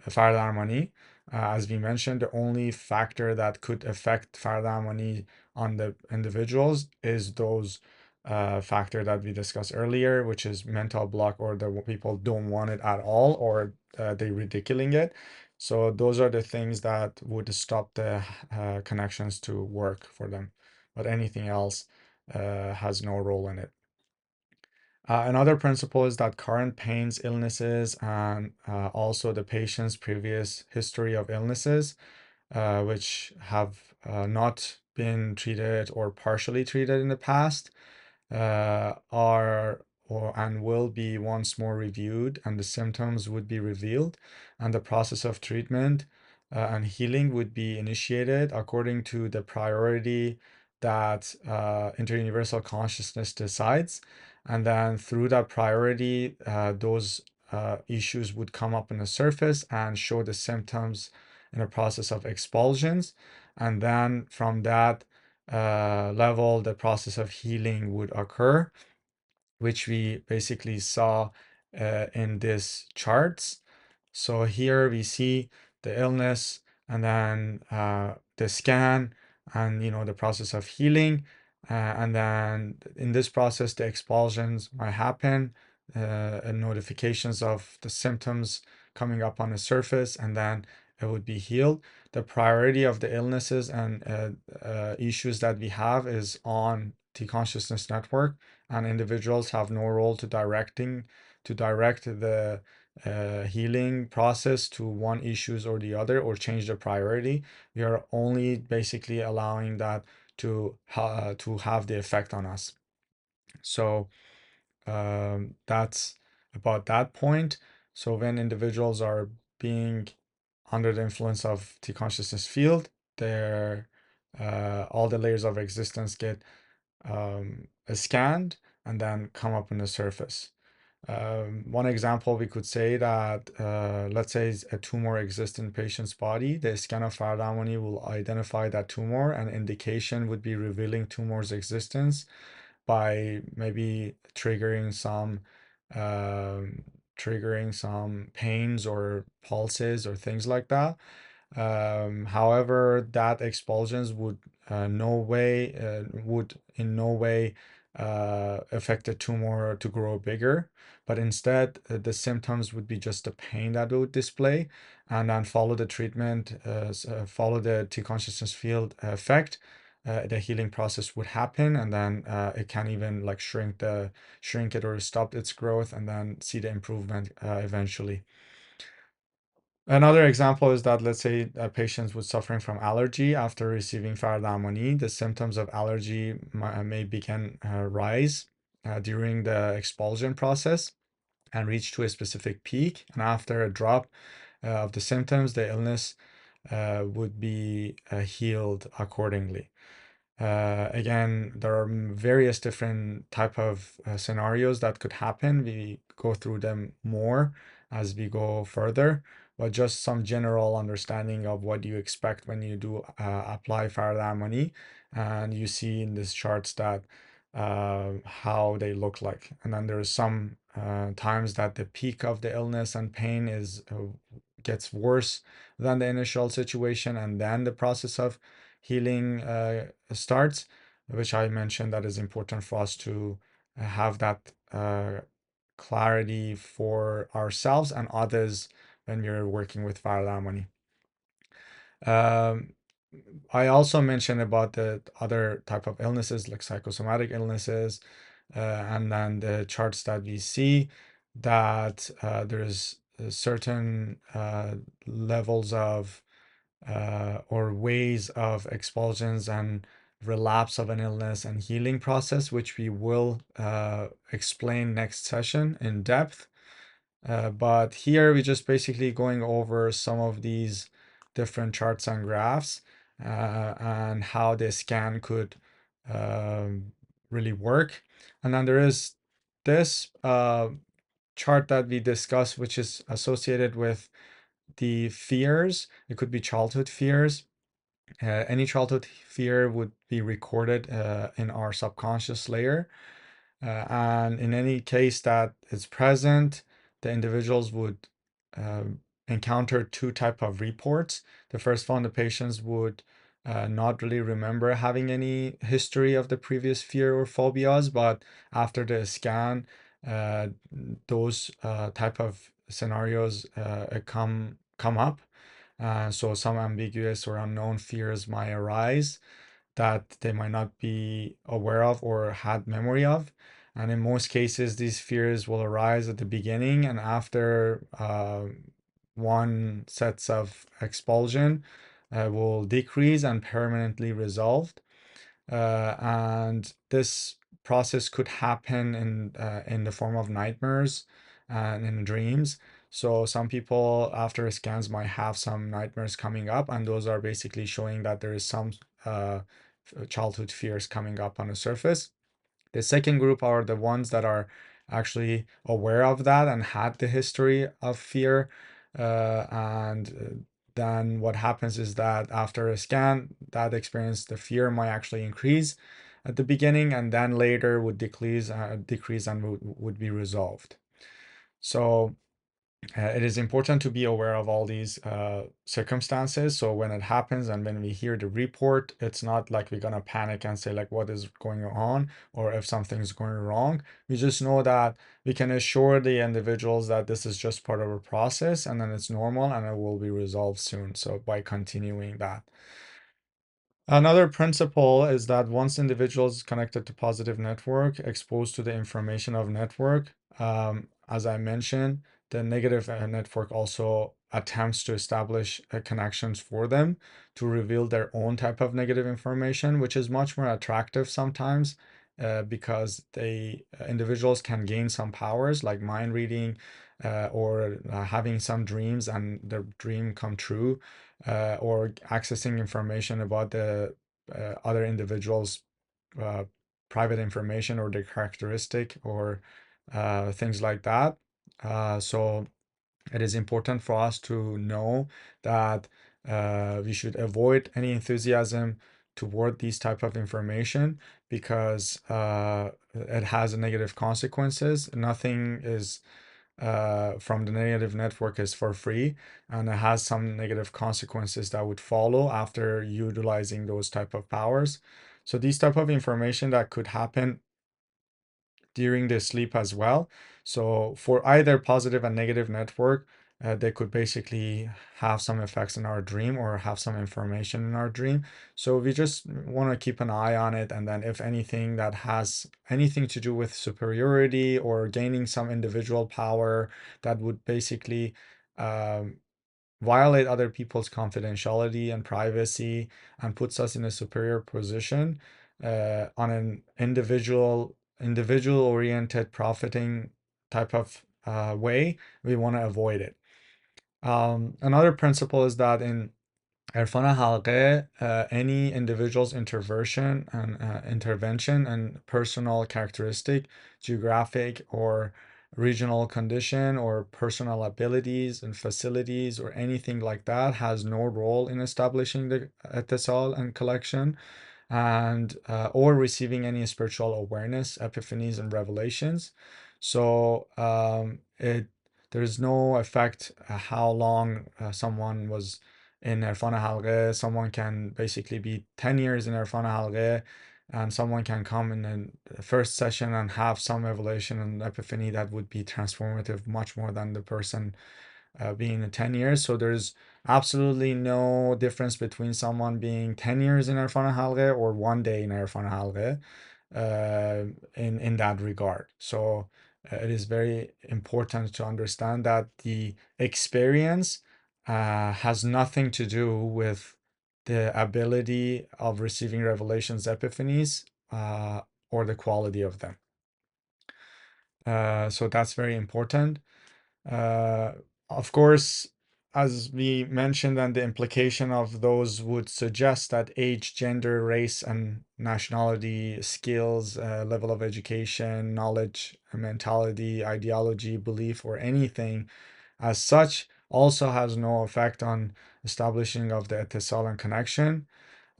Farad Harmony. As we mentioned, the only factor that could affect Farad Harmony on the individuals is those factor that we discussed earlier, which is mental block, or the people don't want it at all, or they ridiculing it. So those are the things that would stop the connections to work for them, but anything else has no role in it. Another principle is that current pains, illnesses, and also the patient's previous history of illnesses, which have not been treated or partially treated in the past, are or and will be once more reviewed, and the symptoms would be revealed, and the process of treatment and healing would be initiated according to the priority that interuniversal consciousness decides. And then through that priority, those issues would come up on the surface and show the symptoms in a process of expulsions. And then from that level, the process of healing would occur, which we basically saw in these charts. So here we see the illness, and then the scan, and the process of healing, and then in this process the expulsions might happen, and notifications of the symptoms coming up on the surface, and then it would be healed. The priority of the illnesses and issues that we have is on the consciousness network, and individuals have no role to direct the healing process to one issues or the other, or change the priority. We are only basically allowing that to have the effect on us. So that's about that point. So when individuals are being under the influence of the consciousness field, their all the layers of existence get scanned, and then come up on the surface. One example, we could say that, let's say a tumor exists in patient's body. The scan of Faraday will identify that tumor, and indication would be revealing tumor's existence by maybe um, triggering some pains or pulses or things like that. However, that expulsions would in no way affect the tumor to grow bigger, but instead the symptoms would be just the pain that it would display, and then follow the treatment, follow the T consciousness field effect. The healing process would happen, and then it can even like shrink it or stop its growth, and then see the improvement eventually. Another example is that, let's say a patient was suffering from allergy after receiving Fardamoni. The symptoms of allergy may begin rise during the expulsion process and reach to a specific peak. And after a drop of the symptoms, the illness would be healed accordingly. Again, there are various different type of scenarios that could happen. We go through them more as we go further, but just some general understanding of what you expect when you do apply Faraday money, and you see in these charts that how they look like. And then there's some times that the peak of the illness and pain is gets worse than the initial situation, and then the process of healing starts, which I mentioned that is important for us to have that clarity for ourselves and others when we're working with viral harmony. Um, I also mentioned about the other type of illnesses like psychosomatic illnesses, and then the charts that we see that there's certain levels of or ways of expulsions and relapse of an illness and healing process, which we will explain next session in depth. But here we're just basically going over some of these different charts and graphs and how the scan could um, really work. And then there is this chart that we discussed, which is associated with the fears. It could be childhood fears. Any childhood fear would be recorded in our subconscious layer. And in any case that is present, the individuals would encounter two type of reports. The first one, the patients would not really remember having any history of the previous fear or phobias, but after the scan, uh, those type of scenarios come up. So some ambiguous or unknown fears might arise that they might not be aware of or had memory of. And in most cases, these fears will arise at the beginning, and after one sets of expulsion will decrease and permanently resolved. And this process could happen in the form of nightmares and in dreams. So some people after scans might have some nightmares coming up, and those are basically showing that there is some uh, childhood fears coming up on the surface. The second group are the ones that are actually aware of that and had the history of fear. And then what happens is that after a scan, that experience, the fear might actually increase at the beginning, and then later would decrease and would be resolved. So it is important to be aware of all these circumstances. So when it happens and when we hear the report, it's not like we're gonna panic and say like what is going on or if something's going wrong. We just know that we can assure the individuals that this is just part of a process and then it's normal and it will be resolved soon. So by continuing that. Another principle is that once individuals connected to positive network, exposed to the information of network, as I mentioned, the negative network also attempts to establish connections for them to reveal their own type of negative information, which is much more attractive sometimes because they individuals can gain some powers like mind reading or having some dreams and their dream come true or accessing information about the other individuals' uh, private information or their characteristic or things like that. So it is important for us to know that we should avoid any enthusiasm toward these type of information because it has negative consequences. Nothing is from the negative network is for free, and it has some negative consequences that would follow after utilizing those type of powers. So these type of information that could happen during the sleep as well. So for either positive and negative network, they could basically have some effects in our dream or have some information in our dream. So we just want to keep an eye on it. And then if anything that has anything to do with superiority or gaining some individual power that would basically um, violate other people's confidentiality and privacy and puts us in a superior position on an individual oriented profiting type of way, we want to avoid it. Another principle is that in Erfan Halgheh, any individual's intervention and personal characteristic, geographic or regional condition or personal abilities and facilities or anything like that has no role in establishing the etisal and collection and or receiving any spiritual awareness, epiphanies, and revelations. So it there's no effect how long someone was in Erfan Halgheh. Someone can basically be 10 years in Erfan Halgheh, and someone can come in the first session and have some revelation and epiphany that would be transformative much more than the person being in 10 years. So there's absolutely no difference between someone being 10 years in Erfan Halgheh or 1 day in Erfan Halgheh in that regard. So it is very important to understand that the experience has nothing to do with the ability of receiving revelations, epiphanies, or the quality of them. So that's very important. Uh, of course, as we mentioned, and the implication of those would suggest that age, gender, race, and nationality, skills, level of education, knowledge, mentality, ideology, belief, or anything as such also has no effect on establishing of the etisal and connection.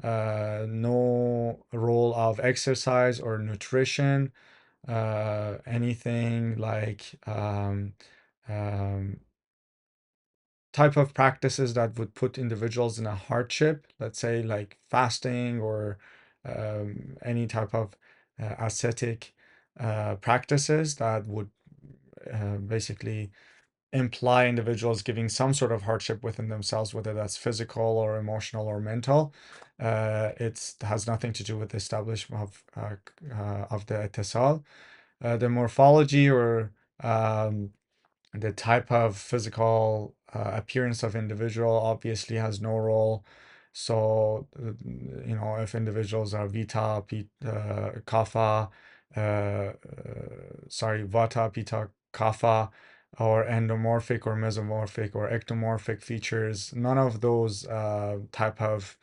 No role of exercise or nutrition, anything like um, type of practices that would put individuals in a hardship, let's say like fasting or any type of ascetic practices that would basically imply individuals giving some sort of hardship within themselves, whether that's physical or emotional or mental. It has nothing to do with the establishment of the etisal. The morphology or the type of physical appearance of individual obviously has no role. So, if individuals are kapha, vata, pitta, kapha, or endomorphic or mesomorphic or ectomorphic features, none of those type of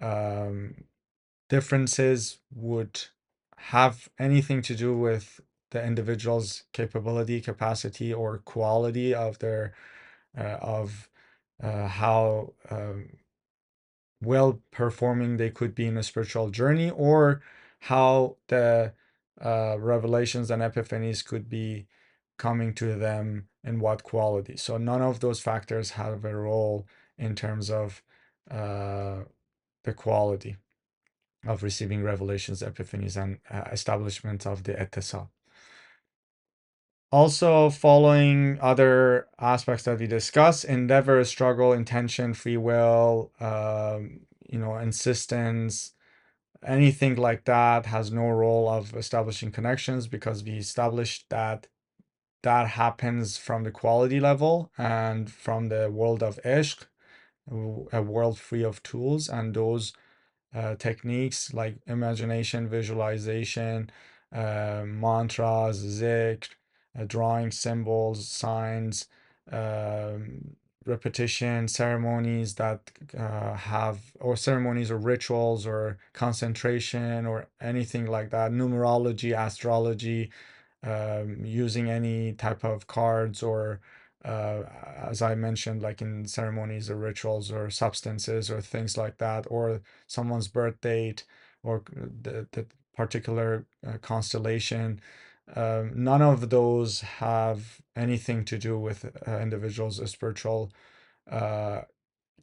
um, differences would have anything to do with the individual's capability, capacity, or quality of their of how well performing they could be in a spiritual journey, or how the revelations and epiphanies could be coming to them in what quality. So none of those factors have a role in terms of the quality of receiving revelations, epiphanies, and establishment of the etisal. Also, following other aspects that we discuss, endeavor, struggle, intention, free will, insistence, anything like that has no role of establishing connections because we established that that happens from the quality level and from the world of ishq, a world free of tools, and those techniques like imagination, visualization, mantras, zikr, drawing symbols, signs, repetition, ceremonies that or ceremonies or rituals or concentration or anything like that, numerology, astrology, using any type of cards or as I mentioned, like in ceremonies or rituals or substances or things like that, or someone's birth date or the particular constellation. None of those have anything to do with individuals' spiritual uh,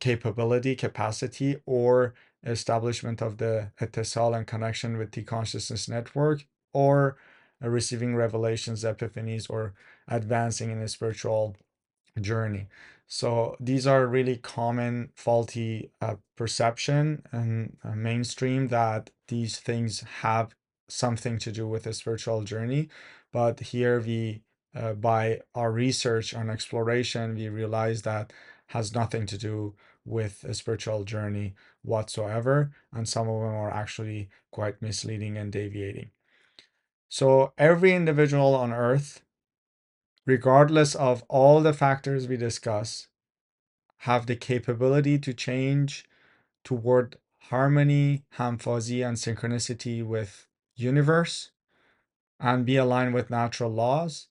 capacity, or establishment of the etisal and connection with the consciousness network, or receiving revelations, epiphanies, or advancing in a spiritual journey. So these are really common faulty perception and mainstream that these things have something to do with a spiritual journey. But here we, by our research and exploration, we realize that has nothing to do with a spiritual journey whatsoever, and some of them are actually quite misleading and deviating. So every individual on earth, regardless of all the factors we discuss, have the capability to change toward harmony, hamfazi, and synchronicity with universe, and be aligned with natural laws,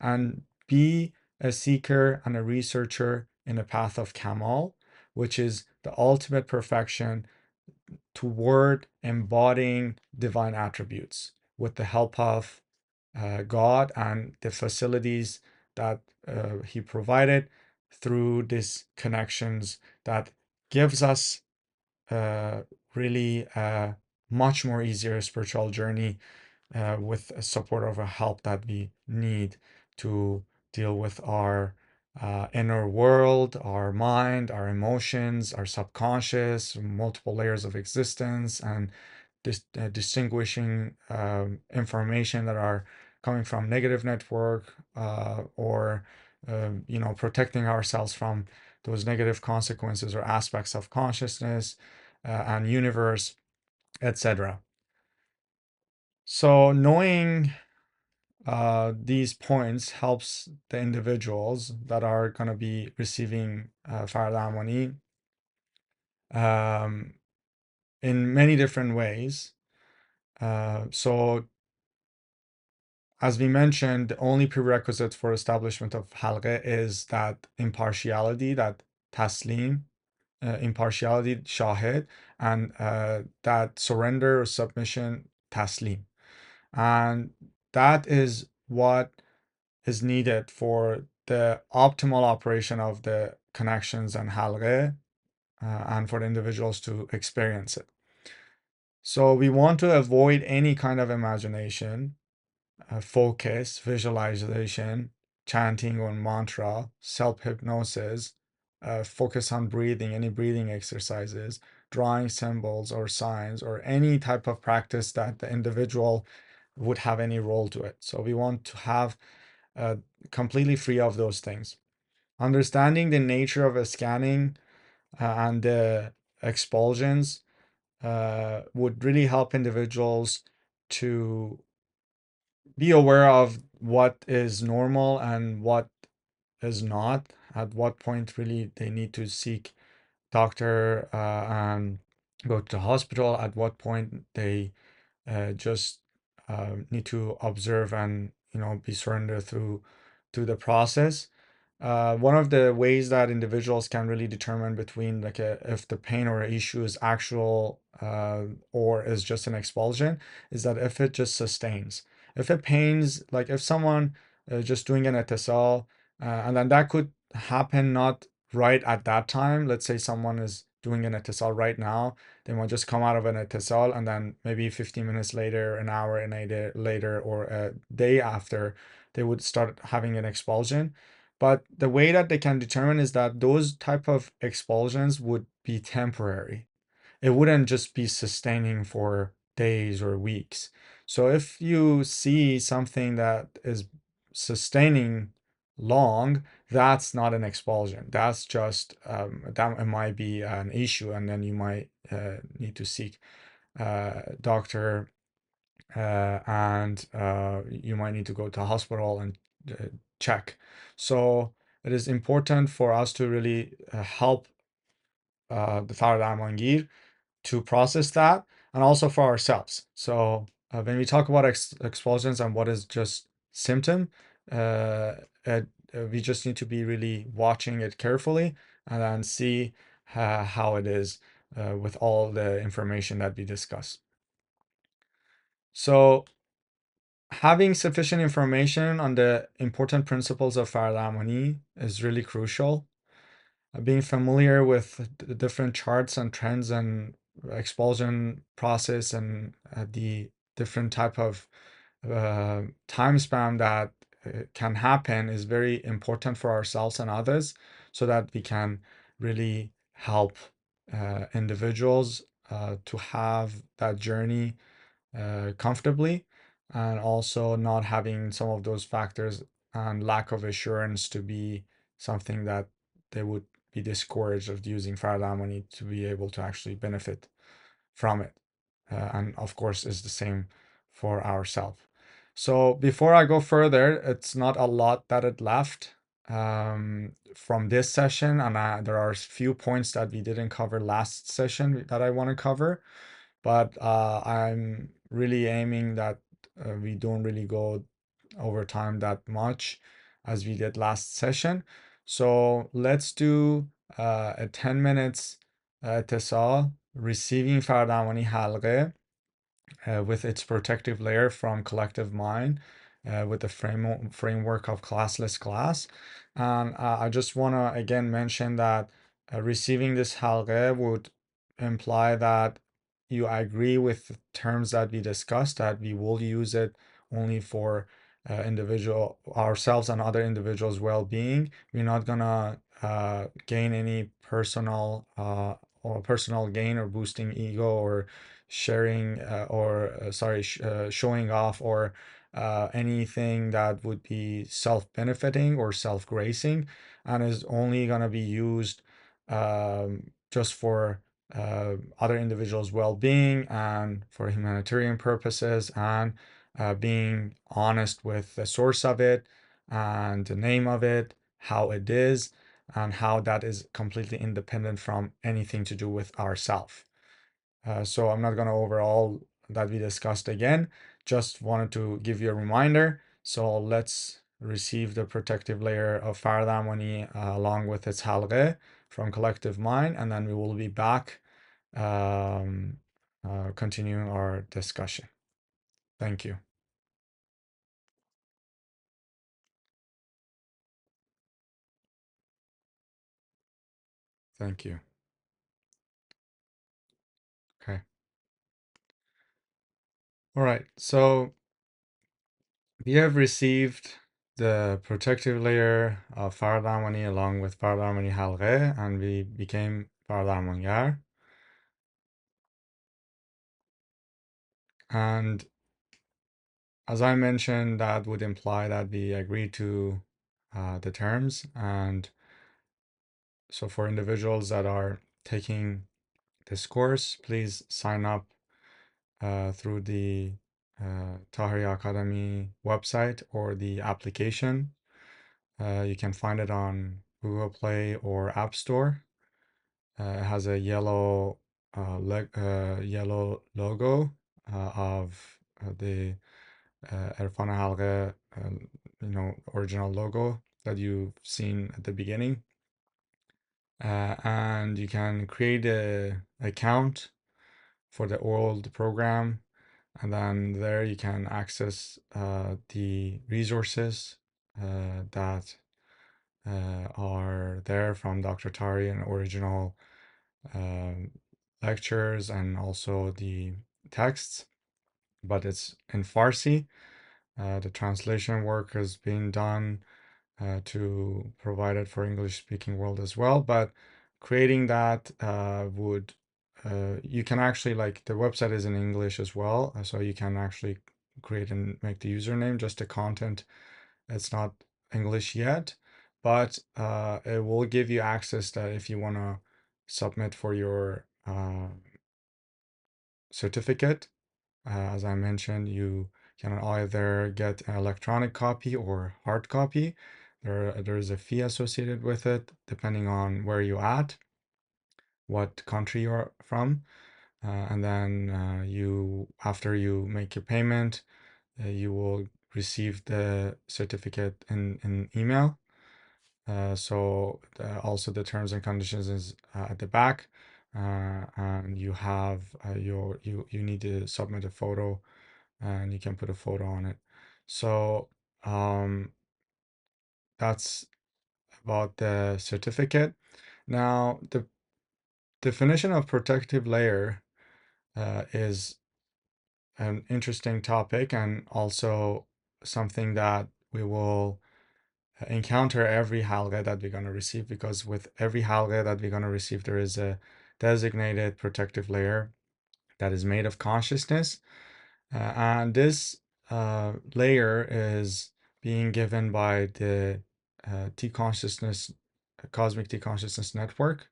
and be a seeker and a researcher in a path of Kamal, which is the ultimate perfection toward embodying divine attributes with the help of God and the facilities that He provided through these connections that gives us uh, really a much more easier spiritual journey with support of a help that we need to deal with our inner world, our mind, our emotions, our subconscious, multiple layers of existence, and distinguishing information that are coming from negative network or protecting ourselves from those negative consequences or aspects of consciousness and universe, etc. So knowing these points helps the individuals that are going to be receiving Farad Amwani um, in many different ways. So as we mentioned, the only prerequisite for establishment of halqa is that impartiality, that taslim, impartiality, shahid, and that surrender or submission, taslim. And that is what is needed for the optimal operation of the connections and halqa, and for the individuals to experience it. So we want to avoid any kind of imagination, focus, visualization, chanting or mantra, self hypnosis, focus on breathing, any breathing exercises, drawing symbols or signs, or any type of practice that the individual would have any role to it. So we want to have completely free of those things. Understanding the nature of a scanning and the expulsions would really help individuals to be aware of what is normal and what is not, at what point really they need to seek doctor and go to the hospital, at what point they just need to observe and be surrendered through the process. One of the ways that individuals can really determine between like if the pain or issue is actual or is just an expulsion is that if it just sustains. If it pains, like if someone just doing an etisol, and then that could happen not right at that time. Let's say someone is doing an etisol right now, they might just come out of an etisol and then maybe 15 minutes later, an hour and a day later, or a day after, they would start having an expulsion. But the way that they can determine is that those type of expulsions would be temporary. It wouldn't just be sustaining for days or weeks. So if you see something that is sustaining long, that's not an expulsion. That's just that it might be an issue, and then you might need to seek doctor, and you might need to go to a hospital and check. So it is important for us to really help the Faradarmangir to process that, and also for ourselves. So when we talk about expulsions and what is just symptom, uh, we just need to be really watching it carefully and then see how it is with all the information that we discuss. So having sufficient information on the important principles of Faradarmani is really crucial. Being familiar with the different charts and trends and expulsion process and the different type of time span that can happen is very important for ourselves and others, so that we can really help individuals to have that journey comfortably, and also not having some of those factors and lack of assurance to be something that they would be discouraged of using Faradar money to be able to actually benefit from it. And of course, is the same for ourselves. So before I go further, it's not a lot that it left from this session, and there are a few points that we didn't cover last session that I want to cover, but I'm really aiming that we don't really go over time that much as we did last session. So let's do a 10 minutes اتصال receiving فردامانی حلقه with its protective layer from collective mind, with the framework of classless class. And I just want to again mention that receiving this halqe would imply that you agree with the terms that we discussed, that we will use it only for individual ourselves and other individuals' well-being. We're not gonna gain any personal or personal gain or boosting ego or sharing or sorry showing off or anything that would be self-benefiting or self-gracing, and is only going to be used just for other individuals' well-being and for humanitarian purposes, and being honest with the source of it and the name of it, how it is, and how that is completely independent from anything to do with ourself. So I'm not going to overall that we discussed again, just wanted to give you a reminder. So let's receive the protective layer of Faradamani along with its halqe from collective mind, and then we will be back um, continuing our discussion. Thank you. Thank you. Okay. All right. So we have received the protective layer of Faradamani along with Faradamani halqe, and we became Faradamangar. And as I mentioned, that would imply that we agree to the terms. And so for individuals that are taking this course, please sign up through the Taheri Academy website or the application. You can find it on Google Play or App Store. It has a yellow logo of the Erfan Halgheh, original logo that you've seen at the beginning. And you can create a account for the old program, and then there you can access the resources that are there from Dr. Tari, and original um, lectures and also the texts, but it's in Farsi. The translation work has been done to provide it for English speaking world as well. But creating that would you can actually, like, the website is in English as well, so you can actually create and make the username, just the content. It's not English yet, but it will give you access that if you want to submit for your certificate. As I mentioned, you can either get an electronic copy or hard copy, There is a fee associated with it, depending on where you're at, what country you're from. And then after you make your payment, you will receive the certificate in email. Also the terms and conditions is at the back, and you have you need to submit a photo, and you can put a photo on it. So that's about the certificate. Now, the definition of protective layer is an interesting topic, and also something that we will encounter every halqa that we're going to receive, because with every halqa that we're going to receive, there is a designated protective layer that is made of consciousness. And this layer is being given by the T consciousness, cosmic T consciousness network.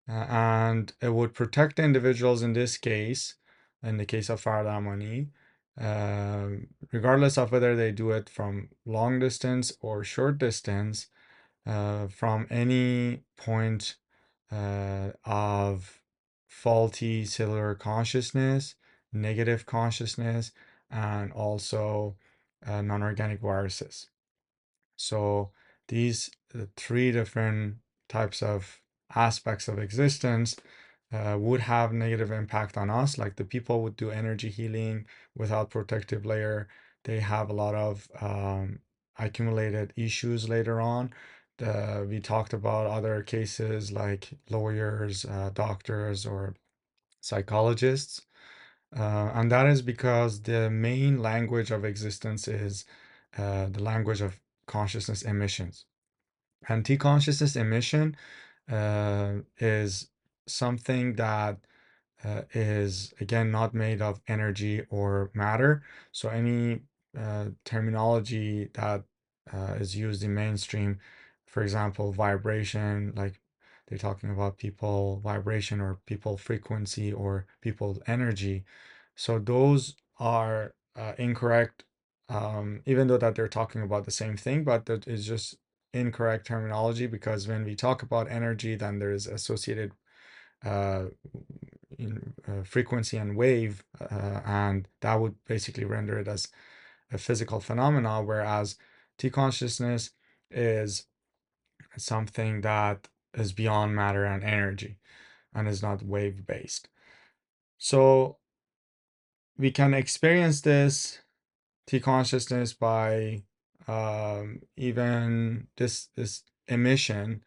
And it would protect the individuals in this case, in the case of Farad Amani, regardless of whether they do it from long distance or short distance, from any point of faulty cellular consciousness, negative consciousness, and also non-organic viruses. So these three different types of aspects of existence would have negative impact on us. Like the people would do energy healing without protective layer, they have a lot of accumulated issues later on. We talked about other cases like lawyers, doctors, or psychologists. And that is because the main language of existence is the language of consciousness emissions. Anti-consciousness emission is something that is again not made of energy or matter. So any terminology that is used in mainstream, for example, vibration, like they're talking about people vibration or people frequency or people energy. So those are incorrect, even though that they're talking about the same thing, but that is just incorrect terminology, because when we talk about energy, then there is associated uh, frequency and wave, and that would basically render it as a physical phenomena, whereas T consciousness is something that is beyond matter and energy and is not wave based. So we can experience this T consciousness by even this emission,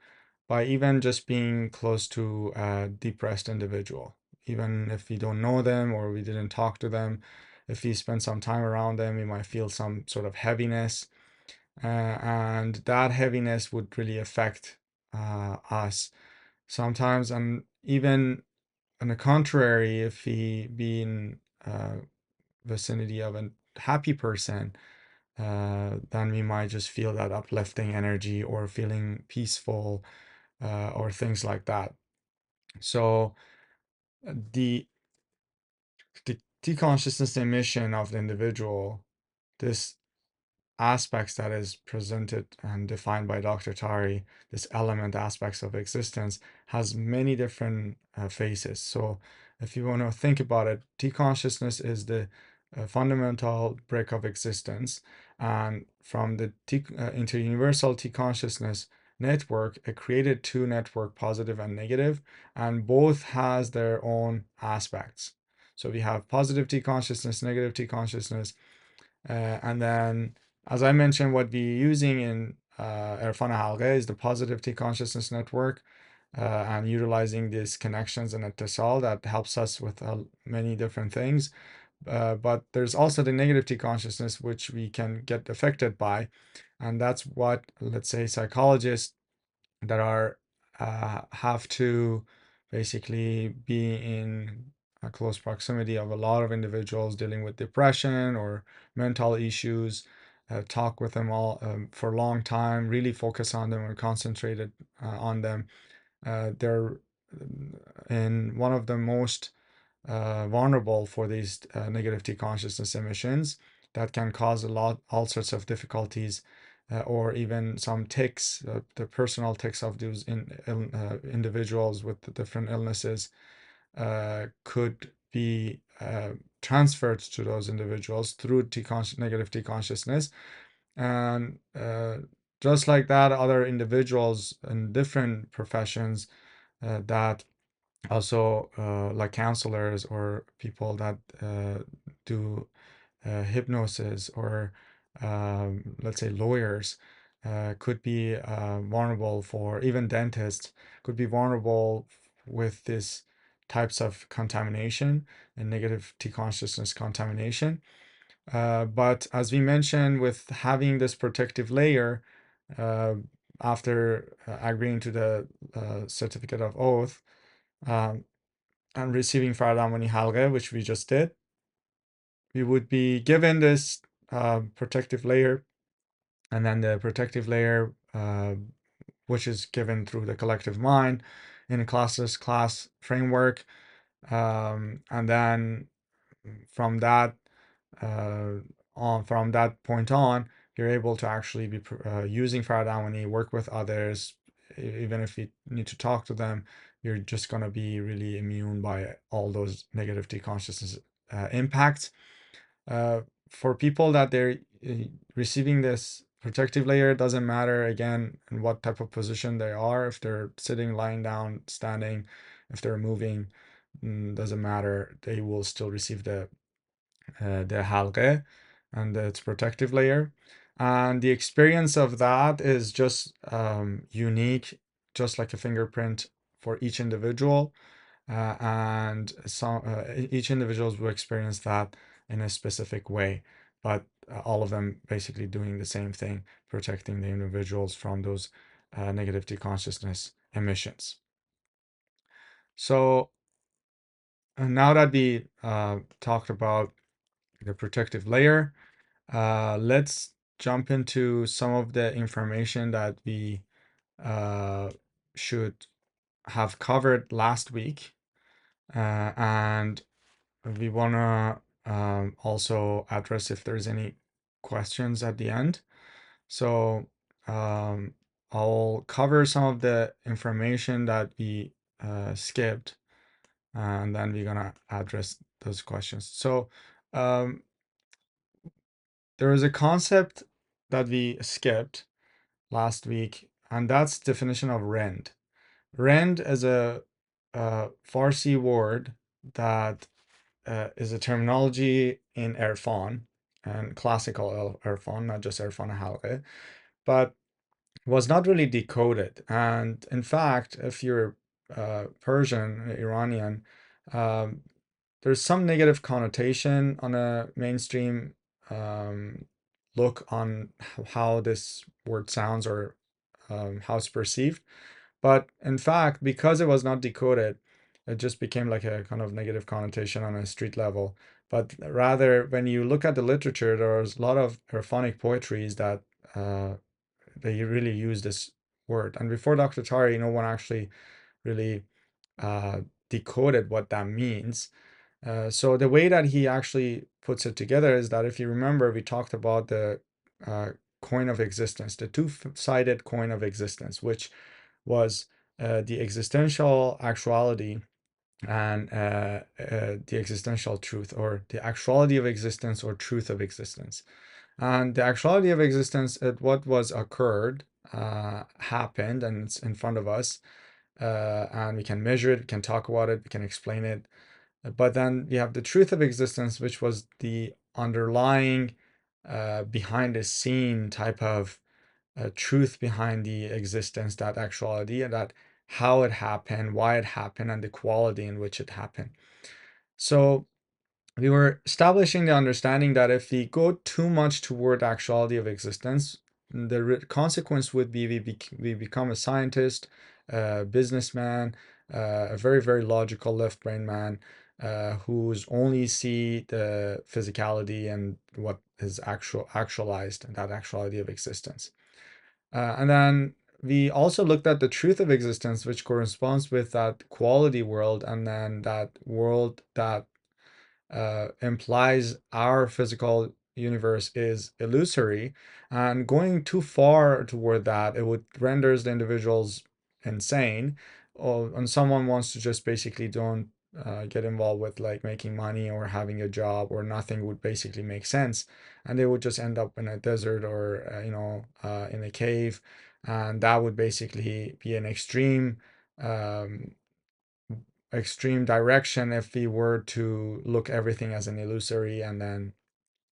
by even just being close to a depressed individual, even if we don't know them or we didn't talk to them. If we spend some time around them, we might feel some sort of heaviness, and that heaviness would really affect us sometimes. And even on the contrary, if we be in vicinity of a happy person, then we might just feel that uplifting energy or feeling peaceful, or things like that. So the the T-consciousness emission of the individual, this aspects that is presented and defined by Dr. Taheri, this element aspects of existence, has many different faces. So if you want to think about it, T-consciousness is the fundamental brick of existence. And from the Interuniversal T-consciousness network, it created two network, positive and negative, and both has their own aspects. So we have positive T-consciousness, negative T-consciousness, and then, as I mentioned, what we're using in Erfan Halgheh is the positive T consciousness network, and utilizing these connections and ittisal that helps us with many different things. But there's also the negative T consciousness, which we can get affected by. And that's what, let's say, psychologists that are have to basically be in a close proximity of a lot of individuals dealing with depression or mental issues, talk with them all for a long time, really focus on them and concentrated on them. They're in one of the most vulnerable for these negative T consciousness emissions that can cause all sorts of difficulties or even some tics, the personal tics of those individuals with the different illnesses could be transferred to those individuals through negative T consciousness. And just like that, other individuals in different professions that also like counselors or people that do hypnosis, or let's say lawyers, could be vulnerable for, even dentists could be vulnerable with this types of contamination and negative T consciousness contamination. But as we mentioned, with having this protective layer, uh, after agreeing to the certificate of oath, um, and receiving Erfan Halgheh, which we just did, we would be given this protective layer, and then the protective layer, which is given through the collective mind in a classless class framework. And then from that from that point on, you're able to actually be using Faradawani, work with others. Even if you need to talk to them, you're just going to be really immune by all those negative T consciousness impacts. For people that they're receiving this protective layer, it doesn't matter again in what type of position they are, if they're sitting, lying down, standing, if they're moving, doesn't matter, they will still receive the halqeh and its protective layer. And the experience of that is just unique, just like a fingerprint for each individual. And some each individuals will experience that in a specific way, but all of them basically doing the same thing, protecting the individuals from those negative T consciousness emissions. So now that we talked about the protective layer, let's jump into some of the information that we should have covered last week. And we want to also address if there's any questions at the end. So I'll cover some of the information that we skipped, and then we're going to address those questions. So um, there is a concept that we skipped last week, and that's definition of rend. Rend is a Farsi word that is a terminology in Erfan, and classical Erfan, not just Erfan Halgheh, but was not really decoded. And in fact, if you're Persian, Iranian, um, there's some negative connotation on a mainstream um, look on how this word sounds, or how it's perceived. But in fact, because it was not decoded, it just became like a kind of negative connotation on a street level. But rather, when you look at the literature, there's a lot of Irfanic poetries that they really use this word. And before Dr. Taheri, no one actually really uh, decoded what that means. So the way that he actually puts it together is that, if you remember, we talked about the uh, coin of existence, the two-sided coin of existence, which was the existential actuality and the existential truth, or the actuality of existence or truth of existence. And the actuality of existence, what was occurred, happened, and it's in front of us, and we can measure it, we can talk about it, we can explain it. But then we have the truth of existence, which was the underlying, behind the scene type of truth behind the existence, that actuality, and that how it happened, why it happened, and the quality in which it happened. So we were establishing the understanding that if we go too much toward actuality of existence, the consequence would be we become a scientist, a businessman, a very, very logical left brain man, who's only see the physicality and what is actualized, and that actuality of existence. And then we also looked at the truth of existence, which corresponds with that quality world, and then that world that implies our physical universe is illusory, and going too far toward that, it would renders the individuals insane. Or and someone wants to just basically don't get involved with like making money or having a job, or nothing would basically make sense, and they would just end up in a desert, or in a cave, and that would basically be an um, extreme direction if we were to look everything as an illusory, and then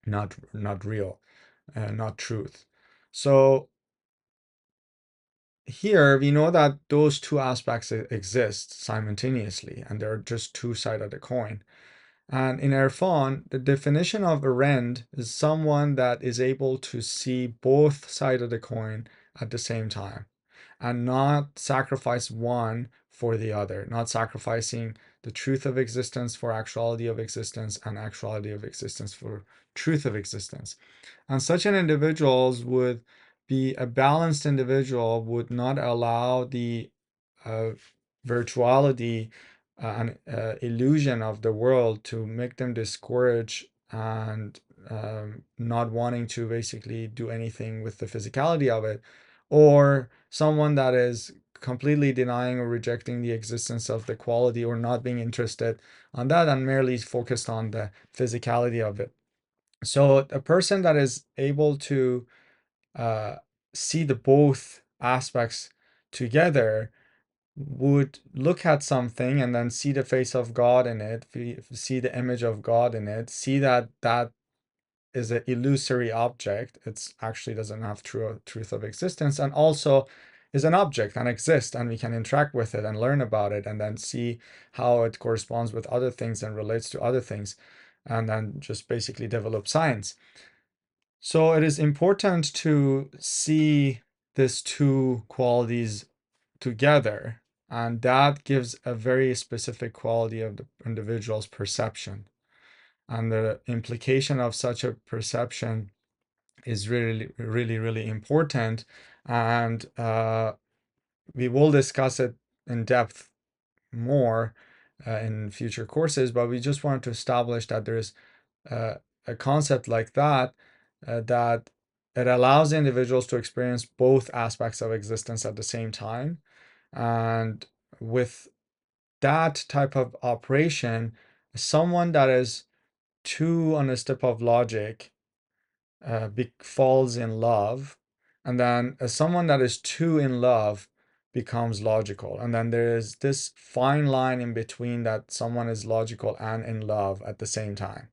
not real, not truth. So here we know that those two aspects exist simultaneously, and they're just two sides of the coin. And in Erfan, the definition of a rend is someone that is able to see both sides of the coin at the same time, and not sacrifice one for the other, not sacrificing the truth of existence for actuality of existence, and actuality of existence for truth of existence. And such an individual would be a balanced individual, would not allow the uh, virtuality and illusion of the world to make them discouraged, and not wanting to basically do anything with the physicality of it, or someone that is completely denying or rejecting the existence of the quality, or not being interested on that and merely focused on the physicality of it. So a person that is able to uh, see the both aspects together would look at something and then see the face of God in it, see the image of God in it, see that that is an illusory object. It's actually doesn't have true truth of existence, and also is an object and exists, and we can interact with it and learn about it, and then see how it corresponds with other things and relates to other things, and then just basically develop science. So it is important to see these two qualities together, and that gives a very specific quality of the individual's perception. And the implication of such a perception is really, really, really important. And we will discuss it in depth more in future courses, but we just wanted to establish that there's uh, a concept like that, that it allows individuals to experience both aspects of existence at the same time. And with that type of operation, someone that is too on a step of logic falls in love, and then someone that is too in love becomes logical, and then there is this fine line in between, that someone is logical and in love at the same time,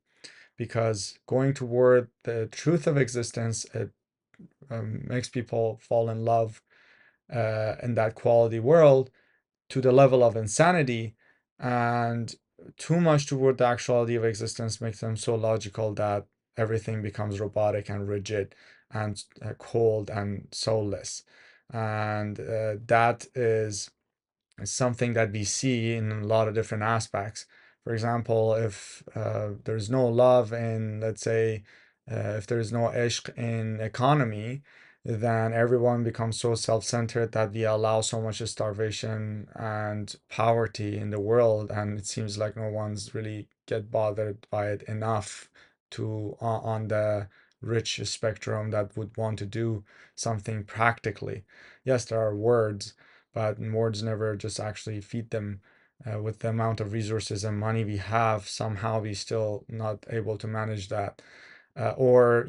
because going toward the truth of existence, it makes people fall in love in that quality world to the level of insanity, and too much toward the actuality of existence makes them so logical that everything becomes robotic and rigid and cold and soulless. And that is something that we see in a lot of different aspects. For example, if there's no love in, let's say, if there's no ishq in economy, then everyone becomes so self-centered that we allow so much starvation and poverty in the world, and it seems like no one's really get bothered by it enough to on the rich spectrum that would want to do something practically. Yes, there are words, but words never just actually feed them. With the amount of resources and money we have, somehow we still not able to manage that. Or,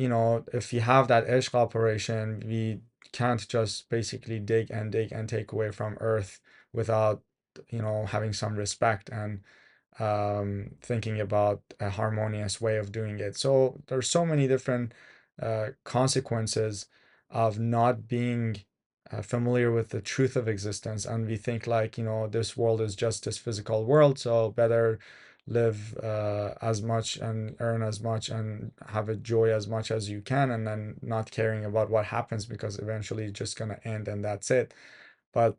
if we have that ishq operation, we can't just basically dig and take away from earth without, having some respect and thinking about a harmonious way of doing it. So there's so many different consequences of not being familiar with the truth of existence, and we think like, this world is just this physical world, so better live as much and earn as much and have a joy as much as you can, and then not caring about what happens, because eventually it's just gonna end and that's it. But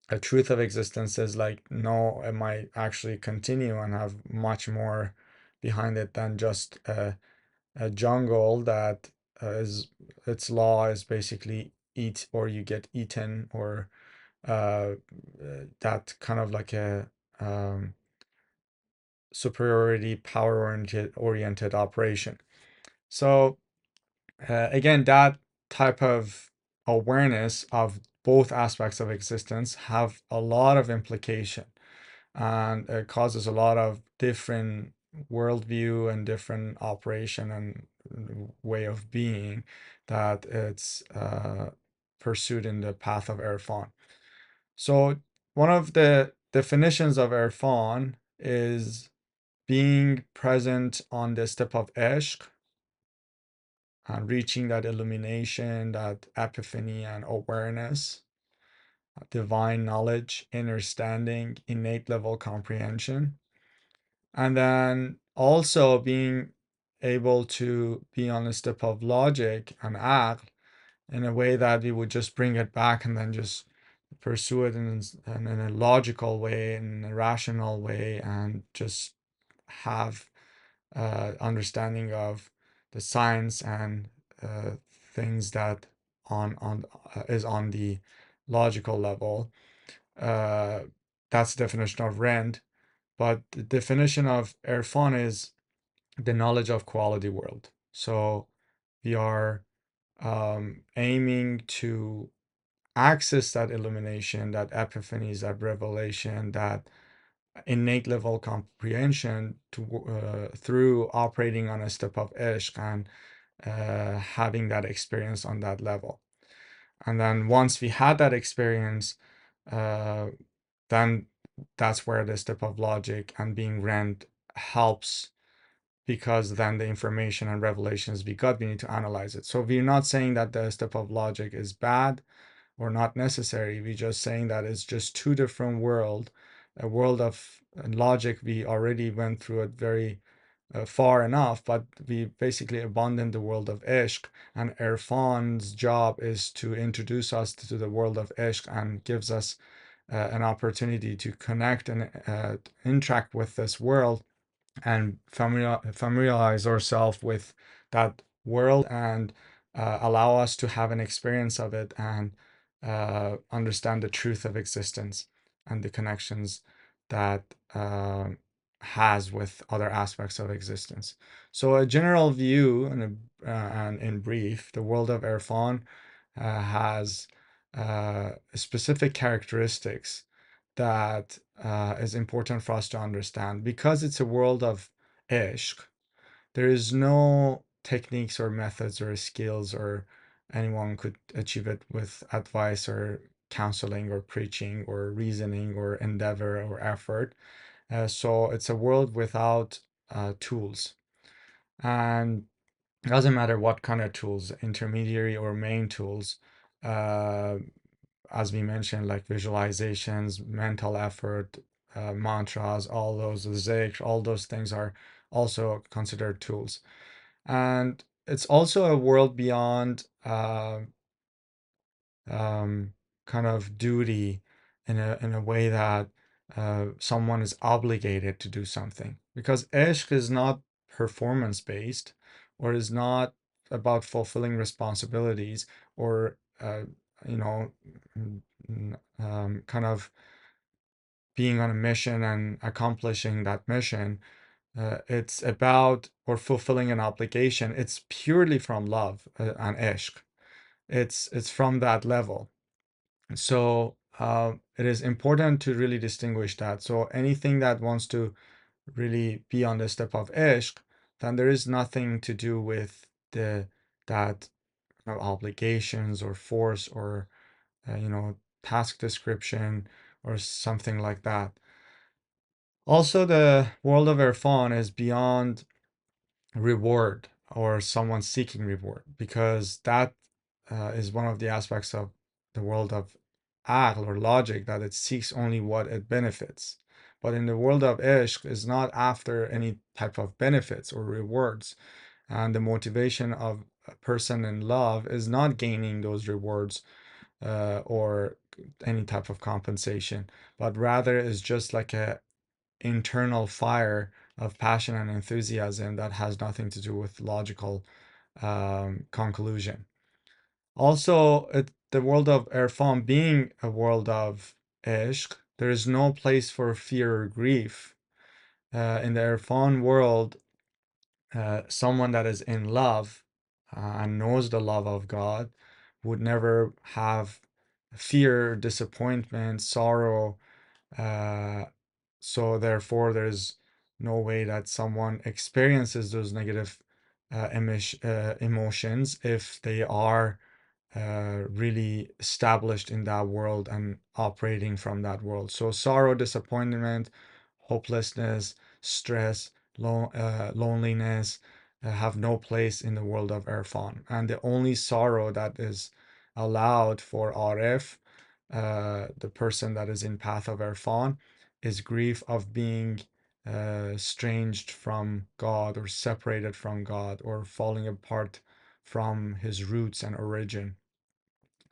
a truth of existence is like, no, it might actually continue and have much more behind it than just a jungle that is its law is basically eat or you get eaten, or that kind of like a um, superiority power oriented operation. So Again, that type of awareness of both aspects of existence have a lot of implication, and it causes a lot of different worldview and different operation and way of being that it's pursued in the path of Erfan. So one of the definitions of Erfan is being present on the step of Ishq and reaching that illumination, that epiphany and awareness, divine knowledge, understanding, innate level comprehension. And then also being able to be on a step of logic and act in a way that we would just bring it back and then just pursue it in a logical way, in a rational way, and just have understanding of the science and things that on is on the logical level. Uh, that's the definition of rent. But the definition of Erfan is the knowledge of quality world. So we are aiming to access that illumination, that epiphanies, that revelation, that innate level comprehension through operating on a step of ishq and having that experience on that level. And then once we had that experience, uh, then that's where the step of logic and being rent helps, because then the information and revelations we got, we need to analyze it. So we're not saying that the step of logic is bad or not necessary. We're just saying that it's just two different world. A world of logic, we already went through it very far enough, but we basically abandoned the world of Ishq, and Irfan's job is to introduce us to the world of Ishq and gives us an opportunity to connect and interact with this world and familiarize ourselves with that world and allow us to have an experience of it and understand the truth of existence and the connections that has with other aspects of existence. So a general view and in brief, the world of Erfan has specific characteristics that is important for us to understand. Because it's a world of ishq, there is no techniques or methods or skills or anyone could achieve it with advice or counseling or preaching or reasoning or endeavor or effort. So it's a world without tools. And it doesn't matter what kind of tools, intermediary or main tools, uh, as we mentioned, like visualizations, mental effort, mantras, all those, zikr, all those things are also considered tools. And it's also a world beyond um, kind of duty in a way that someone is obligated to do something, because ishq is not performance based or is not about fulfilling responsibilities or you know kind of being on a mission and accomplishing that mission. It's about or fulfilling an obligation. It's purely from love and ishq. It's from that level. So it is important to really distinguish that. So anything that wants to really be on the step of ishq, then there is nothing to do with the that obligations or force or task description or something like that. Also, the world of Erfan is beyond reward or someone seeking reward, because that is one of the aspects of the world of aql or logic, that it seeks only what it benefits. But in the world of ishq is not after any type of benefits or rewards, and the motivation of a person in love is not gaining those rewards or any type of compensation, but rather is just like a internal fire of passion and enthusiasm that has nothing to do with logical conclusion. Also, the world of Erfan being a world of ishq, there is no place for fear or grief. In the Erfan world, someone that is in love and knows the love of God would never have fear, disappointment, sorrow. Uh, so therefore, there's no way that someone experiences those negative emotions if they are really established in that world and operating from that world. So sorrow, disappointment, hopelessness, stress, loneliness have no place in the world of Erfan. And the only sorrow that is allowed for Arif, the person that is in path of Erfan, is grief of being estranged from God or separated from God or falling apart from his roots and origin.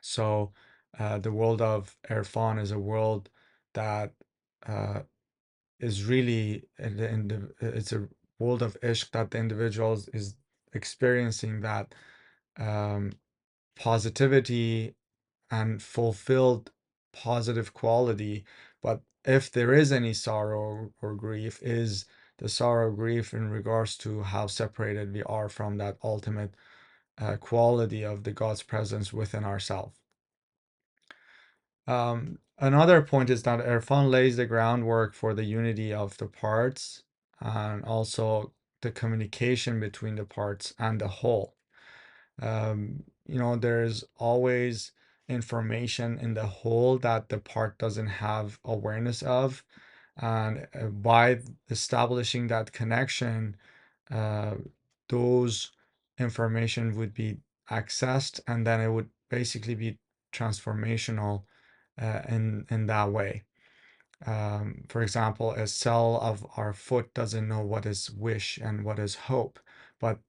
So the world of Erfan is a world that uh, is really it's a world of ishq that the individuals is experiencing that um, positivity and fulfilled positive quality. But if there is any sorrow or grief, is the sorrow or grief in regards to how separated we are from that ultimate quality of the God's presence within ourselves. Another point is that Erfan lays the groundwork for the unity of the parts and also the communication between the parts and the whole. There's always information in the whole that the part doesn't have awareness of. And by establishing that connection, uh, those information would be accessed and then it would basically be transformational in that way. For example, a cell of our foot doesn't know what is wish and what is hope, but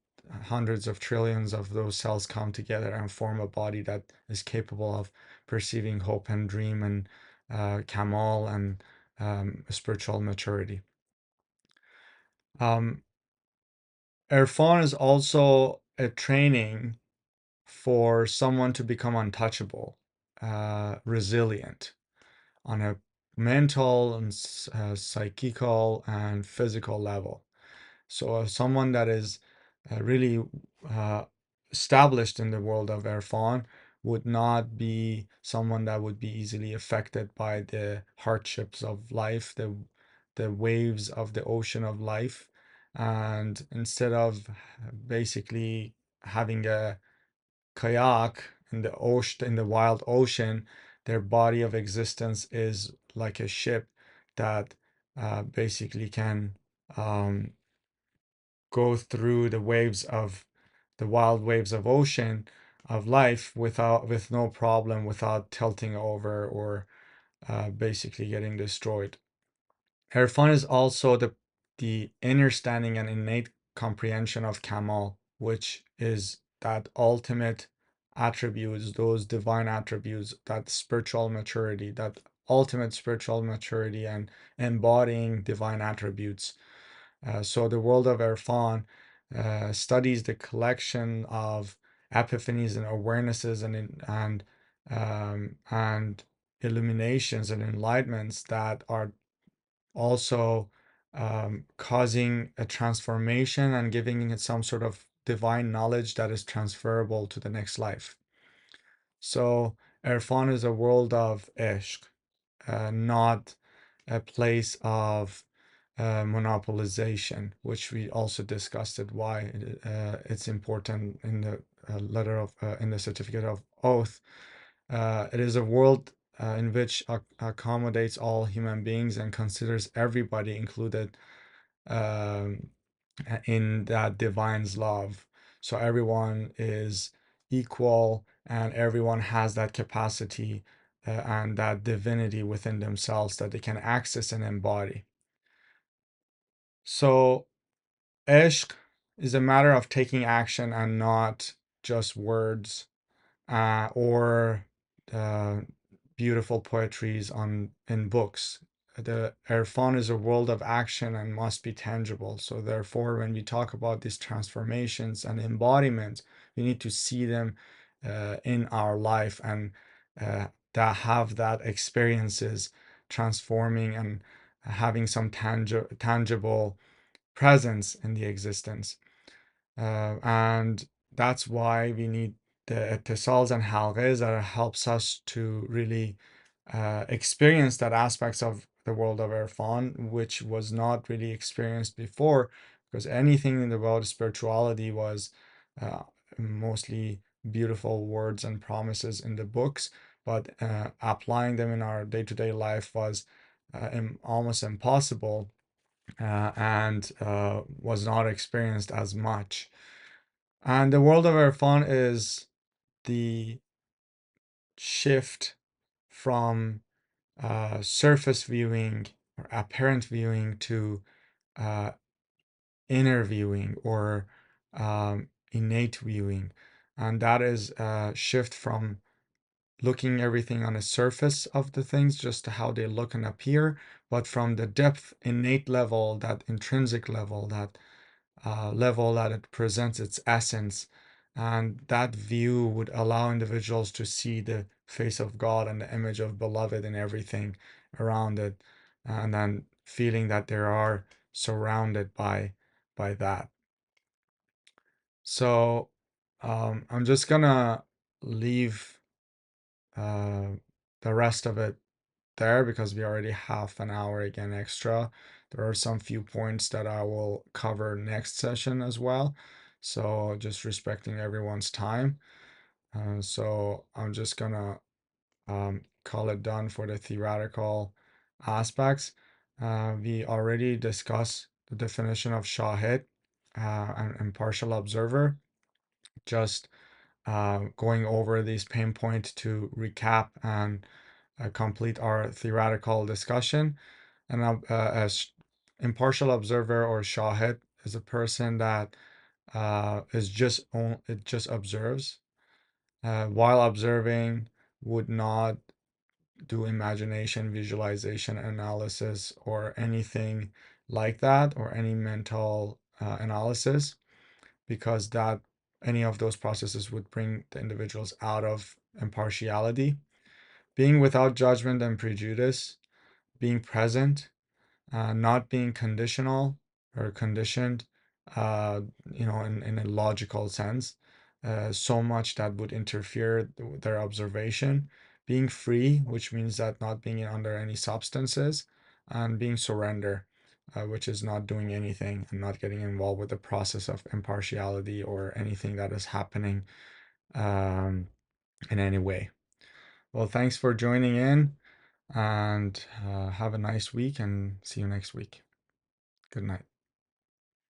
hundreds of trillions of those cells come together and form a body that is capable of perceiving hope and dream and kamal and spiritual maturity. Um, Erfan is also a training for someone to become untouchable, resilient on a mental and psychical and physical level. So, someone that is really uh, established in the world of Erfan would not be someone that would be easily affected by the hardships of life, the waves of the ocean of life. And instead of basically having a kayak in the ocean, in the wild ocean, their body of existence is like a ship that basically can go through the wild waves of ocean of life with no problem, without tilting over or basically getting destroyed. Irfan is also the understanding and innate comprehension of Kamal, which is that ultimate attributes, those divine attributes, that spiritual maturity, that ultimate spiritual maturity and embodying divine attributes. So the world of Irfan studies the collection of epiphanies and awarenesses and illuminations and enlightenments that are also causing a transformation and giving it some sort of divine knowledge that is transferable to the next life. So Irfan is a world of ishq, not a place of monopolization, which we also discussed it why it's important in the letter of in the certificate of oath. It is a world in which accommodates all human beings and considers everybody included um, in that divine's love. So everyone is equal and everyone has that capacity and that divinity within themselves that they can access and embody. So ishq is a matter of taking action and not just words or uh, beautiful poetries on in books. The Erfan is a world of action and must be tangible. So therefore, when we talk about these transformations and embodiments, we need to see them in our life and that have that experiences transforming and having some tangible presence in the existence. And that's why we need the etisals and halqas that helps us to really experience that aspects of the world of Erfan, which was not really experienced before, because anything in the world of spirituality was uh, mostly beautiful words and promises in the books, but applying them in our day-to-day life was almost impossible, and was not experienced as much. And the world of Erfan is the shift from surface viewing or apparent viewing to uh, inner viewing or innate viewing. And that is a shift from looking everything on the surface of the things, just how they look and appear, but from the depth, innate level, that intrinsic level, that level that it presents its essence. And that view would allow individuals to see the face of God and the image of beloved in everything around it, and then feeling that they are surrounded by that. So I'm just gonna leave uh, the rest of it there because we already half an hour again extra. There are some few points that I will cover next session as well. So just respecting everyone's time. So I'm just gonna call it done for the theoretical aspects. We already discussed the definition of Shahid, an impartial observer. Just going over these pain points to recap and complete our theoretical discussion. And as impartial observer or shahid is a person that it just observes. While observing, would not do imagination, visualization, analysis, or anything like that, or any mental analysis, because that any of those processes would bring the individuals out of impartiality. Being without judgment and prejudice, being present, not being conditional or conditioned, uh, in a logical sense, so much that would interfere with their observation, being free, which means that not being under any substances, and being surrender, which is not doing anything and not getting involved with the process of impartiality or anything that is happening um, in any way. Well, thanks for joining in, and have a nice week, and see you next week. Good night.